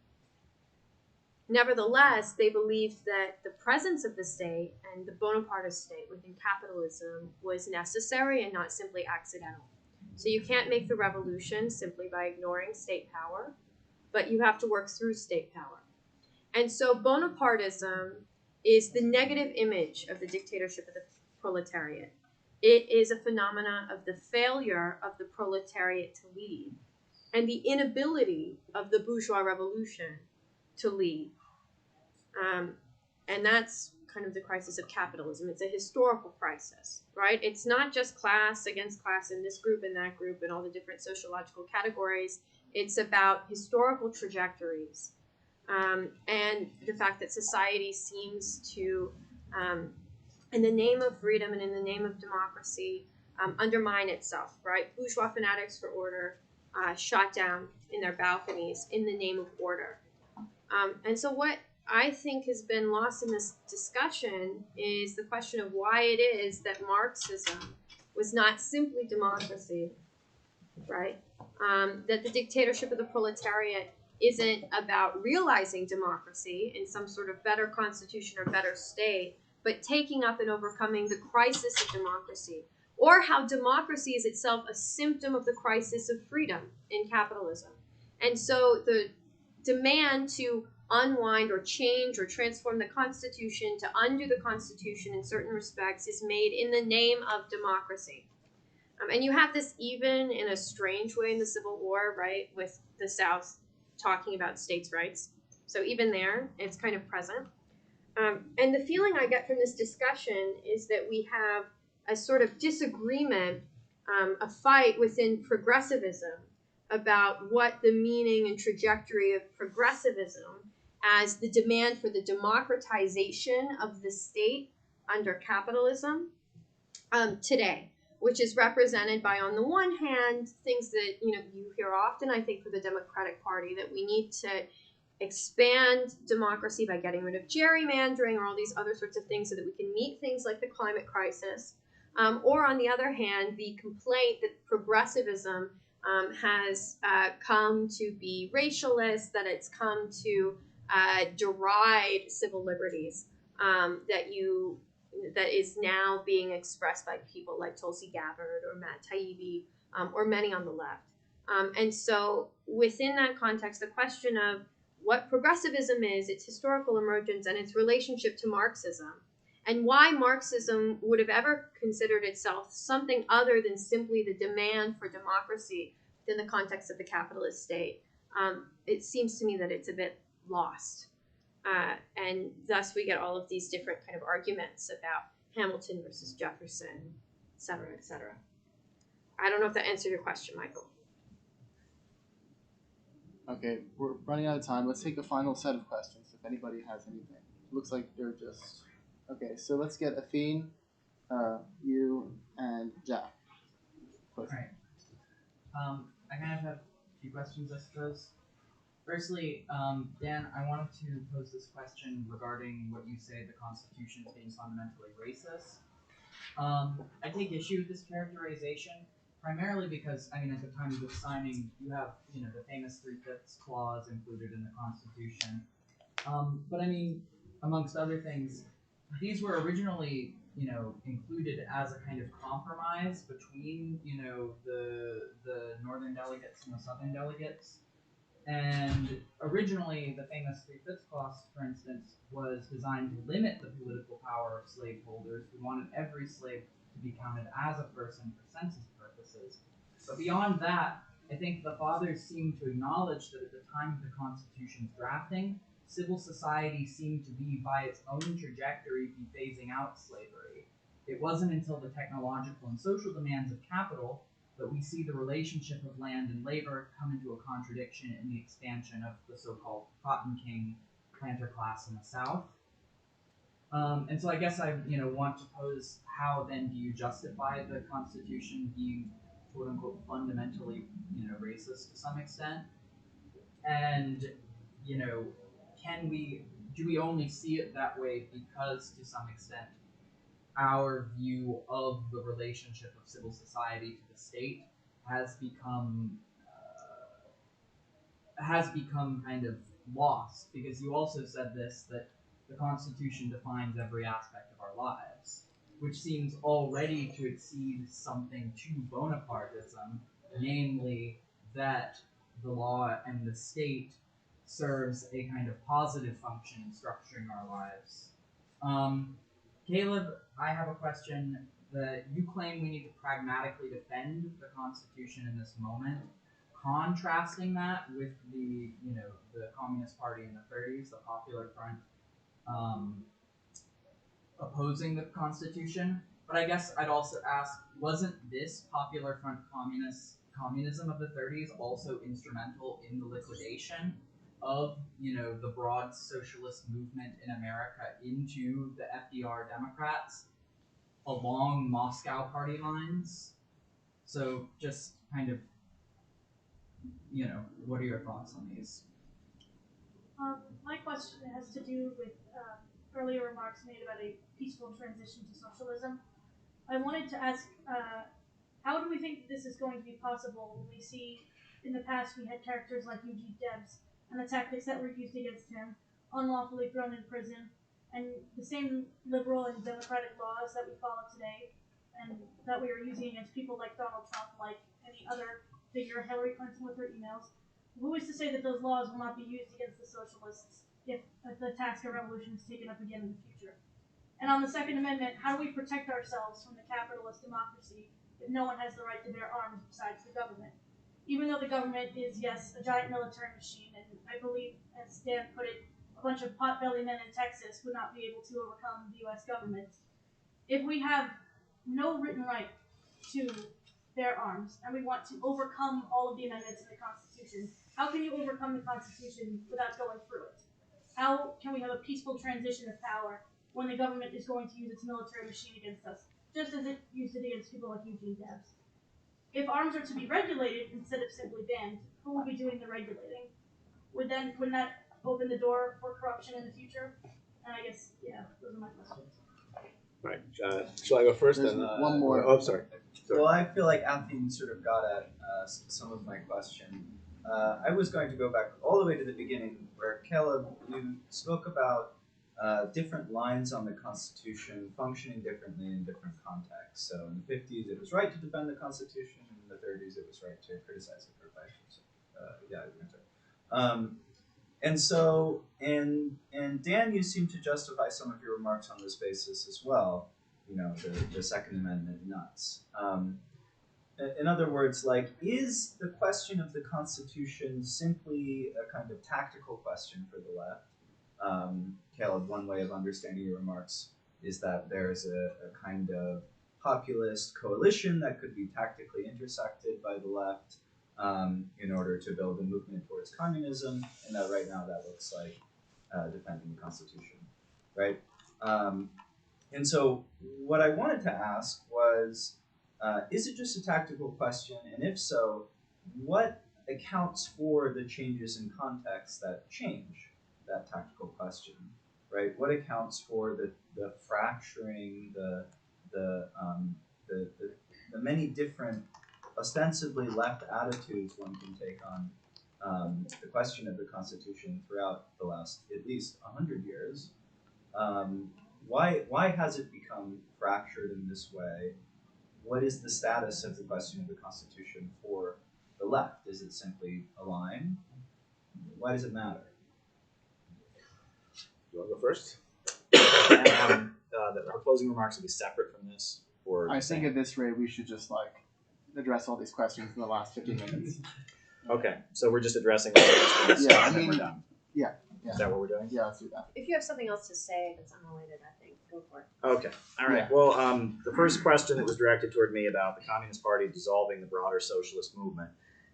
Nevertheless, they believed that the presence of the state and the Bonapartist state within capitalism was necessary and not simply accidental. So you can't make the revolution simply by ignoring state power, but you have to work through state power. And so Bonapartism is the negative image of the dictatorship of the proletariat. It is a phenomena of the failure of the proletariat to lead and the inability of the bourgeois revolution to lead. And that's kind of the crisis of capitalism. It's a historical crisis, right? It's not just class against class in this group and that group and all the different sociological categories. It's about historical trajectories and the fact that society seems to, in the name of freedom and in the name of democracy, undermine itself, right? Bourgeois fanatics for order shot down in their balconies in the name of order. And so what I think has been lost in this discussion is the question of why it is that Marxism was not simply democracy, right? That the dictatorship of the proletariat isn't about realizing democracy in some sort of better constitution or better state, but taking up and overcoming the crisis of democracy, or how democracy is itself a symptom of the crisis of freedom in capitalism. And so the demand to unwind or change or transform the Constitution, to undo the Constitution in certain respects, is made in the name of democracy. And you have this even in a strange way in the Civil War, right, with the South talking about states' rights. So even there, it's kind of present. And the feeling I get from this discussion is that we have a sort of disagreement, a fight within progressivism about what the meaning and trajectory of progressivism as the demand for the democratization of the state under capitalism today, which is represented by, on the one hand, things that you hear often, I think, for the Democratic Party, that we need to expand democracy by getting rid of gerrymandering or all these other sorts of things so that we can meet things like the climate crisis. Or on the other hand, the complaint that progressivism has come to be racialist, that it's come to deride civil liberties, that is now being expressed by people like Tulsi Gabbard or Matt Taibbi or many on the left. And so within that context, the question of what progressivism is, its historical emergence, and its relationship to Marxism, and why Marxism would have ever considered itself something other than simply the demand for democracy within the context of the capitalist state, it seems to me that it's a bit lost. And thus we get all of these different kind of arguments about Hamilton versus Jefferson, et cetera, et cetera. I don't know if that answered your question, Michael. Okay, we're running out of time. Let's take a final set of questions if anybody has anything. Looks like they're just... Okay, so let's get Athene, you, and Jack. All right. I kind of have a few questions, I suppose. Firstly, Dan, I wanted to pose this question regarding what you say the Constitution is being fundamentally racist. I take issue with this characterization, primarily because, I mean, at the time of the signing, you have, the famous 3/5 clause included in the Constitution. But I mean, amongst other things, these were originally, included as a kind of compromise between, the northern delegates and the southern delegates. And originally, the famous 3/5 clause, for instance, was designed to limit the political power of slaveholders who wanted every slave to be counted as a person for census purposes. But beyond that, I think the fathers seem to acknowledge that at the time of the Constitution's drafting, civil society seemed to be, by its own trajectory, be phasing out slavery. It wasn't until the technological and social demands of capital that we see the relationship of land and labor come into a contradiction in the expansion of the so-called cotton king planter class in the South. And so I guess I want to pose, how then do you justify the Constitution being quote unquote fundamentally racist to some extent? And do we only see it that way because to some extent our view of the relationship of civil society to the state has become kind of lost, because you also said this, that the Constitution defines every aspect of our lives, which seems already to exceed something to Bonapartism, namely that the law and the state serves a kind of positive function in structuring our lives. Caleb, I have a question. You claim we need to pragmatically defend the Constitution in this moment, contrasting that with the Communist Party in the 30s, the Popular Front, opposing the Constitution. But I guess I'd also ask, wasn't this Popular Front communism of the 30s also instrumental in the liquidation of the broad socialist movement in America into the FDR Democrats along Moscow party lines? So just kind of, what are your thoughts on these? My question has to do with earlier remarks made about a peaceful transition to socialism. I wanted to ask, how do we think this is going to be possible when we see in the past we had characters like Eugene Debs and the tactics that were used against him, unlawfully thrown in prison, and the same liberal and democratic laws that we follow today and that we are using against people like Donald Trump, like any other figure, Hillary Clinton with her emails. Who is to say that those laws will not be used against the socialists if the task of revolution is taken up again in the future? And on the Second Amendment, how do we protect ourselves from the capitalist democracy if no one has the right to bear arms besides the government? Even though the government is, yes, a giant military machine, and I believe, as Dan put it, a bunch of potbelly men in Texas would not be able to overcome the U.S. government. If we have no written right to bear arms, and we want to overcome all of the amendments in the Constitution, how can you overcome the Constitution without going through it? How can we have a peaceful transition of power when the government is going to use its military machine against us, just as it used it against people like Eugene Debs? If arms are to be regulated instead of simply banned, who will be doing the regulating? Wouldn't that open the door for corruption in the future? And I guess, yeah, those are my questions. Right. Shall I go first? There's one more. Oh, sorry. Well, I feel like Anthony sort of got at some of my question. I was going to go back all the way to the beginning where Caleb, you spoke about different lines on the Constitution functioning differently in different contexts. So in the 50s, it was right to defend the Constitution. In the 30s, it was right to criticize it for violations. And so, and Dan, you seem to justify some of your remarks on this basis as well. The Second Amendment nuts. In other words, is the question of the Constitution simply a kind of tactical question for the left? Caleb, one way of understanding your remarks is that there's a kind of populist coalition that could be tactically intersected by the left in order to build a movement towards communism, and that right now that looks like defending the Constitution, right? And so what I wanted to ask was, is it just a tactical question? And if so, what accounts for the changes in context that change that tactical question, right? What accounts for the fracturing, the many different ostensibly left attitudes one can take on the question of the Constitution throughout the last at least 100 years? Why has it become fractured in this way? What is the status of the question of the Constitution for the left? Is it simply a line? Why does it matter? You want to go first? Our closing remarks will be separate from this. Or I think at this rate we should just address all these questions in the last 15 minutes. Okay, so we're just addressing this. Yeah, I and then mean, we're done. Yeah. Is that what we're doing? Yeah, let's do that. If you have something else to say that's unrelated, I think, go for it. Okay. All right. Yeah. Well, the first question that was directed toward me about the Communist Party dissolving the broader socialist movement.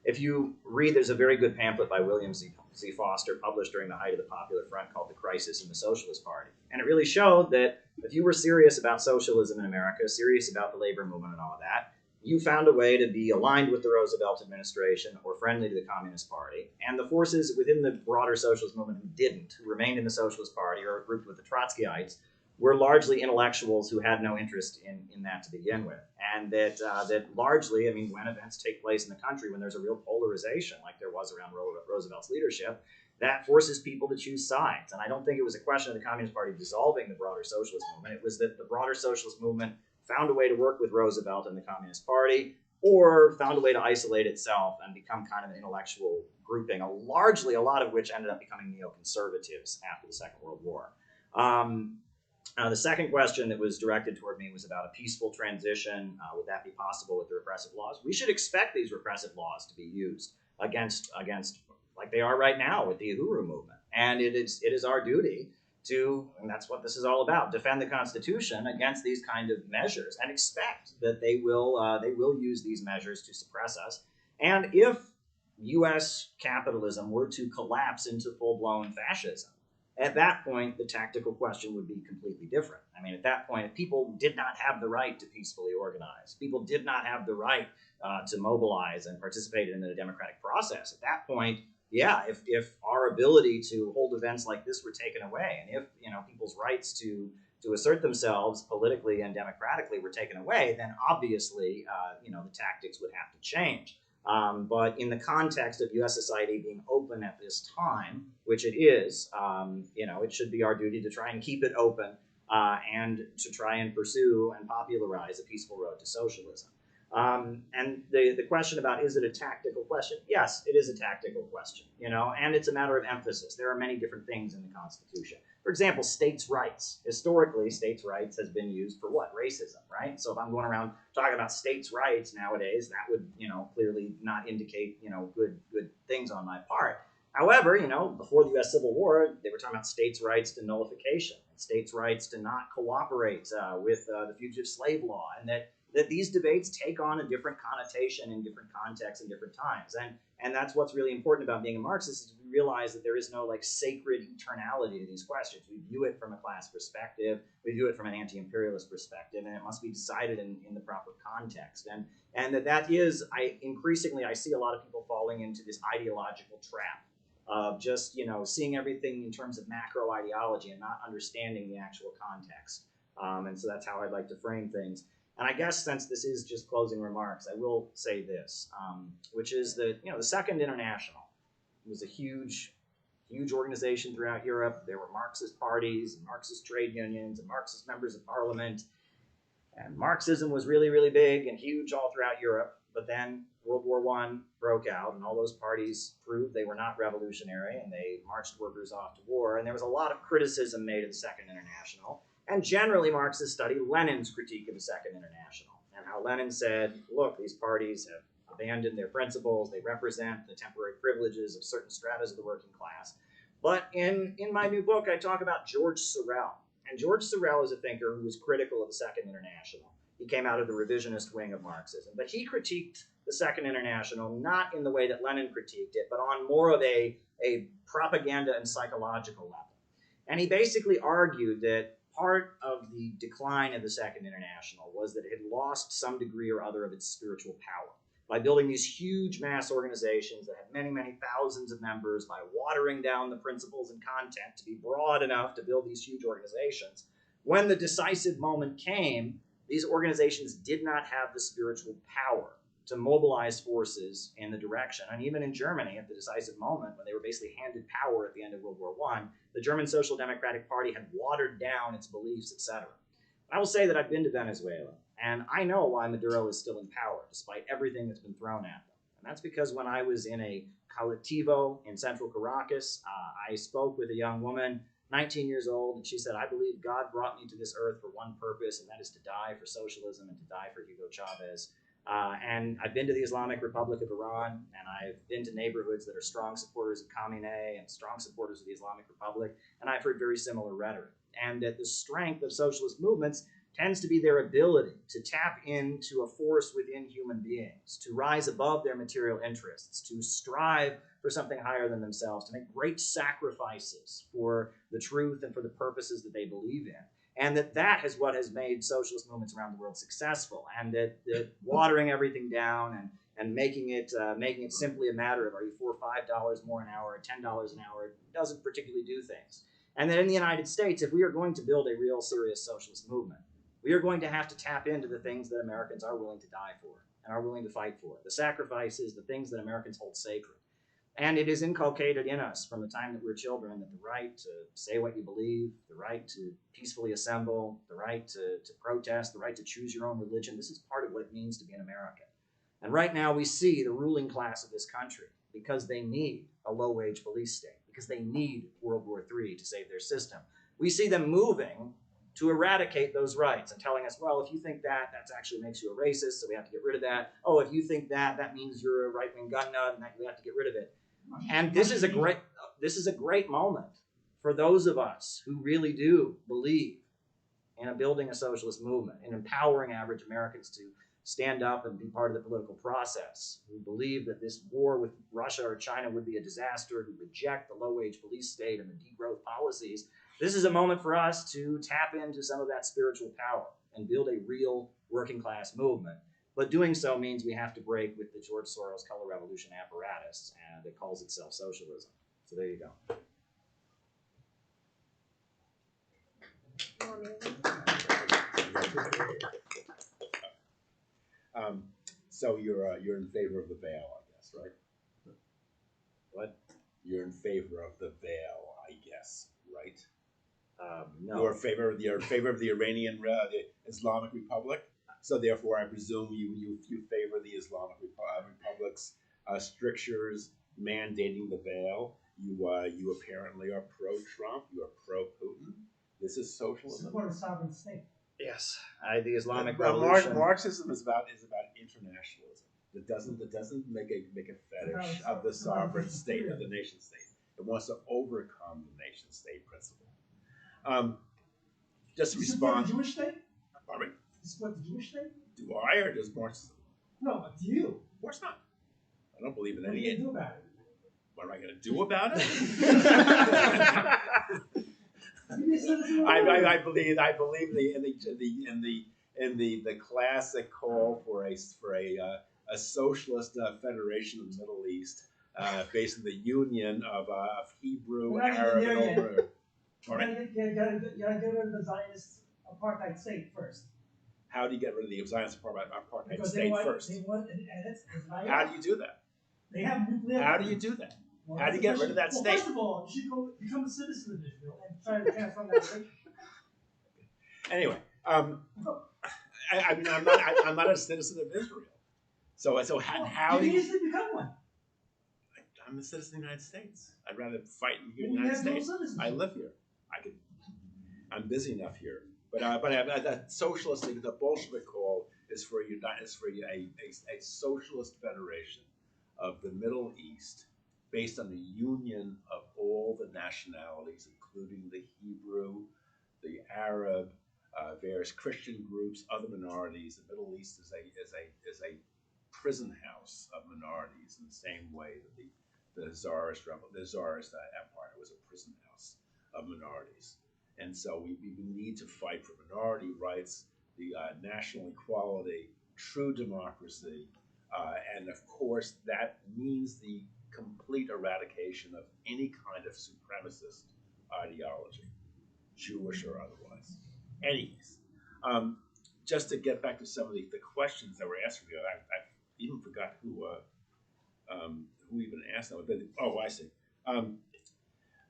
If you read, there's a very good pamphlet by William Z. Foster published during the height of the Popular Front called The Crisis in the Socialist Party. And it really showed that if you were serious about socialism in America, serious about the labor movement and all of that, you found a way to be aligned with the Roosevelt administration or friendly to the Communist Party. And the forces within the broader socialist movement who didn't, who remained in the Socialist Party or grouped with the Trotskyites, were largely intellectuals who had no interest in that to begin with. And that largely, when events take place in the country, when there's a real polarization like there was around Roosevelt's leadership, that forces people to choose sides. And I don't think it was a question of the Communist Party dissolving the broader socialist movement. It was that the broader socialist movement found a way to work with Roosevelt and the Communist Party, or found a way to isolate itself and become kind of an intellectual grouping, a lot of which ended up becoming neoconservatives after the Second World War. The second question that was directed toward me was about a peaceful transition. Would that be possible with the repressive laws? We should expect these repressive laws to be used against like they are right now with the Uhuru movement. And it is our duty to, and that's what this is all about, defend the Constitution against these kind of measures and expect that they will use these measures to suppress us. And if U.S. capitalism were to collapse into full-blown fascism, at that point, the tactical question would be completely different. I mean, at that point, if people did not have the right to peacefully organize, people did not have the right to mobilize and participate in the democratic process, at that point, yeah, if our ability to hold events like this were taken away, and if people's rights to assert themselves politically and democratically were taken away, then obviously the tactics would have to change. But in the context of U.S. society being open at this time, which it is, it should be our duty to try and keep it open and to try and pursue and popularize a peaceful road to socialism. And the question about, is it a tactical question? Yes, it is a tactical question, and it's a matter of emphasis. There are many different things in the Constitution. For example, states' rights. Historically, states' rights has been used for what? Racism, right? So if I'm going around talking about states' rights nowadays, that would, clearly not indicate, good things on my part. However, before the U.S. Civil War, they were talking about states' rights to nullification, and states' rights to not cooperate with the fugitive slave law, and that these debates take on a different connotation in different contexts and different times. And that's what's really important about being a Marxist, is we realize that there is no sacred eternality to these questions. We view it from a class perspective, we view it from an anti-imperialist perspective, and it must be decided in the proper context. And that is, increasingly I see a lot of people falling into this ideological trap of just, seeing everything in terms of macro ideology and not understanding the actual context. And so that's how I'd like to frame things. And I guess since this is just closing remarks, I will say this, which is that, the Second International was a huge organization throughout Europe. There were Marxist parties, and Marxist trade unions, and Marxist members of parliament. And Marxism was really, really big and huge all throughout Europe. But then World War I broke out, and all those parties proved they were not revolutionary, and they marched workers off to war. And there was a lot of criticism made of the Second International. And generally, Marxists study Lenin's critique of the Second International, and how Lenin said, look, these parties have abandoned their principles, they represent the temporary privileges of certain stratas of the working class. But in my new book, I talk about George Sorel. And George Sorel is a thinker who was critical of the Second International. He came out of the revisionist wing of Marxism. But he critiqued the Second International not in the way that Lenin critiqued it, but on more of a propaganda and psychological level. And he basically argued that part of the decline of the Second International was that it had lost some degree or other of its spiritual power. By building these huge mass organizations that had many, many thousands of members, by watering down the principles and content to be broad enough to build these huge organizations, when the decisive moment came, these organizations did not have the spiritual power to mobilize forces in the direction. And even in Germany, at the decisive moment, when they were basically handed power at the end of World War I, the German Social Democratic Party had watered down its beliefs, etc. I will say that I've been to Venezuela, and I know why Maduro is still in power, despite everything that's been thrown at them. And that's because when I was in a colectivo in central Caracas, I spoke with a young woman, 19 years old, and she said, I believe God brought me to this earth for one purpose, and that is to die for socialism and to die for Hugo Chavez. And I've been to the Islamic Republic of Iran, and I've been to neighborhoods that are strong supporters of Khamenei and strong supporters of the Islamic Republic, and I've heard very similar rhetoric. And that the strength of socialist movements tends to be their ability to tap into a force within human beings, to rise above their material interests, to strive for something higher than themselves, to make great sacrifices for the truth and for the purposes that they believe in. And that is what has made socialist movements around the world successful. And that watering everything down and making it simply a matter of, are you $4 or $5 more an hour or $10 an hour, doesn't particularly do things. And that in the United States, if we are going to build a real serious socialist movement, we are going to have to tap into the things that Americans are willing to die for and are willing to fight for, the sacrifices, the things that Americans hold sacred. And it is inculcated in us from the time that we're children that the right to say what you believe, the right to peacefully assemble, the right to protest, the right to choose your own religion, this is part of what it means to be an American. And right now we see the ruling class of this country, because they need a low-wage police state, because they need World War III to save their system. We see them moving to eradicate those rights and telling us, well, if you think that, that actually makes you a racist, so we have to get rid of that. Oh, if you think that, that means you're a right-wing gun nut, and that we have to get rid of it. And this is a great moment for those of us who really do believe in building a socialist movement, in empowering average Americans to stand up and be part of the political process, who believe that this war with Russia or China would be a disaster, who reject the low-wage police state and the degrowth policies. This is a moment for us to tap into some of that spiritual power and build a real working-class movement. But doing so means we have to break with the George Soros color revolution apparatus, and it calls itself socialism. So there you go. So you're in favor of the veil, I guess, right? What? You're in favor of the veil, I guess, right? No. You're in favor of the Iranian, the Islamic Republic. So therefore, I presume you favor the Islamic Republic's strictures mandating the veil. You apparently are pro-Trump. You are pro-Putin. This is socialism. Support a sovereign state. Yes, the Islamic Revolution. Marxism is about internationalism. It doesn't make a fetish of the sovereign state, of the nation state. It wants to overcome the nation state principle. Just to respond. Support the Jewish state? Pardon me? Support the Jewish state? Do I, or does Marxism? No, do you? Of course not. I don't believe in What are any. you gonna do about it? What am I going to do about it? I believe in the classic call for a socialist federation of the Middle East, based on the union of Hebrew, Arab, and over. You gotta get rid of the Zionist apartheid state first. How do you get rid of the Zionist apartheid Because state first? How do you do that? They have nuclear. How do you do that? Well, how do you get rid of that state? First of all, you should go become a citizen of Israel and try to transform that state. Anyway, I mean, I'm not a citizen of Israel. So how do you easily become one? I'm a citizen of the United States. I'd rather fight in the United States. I live here. I'm busy enough here. But the socialist thing, the Bolshevik call is for a socialist federation of the Middle East, based on the union of all the nationalities, including the Hebrew, the Arab, various Christian groups, other minorities. The Middle East is a prison house of minorities, in the same way that the Tsarist Empire was a prison house of minorities. And so we need to fight for minority rights, the national equality, true democracy, and of course that means the complete eradication of any kind of supremacist ideology, Jewish or otherwise. Anyways, just to get back to some of the questions that were asked for you, I even forgot who even asked them. But, oh, I see.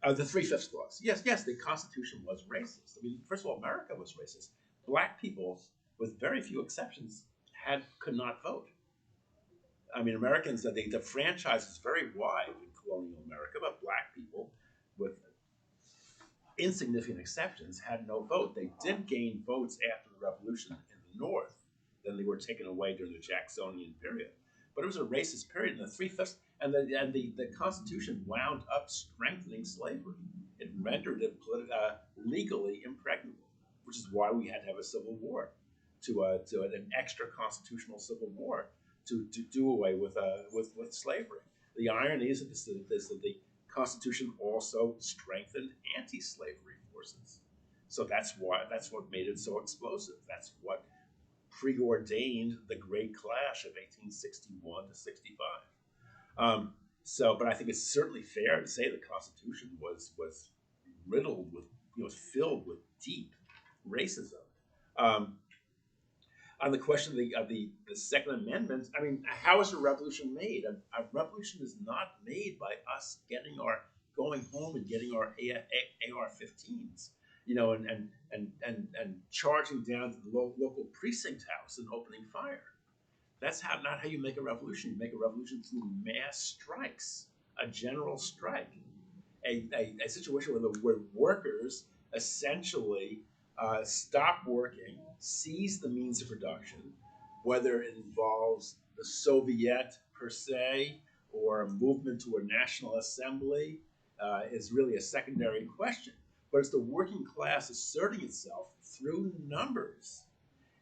The 3/5 clause. Yes, the Constitution was racist. I mean, first of all, America was racist. Black people, with very few exceptions, could not vote. I mean, Americans, the franchise is very wide in colonial America, but black people, with insignificant exceptions, had no vote. They did gain votes after the Revolution in the North. Then they were taken away during the Jacksonian period. But it was a racist period, and the 3/5, and the Constitution wound up strengthening slavery. It rendered it legally impregnable, which is why we had to have a civil war, to an extra constitutional civil war to do away with slavery. The irony is that the Constitution also strengthened anti-slavery forces. So that's what made it so explosive. That's what preordained the Great Clash of 1861 to 65. But I think it's certainly fair to say the Constitution was riddled with, filled with deep racism. on the question of the Second Amendment, I mean, how is a revolution made? A revolution is not made by us going home and getting our AR-15s, you know, and charging down to the local precinct house and opening fire. That's not how you make a revolution. You make a revolution through mass strikes, a general strike, a situation where workers essentially stop working, seize the means of production, whether it involves the Soviet per se or a movement to a national assembly is really a secondary question. But it's the working class asserting itself through numbers.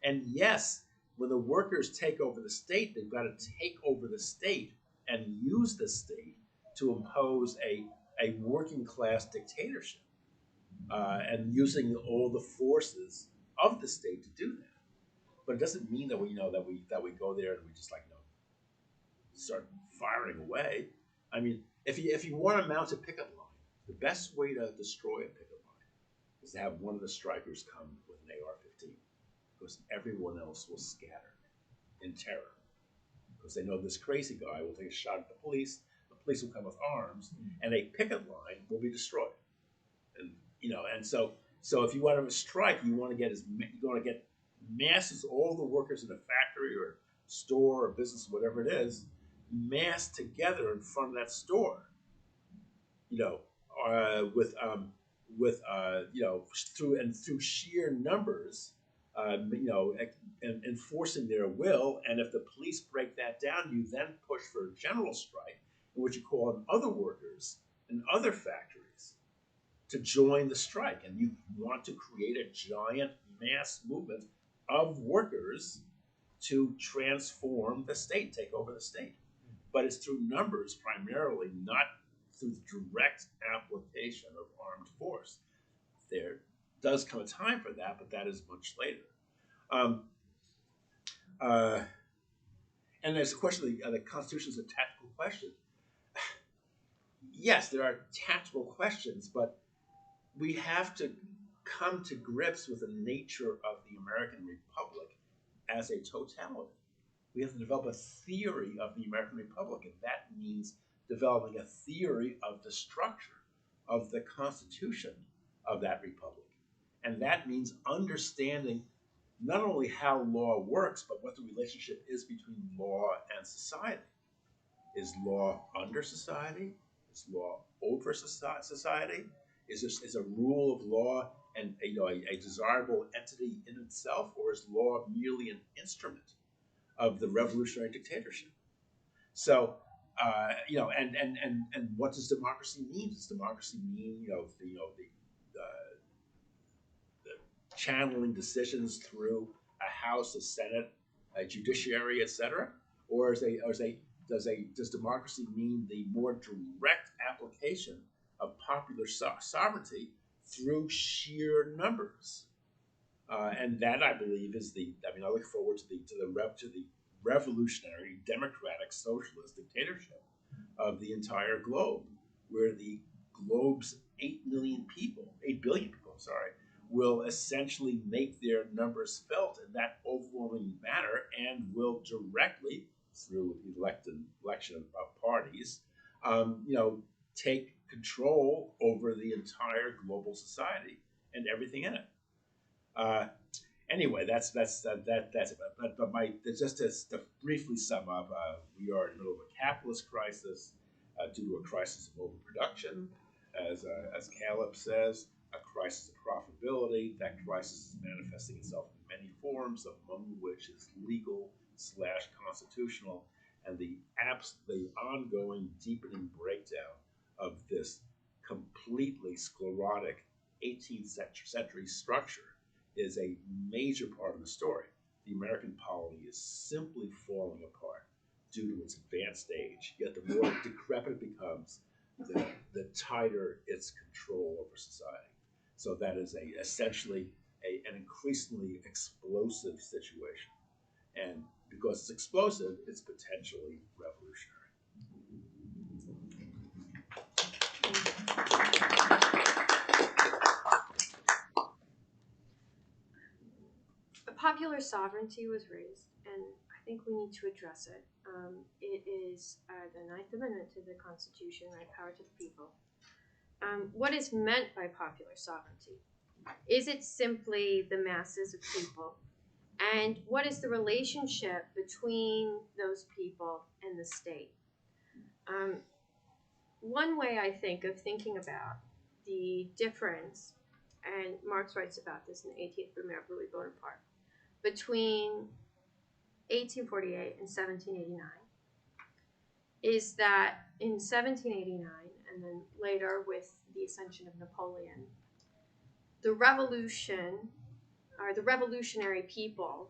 And yes, when the workers take over the state, they've got to take over the state and use the state to impose a working class dictatorship. And using all the forces of the state to do that, but it doesn't mean that we go there and we just start firing away. I mean, if you want to mount a picket line, the best way to destroy a picket line is to have one of the strikers come with an AR-15, because everyone else will scatter in terror, because they know this crazy guy will take a shot at the police will come with arms, and a picket line will be destroyed. And so if you want to have a strike, you want to get masses, all the workers in a factory or store or business, whatever it is, massed together in front of that store. Through sheer numbers, enforcing their will. And if the police break that down, you then push for a general strike, in which you call on other workers and other factories to join the strike. And you want to create a giant mass movement of workers to transform the state, take over the state. But it's through numbers primarily, not through the direct application of armed force. There does come a time for that, but that is much later. And there's a question, the Constitution is a tactical question. Yes, there are tactical questions, but we have to come to grips with the nature of the American Republic as a totality. We have to develop a theory of the American Republic, and that means developing a theory of the structure of the Constitution of that republic. And that means understanding not only how law works, but what the relationship is between law and society. Is law under society? Is law over society? Is a rule of law and a desirable entity in itself, or is law merely an instrument of the revolutionary dictatorship? So, and what does democracy mean? Does democracy mean the channeling decisions through a House, a Senate, a judiciary, etc., or does democracy mean the more direct application of popular sovereignty through sheer numbers? And that, I believe, is I look forward to the revolutionary, democratic, socialist dictatorship of the entire globe, where the globe's 8 billion people, will essentially make their numbers felt in that overwhelming manner, and will directly, through election of parties, take control over the entire global society and everything in it. Anyway, that's it. But just to briefly sum up, we are in the middle of a capitalist crisis due to a crisis of overproduction, as Caleb says, a crisis of profitability. That crisis is manifesting itself in many forms, among which is legal/constitutional, and the ongoing deepening breakdown of this completely sclerotic 18th century structure is a major part of the story. The American polity is simply falling apart due to its advanced age, yet the more decrepit it becomes, the tighter its control over society. So that is essentially an increasingly explosive situation. And because it's explosive, it's potentially revolutionary. The popular sovereignty was raised, and I think we need to address it. It is the Ninth Amendment to the Constitution, right? Power to the people. What is meant by popular sovereignty? Is it simply the masses of people? And what is the relationship between those people and the state? One way I think of thinking about the difference, and Marx writes about this in the 18th Brumaire of Louis Bonaparte, between 1848 and 1789, is that in 1789, and then later with the ascension of Napoleon, the revolution, or the revolutionary people,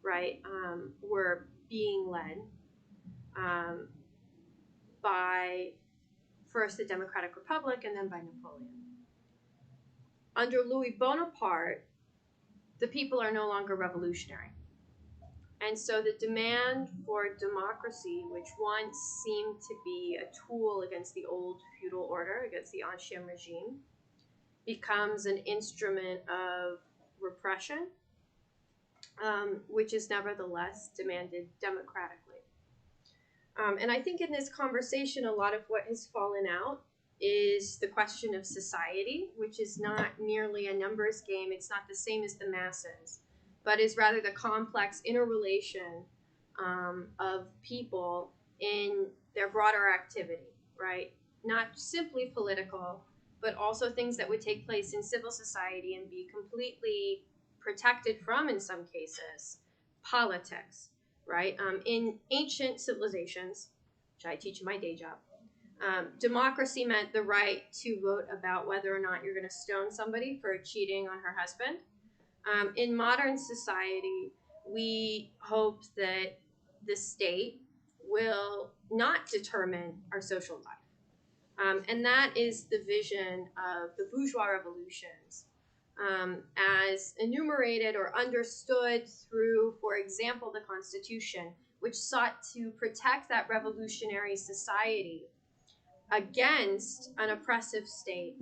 right, were being led by first the Democratic Republic and then by Napoleon. Under Louis Bonaparte, the people are no longer revolutionary. And so the demand for democracy, which once seemed to be a tool against the old feudal order, against the ancien regime, becomes an instrument of repression, which is nevertheless demanded democratically. And I think in this conversation, a lot of what has fallen out is the question of society, which is not merely a numbers game. It's not the same as the masses, but is rather the complex interrelation of people in their broader activity, right? Not simply political, but also things that would take place in civil society and be completely protected from, in some cases, politics, right? In ancient civilizations, which I teach in my day job, democracy meant the right to vote about whether or not you're going to stone somebody for cheating on her husband. In modern society, we hope that the state will not determine our social life. And that is the vision of the bourgeois revolutions, as enumerated or understood through, for example, the Constitution, which sought to protect that revolutionary society against an oppressive state,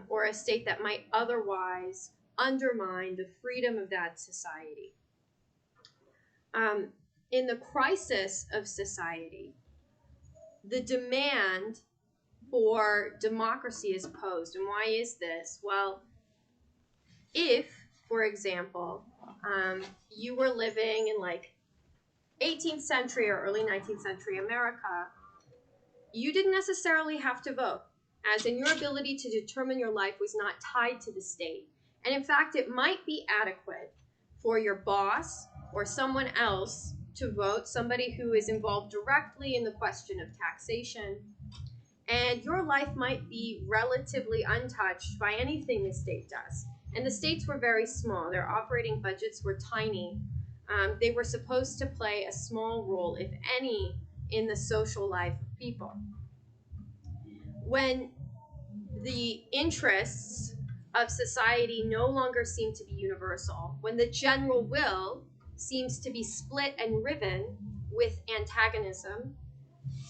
or a state that might otherwise undermine the freedom of that society. In the crisis of society, the demand for democracy is posed. And why is this? Well, if, for example, you were living in like 18th century or early 19th century America, you didn't necessarily have to vote, as in your ability to determine your life was not tied to the state. And in fact, it might be adequate for your boss or someone else to vote, somebody who is involved directly in the question of taxation, and your life might be relatively untouched by anything the state does. And the states were very small. Their operating budgets were tiny. They were supposed to play a small role, if any, in the social life of people. When the interests of society no longer seem to be universal, when the general will seems to be split and riven with antagonism,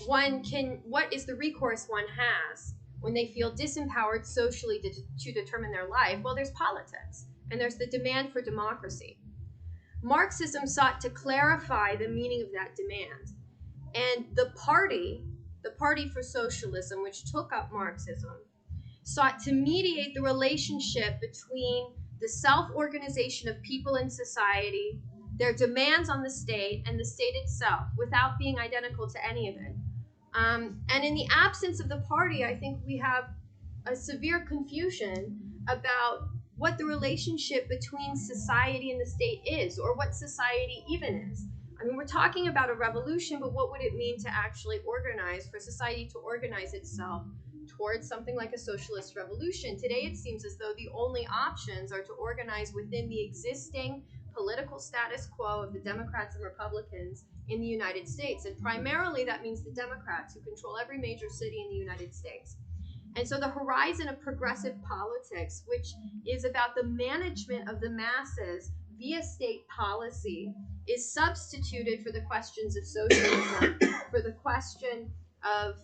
what is the recourse one has when they feel disempowered socially to determine their life? Well, there's politics, and there's the demand for democracy. Marxism sought to clarify the meaning of that demand. And the Party for Socialism, which took up Marxism, sought to mediate the relationship between the self-organization of people in society, their demands on the state, and the state itself, without being identical to any of it. And in the absence of the party, I think we have a severe confusion about what the relationship between society and the state is, or what society even is. I mean, we're talking about a revolution, but what would it mean to actually organize, for society to organize itself towards something like a socialist revolution? Today, it seems as though the only options are to organize within the existing political status quo of the Democrats and Republicans in the United States. And primarily, that means the Democrats, who control every major city in the United States. And so the horizon of progressive politics, which is about the management of the masses via state policy, is substituted for the questions of socialism, for the question of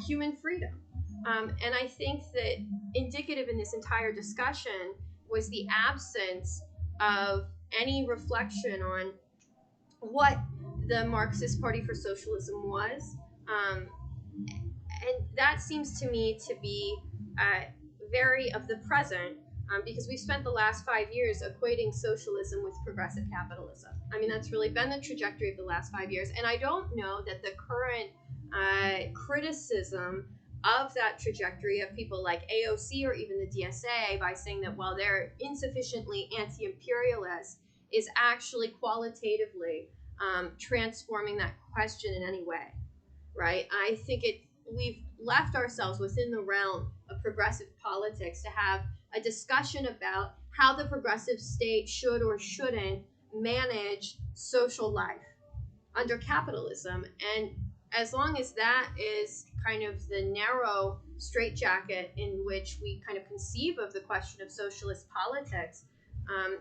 human freedom. And I think that indicative in this entire discussion was the absence of any reflection on what the Marxist Party for Socialism was. And that seems to me to be very of the present, because we've spent the last 5 years equating socialism with progressive capitalism. I mean, that's really been the trajectory of the last 5 years. And I don't know that the current criticism of that trajectory of people like AOC or even the DSA by saying that, well, they're insufficiently anti-imperialist, is actually qualitatively transforming that question in any way, right? I think we've left ourselves within the realm of progressive politics to have a discussion about how the progressive state should or shouldn't manage social life under capitalism. And as long as that is kind of the narrow straitjacket in which we kind of conceive of the question of socialist politics,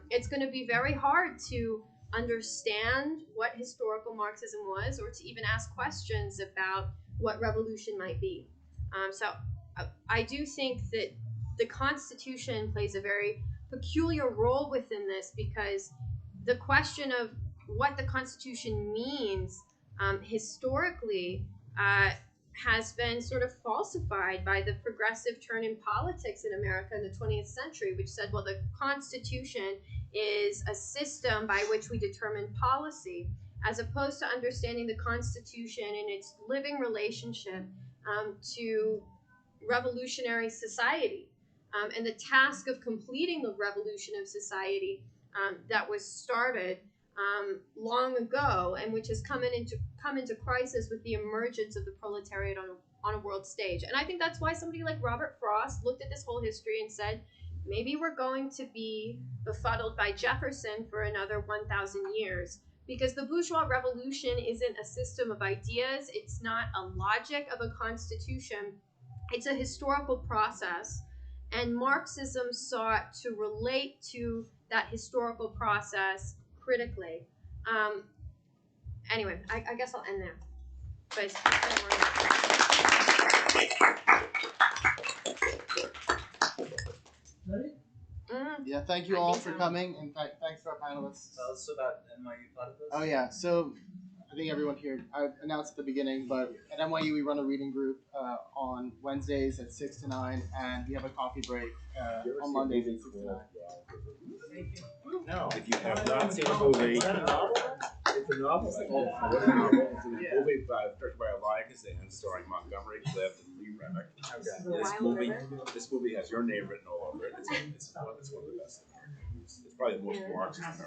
it's going to be very hard to understand what historical Marxism was, or to even ask questions about what revolution might be. So I do think that the Constitution plays a very peculiar role within this, because the question of what the Constitution means historically has been sort of falsified by the progressive turn in politics in America in the 20th century, which said, well, the Constitution is a system by which we determine policy, as opposed to understanding the Constitution in its living relationship to revolutionary society, and the task of completing the revolution of society that was started long ago, and which has come into crisis with the emergence of the proletariat on a world stage. And I think that's why somebody like Robert Frost looked at this whole history and said, maybe we're going to be befuddled by Jefferson for another 1,000 years. Because the bourgeois revolution isn't a system of ideas, it's not a logic of a constitution, it's a historical process. And Marxism sought to relate to that historical process critically. Anyway, I guess I'll end there. But Ready? Yeah, thank you all for coming, and thanks to our panelists. Tell us about NYU Platypus. Oh yeah, so I think everyone here, I announced at the beginning, but at NYU we run a reading group on Wednesdays at 6 to 9, and we have a coffee break on Mondays at 6 to 9. No, if you have not seen the movie, it's a novel. It's a novel. It's a novel. It's a movie directed by Elia Kazan, starring Montgomery Clift and Lee Remick. This movie has your name written all over it. It's one of the best. It's probably the most Marxist